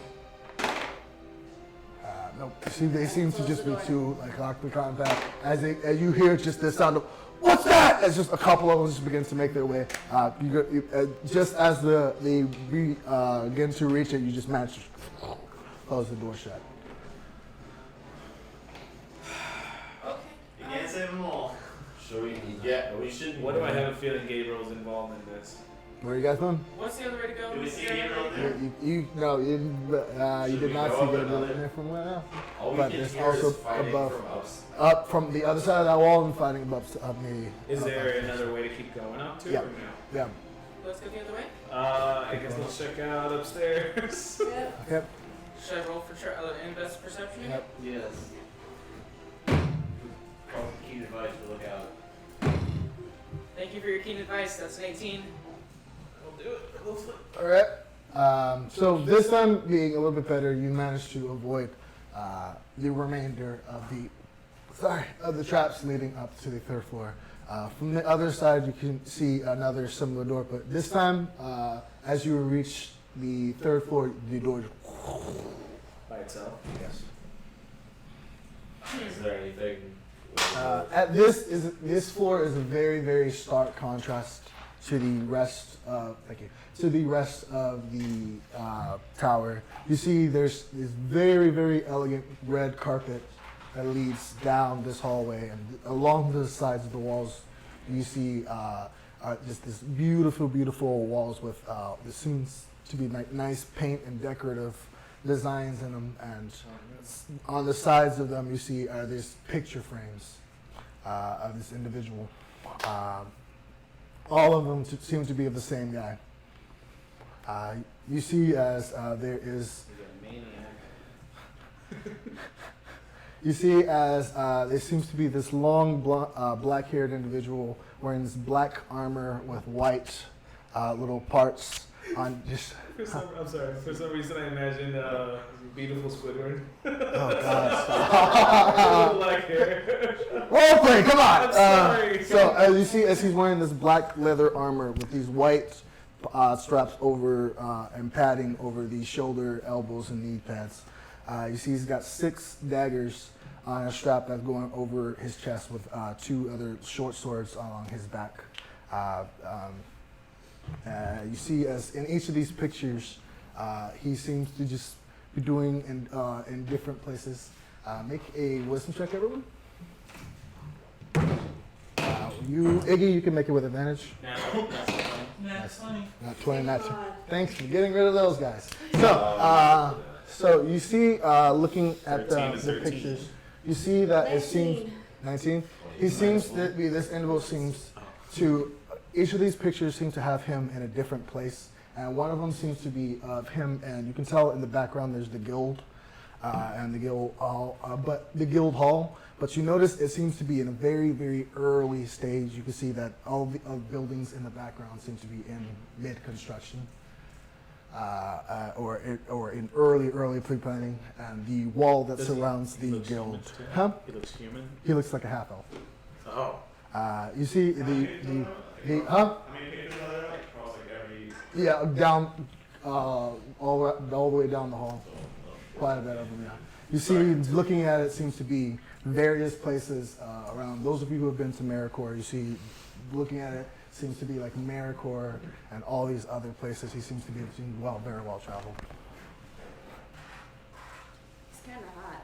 No, you see, they seem to just be too like locked in combat as you hear just the sound of What's that? As just a couple of them just begin to make their way. Just as they begin to reach it, you just manage to close the door shut. Okay. You can't save them all. Should we? We should. What do I have a feeling Gabriel's involved in this? Where are you guys going? What's the other way to go? Do we see Is there Gabriel another way to there? You Should did we not go see up Gabriel another- in there from where now. All we But can there's hear also is fighting above. from Up from the other side of that wall and fighting up me. Is there another way to keep going up to? Yeah. Or no? Yeah. Let's go the other way. I guess let's check out upstairs. Yep. Yep. Should I roll for invest perception? Yep. Yes. Call for keen advice to look out. Thank you for your keen advice. That's an 18. I'll do it. All right. So this time being a little bit better, you managed to avoid the remainder of the traps leading up to the third floor. From the other side, you can see another similar door, but this time, as you reach the third floor, the door By itself. yes. Is there anything? At this floor is a very, very stark contrast to the rest of the tower. You see there's this very, very elegant red carpet that leads down this hallway, and along the sides of the walls you see just this beautiful, beautiful walls with this seems to be like nice paint and decorative designs in them, and on the sides of them you see these picture frames of this individual. All of them seem to be of the same guy. You see as there is. You see as there seems to be this long black-haired individual wearing this black armor with white little parts on just. I'm sorry. For some reason, I imagined beautiful Squidward. Oh God! Black hair. Roleplay, come on! I'm sorry. So as you see, as he's wearing this black leather armor with these white straps over and padding over the shoulder, elbows, and knee pads. You see he's got 6 daggers on a strap that's going over his chest with 2 other short swords along his back. You see as in each of these pictures, he seems to just be doing in different places. Make a wisdom check, everyone. Iggy, you can make it with advantage. That's funny. Not 20, not 2. Thanks for getting rid of those guys. So you see, looking at 13 the to 13. pictures, you see that it seems 19. He seems to be this individual seems to each of these pictures seem to have him in a different place, and one of them seems to be of him, and you can tell in the background there's the guild and the guild hall, but you notice it seems to be in a very, very early stage. You can see that all the buildings in the background seem to be in mid-construction or in early pre-planning, and the wall that surrounds the guild. Huh? He looks human. He looks like a half-elf. Oh. You see the huh? I mean, pages are there, like, across, like, every... Yeah, down all the way down the hall. Quite a bit of them, yeah. You see, looking at it, seems to be various places around. Those of you who have been to Maricor, you see, looking at it, seems to be like Maricor and all these other places. He seems to be very well traveled. It's kind of hot.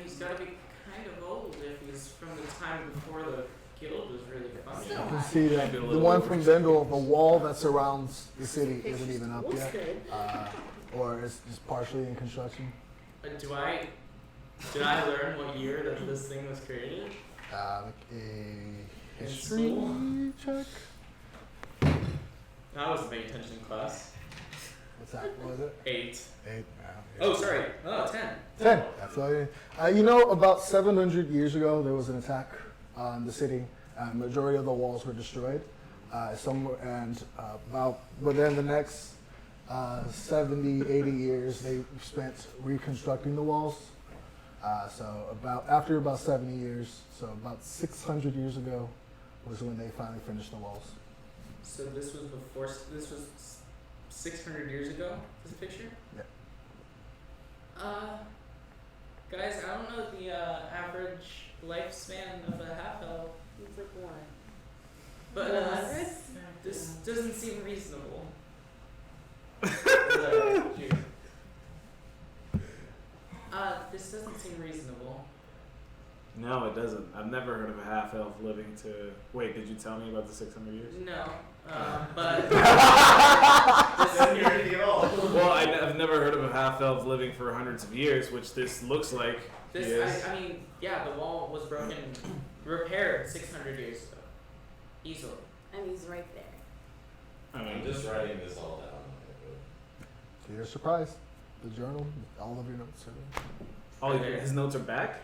He's got to be kind of old if he's from the time before the guild was really Still functioning. You can hot. see that the one from Vendel, the wall that surrounds the city isn't even up Looks yet, good. or it's just partially in construction. Did I learn what year that this thing was created? Make a history school? check. I wasn't paying attention in class. What's that? What was it? 8. 8. Oh, sorry. Oh, 10. 10. That's all you need. You know, about 700 years ago, there was an attack on the city. Majority of the walls were destroyed. Within the next 70, 80 years, they spent reconstructing the walls. After about 70 years, so about 600 years ago, was when they finally finished the walls. So this was 600 years ago, this picture? Yeah. Guys, I don't know the average lifespan of a half elf. It's like one. But 100? this doesn't seem reasonable. This doesn't seem reasonable. No, it doesn't. I've never heard of a half elf living to. Wait, did you tell me about the 600 years? No, but Well, I've never heard of a half elf living for hundreds of years, which this looks like. this, he is. I mean, yeah, the wall was broken, repaired 600 years ago, easily. And he's right there. I mean, I'm just writing this all down. To your surprise, the journal, all of your notes are there. oh, his notes are back.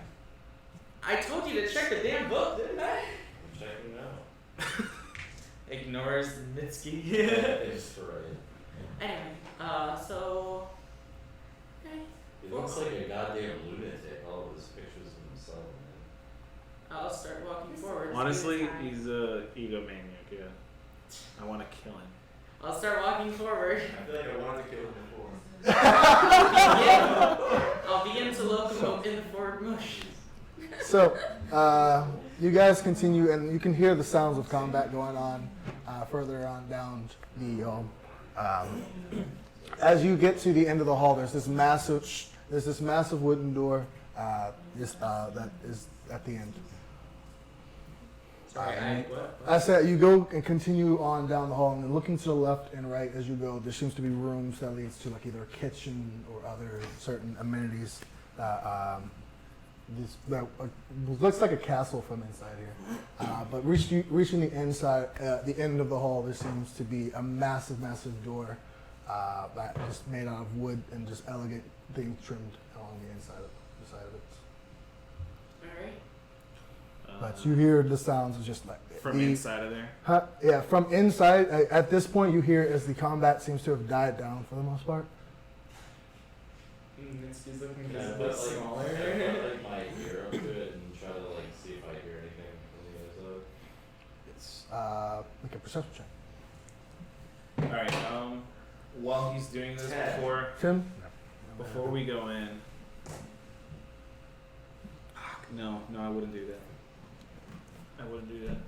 I told you to check the damn book, didn't I? I'm checking now. Ignores Mitski. It's right. Anyway, so. Okay. He looks like a goddamn lunatic. All of his pictures of himself, man. I'll start walking forward. Honestly, he's a egomaniac. Yeah, I want to kill him. I'll start walking forward. I feel like I wanted to kill him before. I'll begin to locomote in the forward motion. So, you guys continue, and you can hear the sounds of combat going on further on down the hall. As you get to the end of the hall, there's this massive wooden door that is at the end. Sorry, what? I said you go and continue on down the hall, and looking to the left and right as you go, there seems to be rooms that leads to like either a kitchen or other certain amenities. This that looks like a castle from inside here, but reaching the inside, the end of the hall, there seems to be a massive door that is made out of wood and just elegant things trimmed along the inside of the side of it. Alright. But you hear the sounds of just like From inside of there. Yeah, from inside. At this point, you hear as the combat seems to have died down for the most part. Mitski's looking Can I a put bit like, smaller. can I put like my ear up to it and try to like see if I hear anything from the other side? It's like a perception check. All right. While he's doing this, Tim? before we go in. No, I wouldn't do that. I wouldn't do that.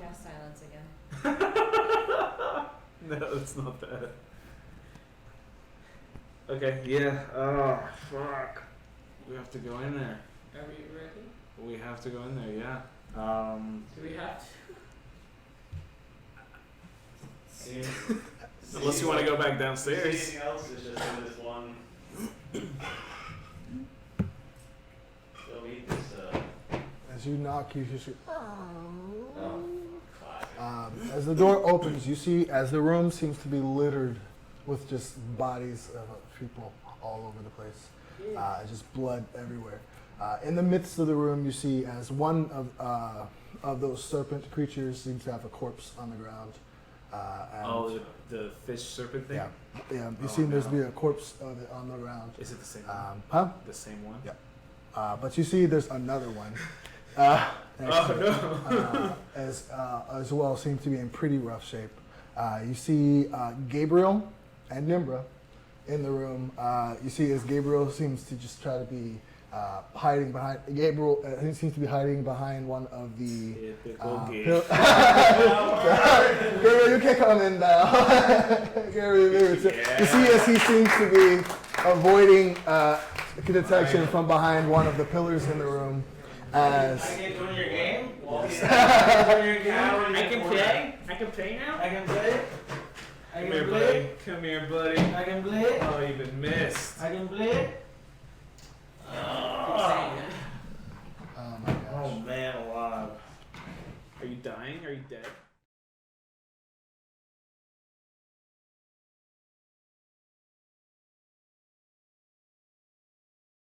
Cast silence again. No, it's not that. Okay, yeah. Oh, fuck. We have to go in there. Are we ready? We have to go in there, yeah. Do we have to? Unless you want to go back downstairs. Anything else is just in this one. Still need this. As you knock, you just. Oh. As the door opens, you see as the room seems to be littered with just bodies of people all over the place, just blood everywhere. In the midst of the room, you see as one of those serpent creatures seems to have a corpse on the ground. And the fish serpent thing? yeah. You Oh, see there's no. be a corpse of it on the ground. Is it the same one? Huh? The same one? Yeah. But you see there's another one. As well, seems to be in pretty rough shape. You see Gabriel and Nimbra in the room. You see as Gabriel seems to just try to be hiding behind. Gabriel seems to be hiding behind one of the. Gabriel, you can come in now. Gabriel, you see as he seems to be avoiding detection from behind one of the pillars in the room. As I can join your game? I can play now? I can play? Come here, buddy. Come here, buddy. I can play? Oh, you've been missed. I can play? oh my gosh. Oh, man alive. Are you dying? Are you dead?